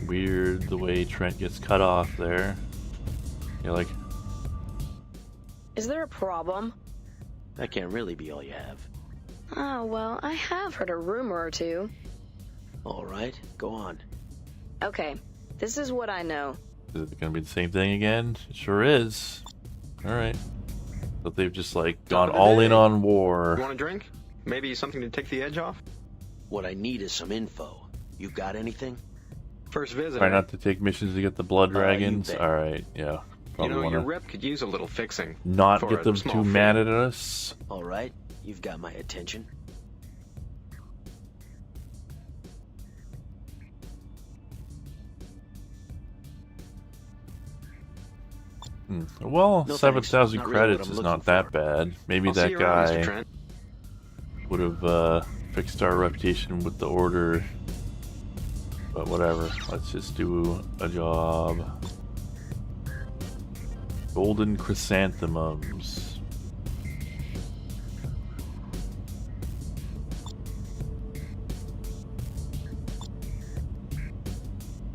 Weird the way Trent gets cut off there. You're like... Is there a problem? That can't really be all you have. Oh, well, I have heard a rumor or two. All right, go on. Okay, this is what I know. Is it going to be the same thing again? It sure is. Alright. But they've just, like, gone all in on war. You want a drink? Maybe something to take the edge off? What I need is some info. You got anything? First visit. Try not to take missions to get the blood dragons. Alright, yeah. You know, your rep could use a little fixing. Not get them too mad at us. All right, you've got my attention. Well, No 7,000 thanks. Not really what credits I'm is looking not that for. bad. Maybe I'll see that you around, Mr. guy Trent. would have fixed our reputation with the order. But whatever. Let's just do a job. Golden chrysanthemums.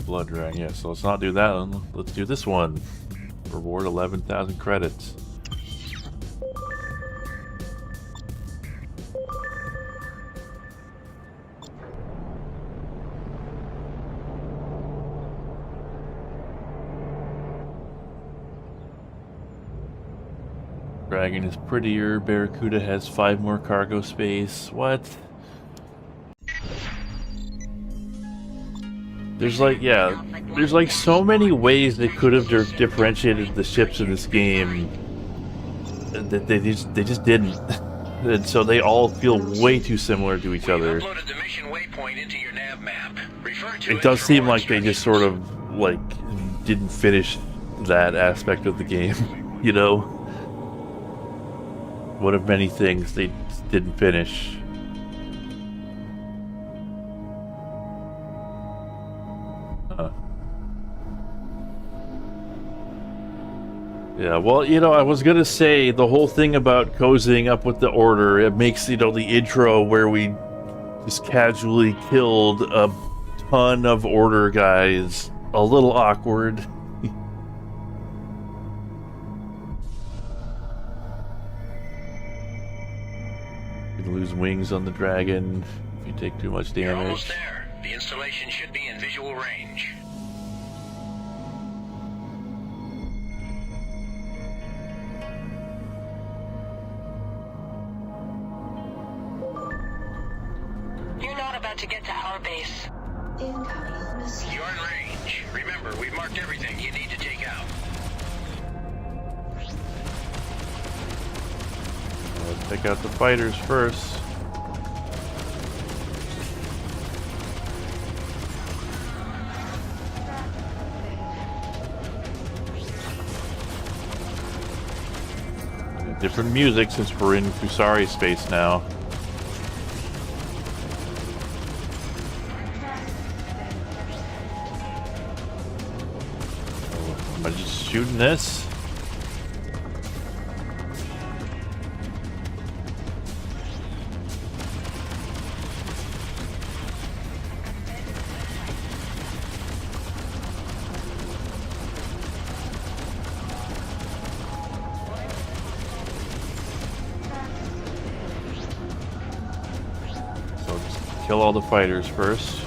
Blood dragon. Yeah, so let's not do that one. Let's do this one. Reward 11,000 credits. Dragon is prettier. Barracuda has 5 more cargo space. What? There's like, yeah, there's like so many ways they could have differentiated the ships in this game that they just didn't. And so they all feel way too similar to each other. Uploaded the mission waypoint into your nav map. Refer to It does seem like they just sort of like didn't finish that aspect of the game, you know? One of many things they didn't finish. Yeah, well, you know, I was gonna say the whole thing about cozying up with the order, it makes, you know, the intro where we just casually killed a ton of order guys a little awkward. You can lose wings on the dragon if you take too much You're almost damage. there. The installation should be in visual range. You're not about to get to our base. Incoming missile. You're in range. Remember, we've marked everything you need to take out. Let's take out the fighters first. Different music since we're in Kusari space now. Am I just shooting this? So just kill all the fighters first.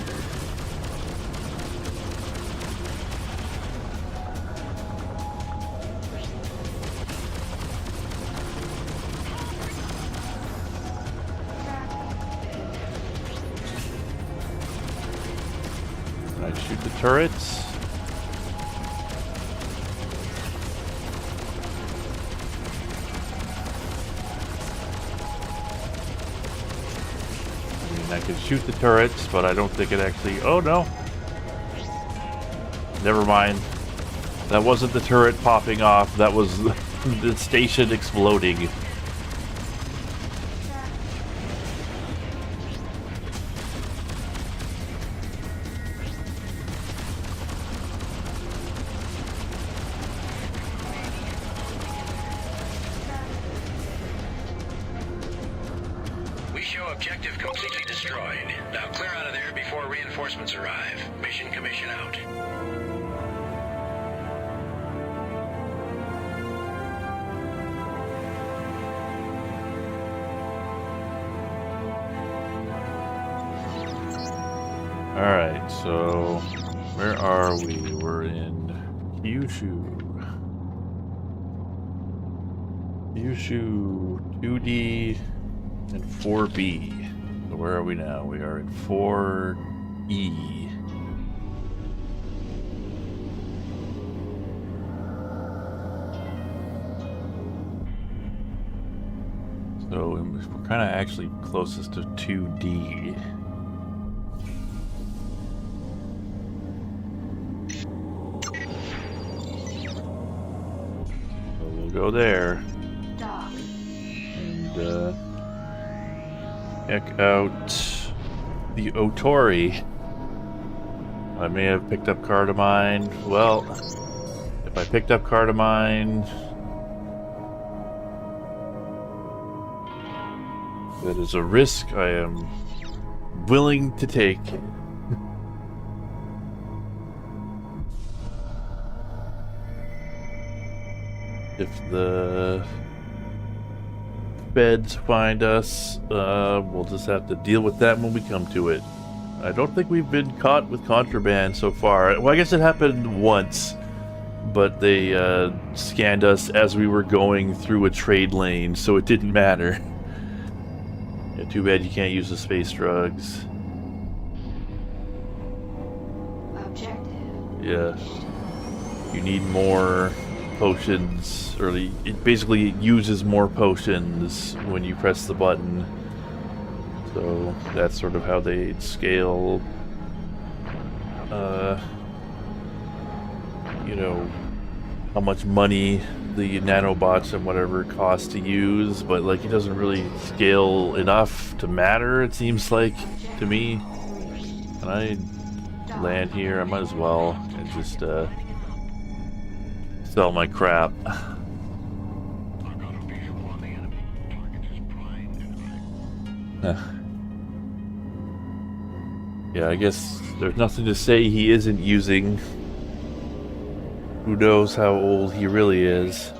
I shoot the turrets. I mean, I can shoot the turrets, but I don't think it actually... Oh, no. Never mind. That wasn't the turret popping off. That was the station exploding. We show objective completely destroyed. Now clear out of there before reinforcements arrive. Mission commission out. Alright, so where are we? We're in Kyushu. Kyushu 2D and 4B. So where are we now? We are in 4E. So we're kind of actually closest to 2D. go there. Dock. And check out the Otori. I may have picked up Cardamine. Well, if I picked up Cardamine, that is a risk I am willing to take. If the feds find us, we'll just have to deal with that when we come to it. I don't think we've been caught with contraband so far. Well, I guess it happened once, but they scanned us as we were going through a trade lane, so it didn't matter. Yeah, too bad you can't use the space drugs. Objective. Yeah. You need more potions, or it basically uses more potions when you press the button. So that's sort of how they scale, you know, how much money the nanobots and whatever cost to use, but like it doesn't really scale enough to matter, it seems like to me. Can I land here? I might as well and just sell my crap. Yeah, I guess there's nothing to say he isn't using. Who knows how old he really is.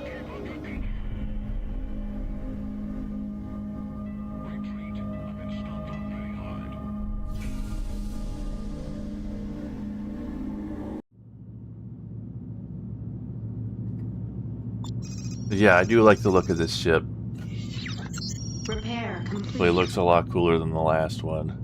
But yeah, I do like the look of this ship. Repair complete. It looks a lot cooler than the last one.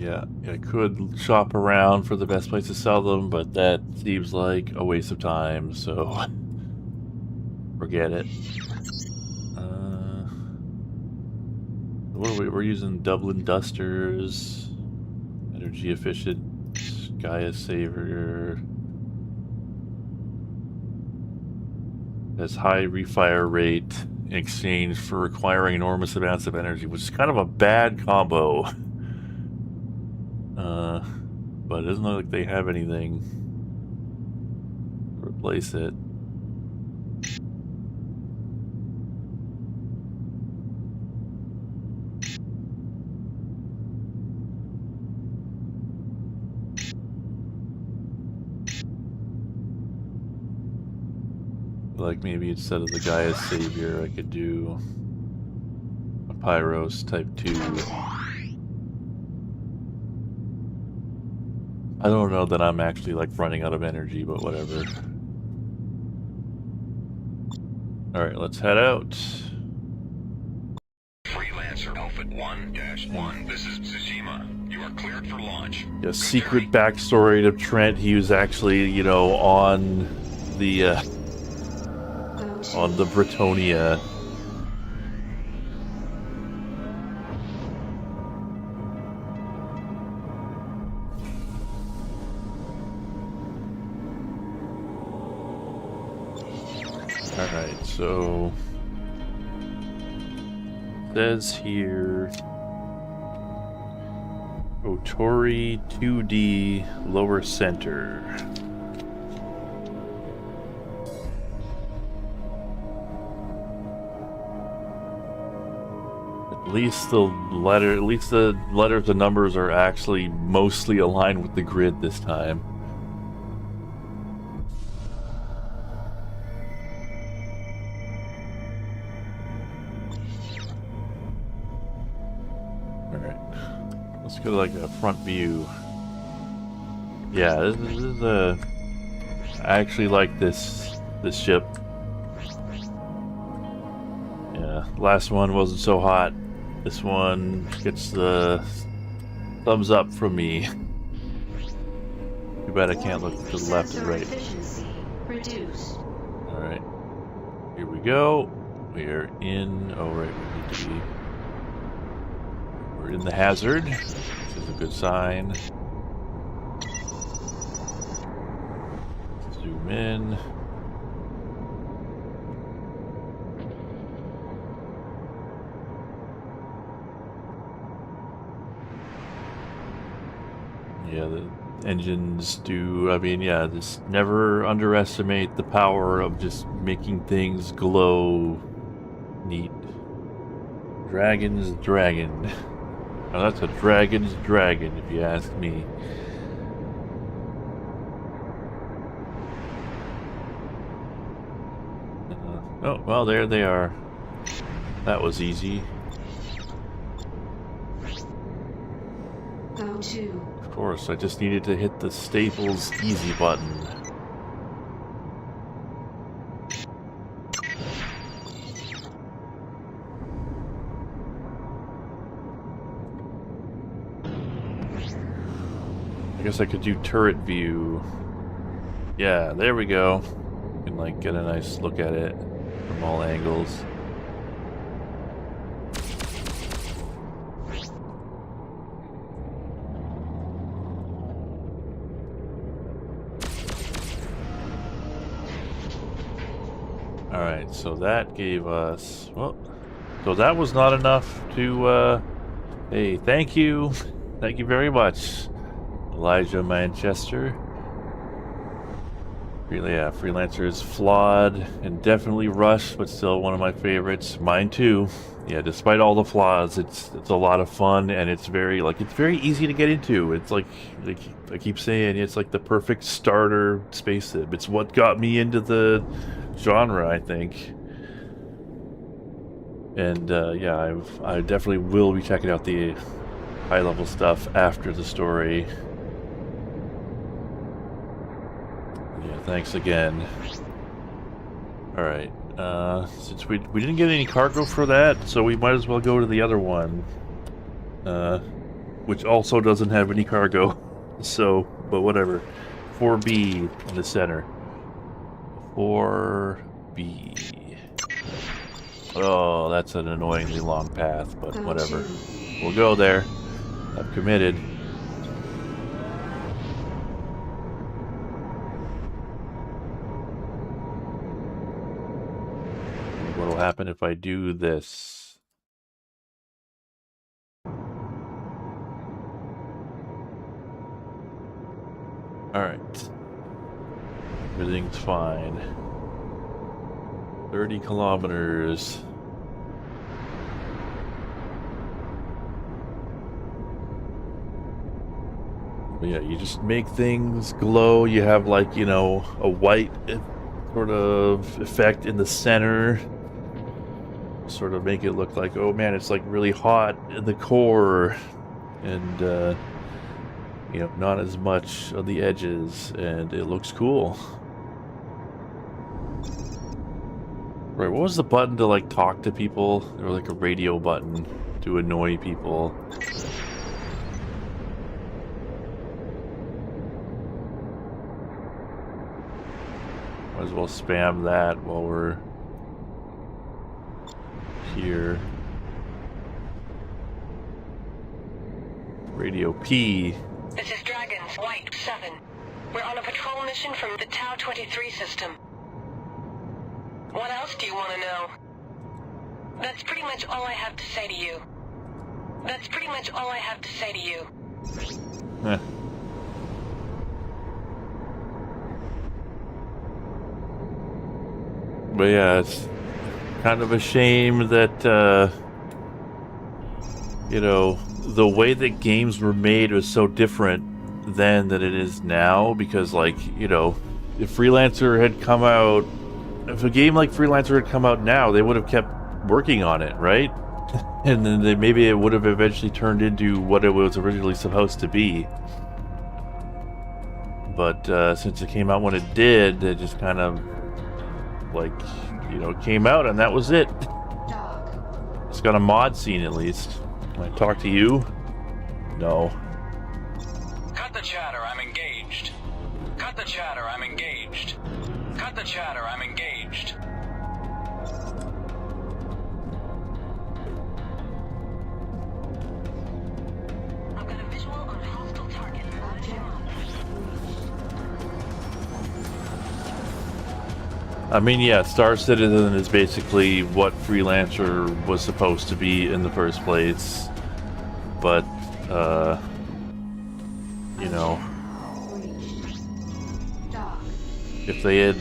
Yeah, I could shop around for the best place to sell them, but that seems like a waste of time, so forget it. What are we? We're using Dublin Dusters, energy efficient, Gaia Saver. Has high refire rate in exchange for requiring enormous amounts of energy, which is kind of a bad combo. But it doesn't look like they have anything to replace it. Like maybe instead of the Gaia Savior, I could do a Pyros Type 2. I don't know that I'm actually like running out of energy, but whatever. Alright, let's head out. Freelancer Alpha 1-1. This is Tsushima. You are cleared for launch. A secret backstory to Trent. He was actually, you know, on the Britonia. Alright, so it says here Otori 2D lower center. At least the letters and numbers are actually mostly aligned with the grid this time. Let's go to like a front view. Yeah, this is a. I actually like this ship. Yeah, last one wasn't so hot. This one gets the thumbs up from me. Too bad I can't look to the left and right. Reduced. All right, here we go. we're in. Oh, right, we need to be. We're in the hazard, which is a good sign. Zoom in. Yeah, the engines do. I mean, yeah, just never underestimate the power of just making things glow neat. Dragon's dragon. Now that's a dragon's dragon, if you ask me. Oh, well, there they are. That was easy. Go to. Of course, I just needed to hit the Staples easy button. I guess I could do turret view. Yeah, there we go. You can like get a nice look at it from all angles. Alright, so that gave us... Well, so that was not enough to... hey, thank you. Thank you very much, Elijah Manchester. Really, yeah, Freelancer is flawed and definitely rushed, but still one of my favorites. Mine too. Yeah, despite all the flaws, it's a lot of fun, and it's very easy to get into. It's like I keep saying, it's like the perfect starter space sim. It's what got me into the genre, I think. And yeah, I definitely will be checking out the high level stuff after the story. Yeah, thanks again. Alright, since we didn't get any cargo for that, so we might as well go to the other one. Which also doesn't have any cargo. So, but whatever. 4B in the center. 4B. Oh, that's an annoyingly long path, but whatever. We'll go there. I've committed. What'll happen if I do this? Alright. Everything's fine. 30 kilometers. But yeah, you just make things glow. You have like, you know, a white sort of effect in the center. Sort of make it look like, oh man, it's like really hot in the core. And, you know, not as much on the edges. And it looks cool. Right, what was the button to like talk to people? There was like a radio button to annoy people. Might as well spam that while we're here. Radio P. This is Dragons, White 7. We're on a patrol mission from the Tau 23 system. What else do you want to know? That's pretty much all I have to say to you. That's pretty much all I have to say to you. Heh. But yeah, it's kind of a shame that, you know, the way that games were made was so different then than it is now, because, like, you know, if Freelancer had come out, if a game like Freelancer had come out now, they would have kept working on it, right? And then maybe it would have eventually turned into what it was originally supposed to be. But since it came out when it did, it just kind of, like, you know, came out and that was it. It's got a mod scene at least. Can I talk to you? No. Cut the chatter, I'm engaged. Cut the chatter, I'm engaged. Cut the chatter, I'm engaged. I mean, yeah, Star Citizen is basically what Freelancer was supposed to be in the first place. But, you know, if they had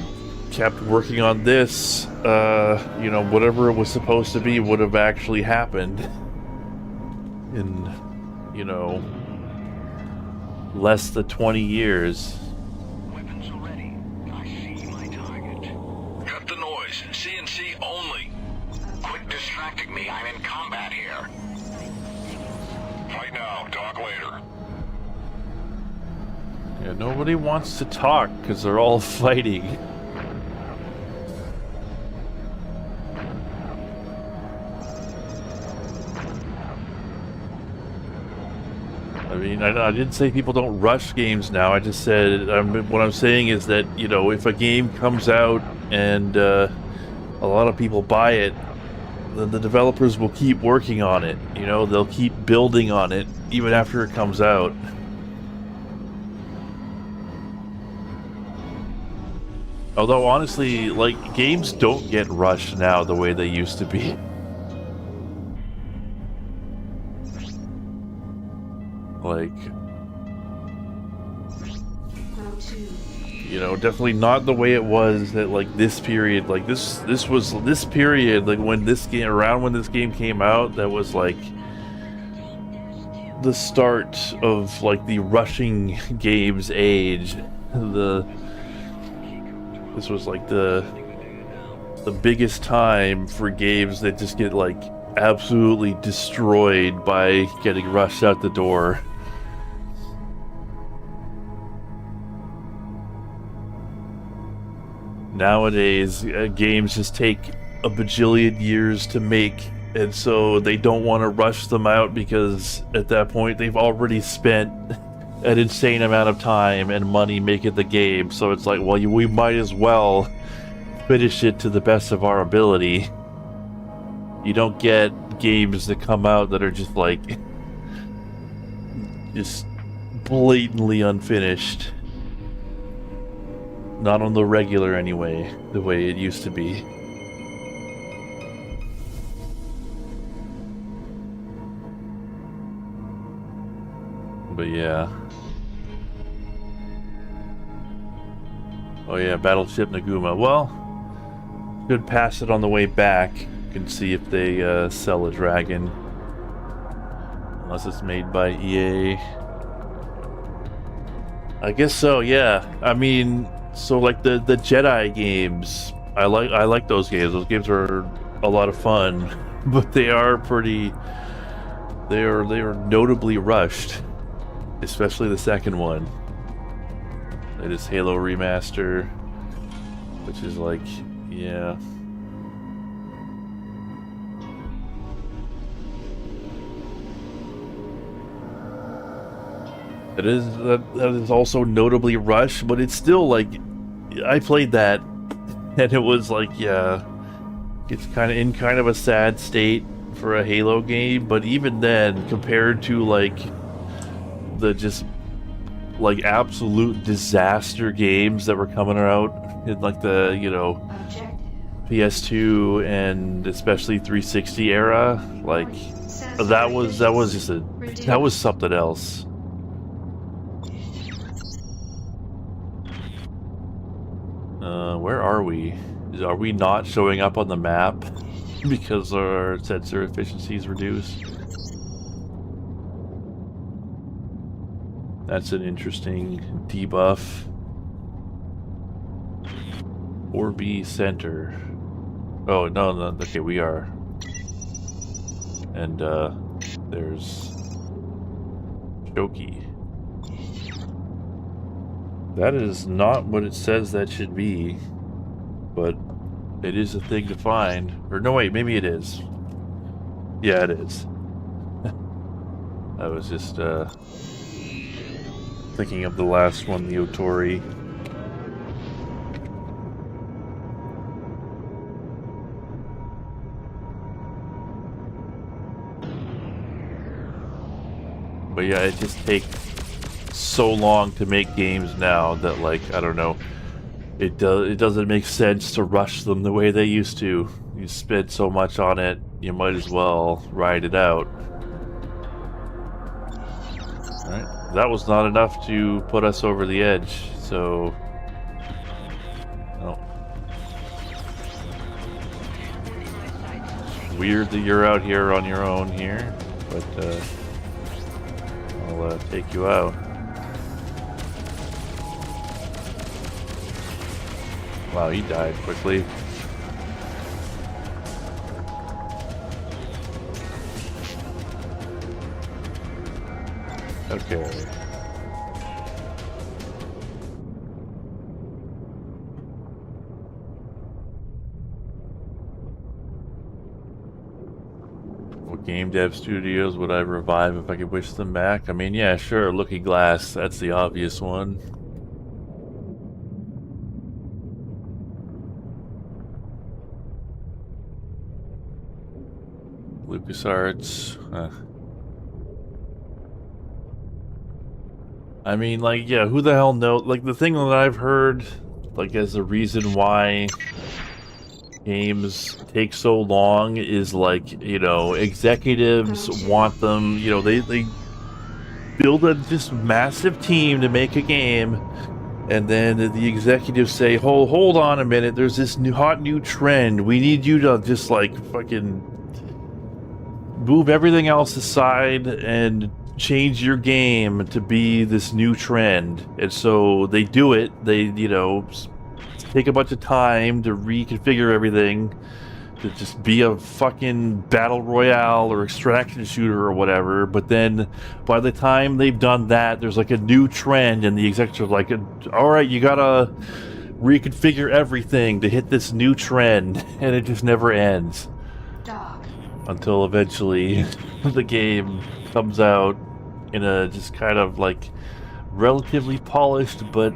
kept working on this, you know, whatever it was supposed to be would have actually happened in, you know, less than 20 years. Weapons are ready. I see my target. Cut the noise. CNC only. Quit distracting me. I'm in combat here. Fight now. Talk later. Yeah, nobody wants to talk because they're all fighting. I mean, I didn't say people don't rush games now. I just said, what I'm saying is that, you know, if a game comes out and a lot of people buy it, then the developers will keep working on it. You know, they'll keep building on it even after it comes out. Although, honestly, like, games don't get rushed now the way they used to be. Like, you know, definitely not the way it was at like this period. Like this period, like when this game came out, that was like the start of like the rushing games age. This was like the biggest time for games that just get like absolutely destroyed by getting rushed out the door. Nowadays, games just take a bajillion years to make, and so they don't want to rush them out because at that point they've already spent an insane amount of time and money making the game. So it's like, well, we might as well finish it to the best of our ability. You don't get games that come out that are just like just blatantly unfinished. Not on the regular anyway, the way it used to be. But yeah. Oh yeah, Battleship Naguma. Well, could pass it on the way back. You can see if they sell a dragon. Unless it's made by EA. I guess so, yeah. I mean, so like the Jedi games, I like those games. Those games are a lot of fun, but they are notably rushed, especially the second one. It is Halo Remaster, which is like, yeah. That is also notably rushed, but it's still like, I played that and it was like, yeah, it's kind of a sad state for a Halo game, but even then, compared to like the just like absolute disaster games that were coming out in like the, you know, PS2 and especially 360 era, like that was something else. Where are we? Are we not showing up on the map because our sensor efficiency is reduced? That's an interesting debuff. 4B center. Oh, no, okay, we are. And, there's Shoki. That is not what it says that should be, but it is a thing to find. Or no, wait, maybe it is. Yeah, it is. I was just thinking of the last one, the Otori. But yeah, it just takes so long to make games now that, like, I don't know, It doesn't make sense to rush them the way they used to. You spend so much on it, you might as well ride it out. Alright, that was not enough to put us over the edge, so... Oh. Weird that you're out here on your own here, but I'll take you out. Wow, he died quickly. Okay. What game dev studios would I revive if I could wish them back? I mean, yeah, sure, Looking Glass, that's the obvious one. LucasArts. I mean, like, yeah, who the hell knows? Like, the thing that I've heard, like, as a reason why games take so long is, like, you know, executives want them, you know, they build a just massive team to make a game, and then the executives say, hold on a minute, there's this hot new trend. We need you to just, like, fucking move everything else aside and change your game to be this new trend. And so they do it. They, you know, take a bunch of time to reconfigure everything to just be a fucking battle royale or extraction shooter or whatever. But then by the time they've done that, there's like a new trend, and the executives are like, all right, you gotta reconfigure everything to hit this new trend, and it just never ends. Until eventually the game comes out in a just kind of like relatively polished but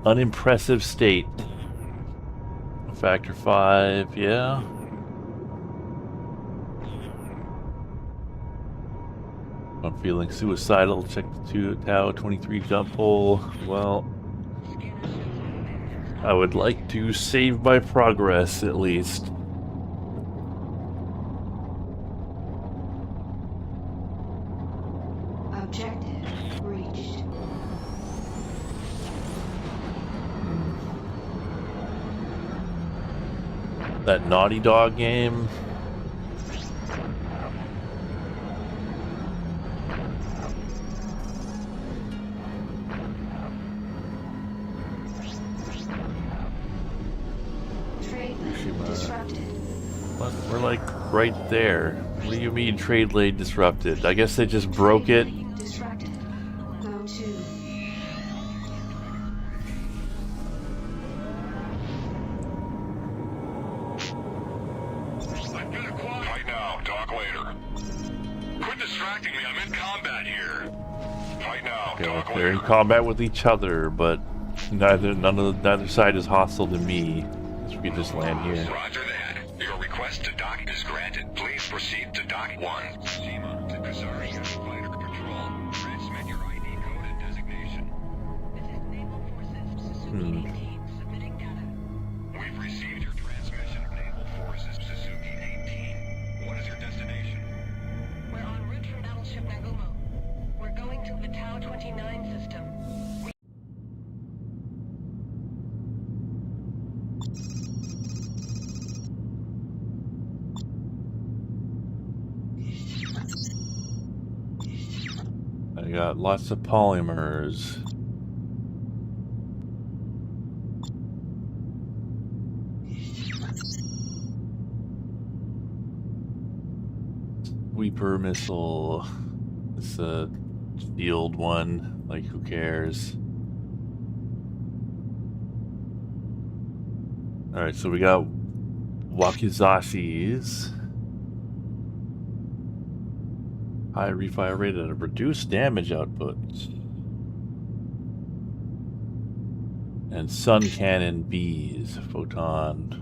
unimpressive state. Factor 5, yeah. I'm feeling suicidal. Check the Tau 23 jump hole. Well, I would like to save my progress, at least. Objective reached. That Naughty Dog game. What? We're like right there. What do you mean trade lane disrupted? I guess they just broke it. Disrupted. Go to. Right now, talk later. Quit distracting me, I'm in combat here. Right now, talk They're in later. combat with each other, but neither side is hostile to me. So we can just land here. Roger that. Your request to dock is granted. Please proceed to dock 1. Seema, to Kasari Fighter Patrol. Transmit your ID code and designation. This is Naval Forces Suzuki 18, submitting data. We've received your transmission of Naval Forces Suzuki 18. What is your destination? We're en route from Battleship Nagumo. We're going to the Tau 29 system. I got lots of polymers. Sweeper missile. It's a shield one. Like, who cares? Alright, so we got Wakizashis. High refire rate and a reduced damage output. And Sun Cannon Bs. Photon.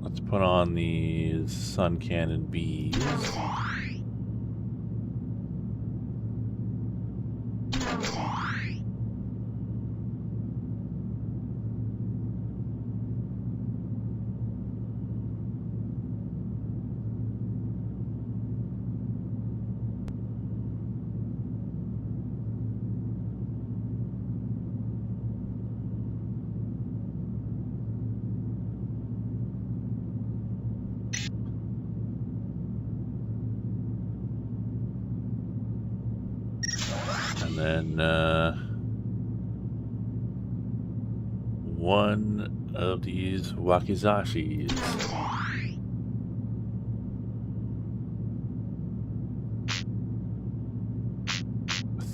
Let's put on these sun cannon bees. And then one of these wakizashis.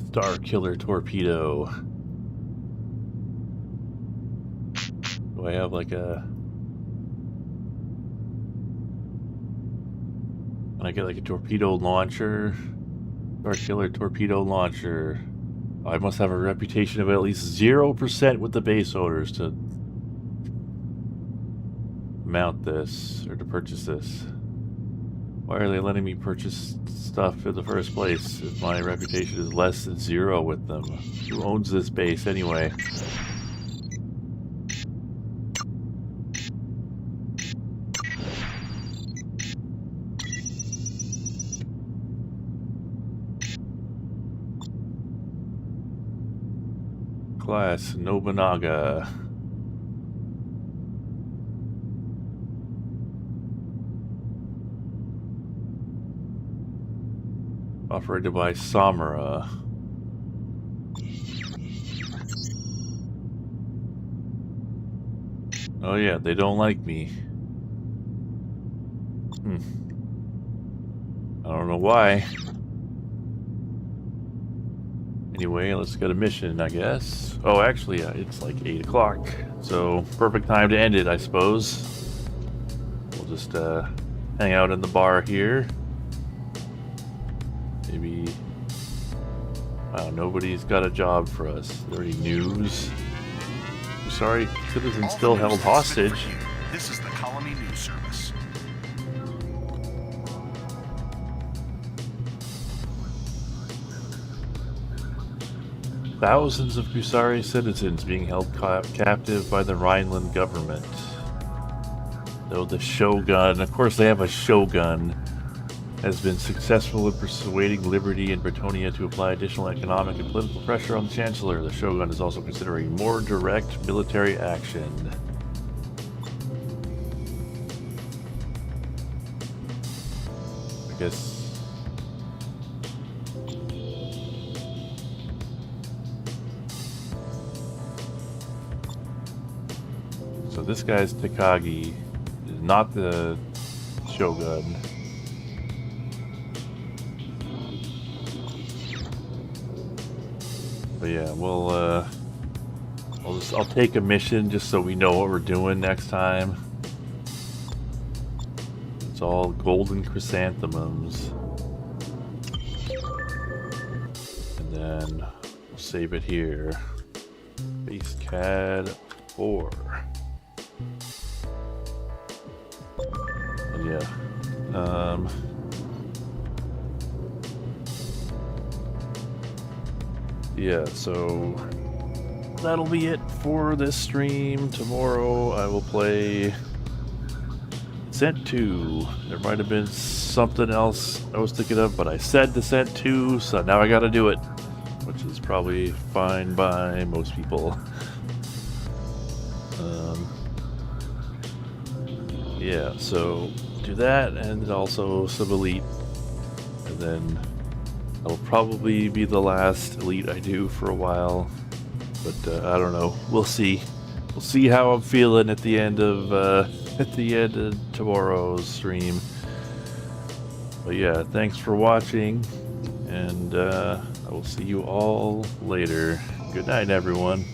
Star Killer Torpedo. Do I have like a... Can I get like a torpedo launcher? Star Killer Torpedo Launcher. I must have a reputation of at least 0% with the base owners to mount this, or to purchase this. Why are they letting me purchase stuff in the first place if my reputation is less than 0 with them? Who owns this base anyway? Class Nobunaga. Operated by Samura. Oh yeah, they don't like me. I don't know why. Anyway, let's get a mission, I guess. Oh, actually, it's like 8 o'clock. So, perfect time to end it, I suppose. We'll just hang out in the bar here. Maybe... Wow, nobody's got a job for us. Is there any news? I'm sorry, citizens still held hostage. This is the Colony News Service. Thousands of Kusari citizens being held captive by the Rhineland government. Though the Shogun, of course they have a Shogun, has been successful in persuading Liberty and Bretonia to apply additional economic and political pressure on the Chancellor. The Shogun is also considering more direct military action. I guess... So this guy's Takagi, is not the Shogun. But yeah, we'll I'll take a mission just so we know what we're doing next time. It's all golden chrysanthemums. And then we'll save it here. Base CAD 4. And yeah. Yeah, so that'll be it for this stream. Tomorrow I will play Descent 2. There might have been something else I was thinking of, but I said Descent 2, so now I gotta do it. Which is probably fine by most people. Yeah, so do that, and also some Elite. And then that'll probably be the last Elite I do for a while, but I don't know. We'll see. We'll see how I'm feeling at the end of tomorrow's stream. But yeah, thanks for watching, and I will see you all later. Good night, everyone.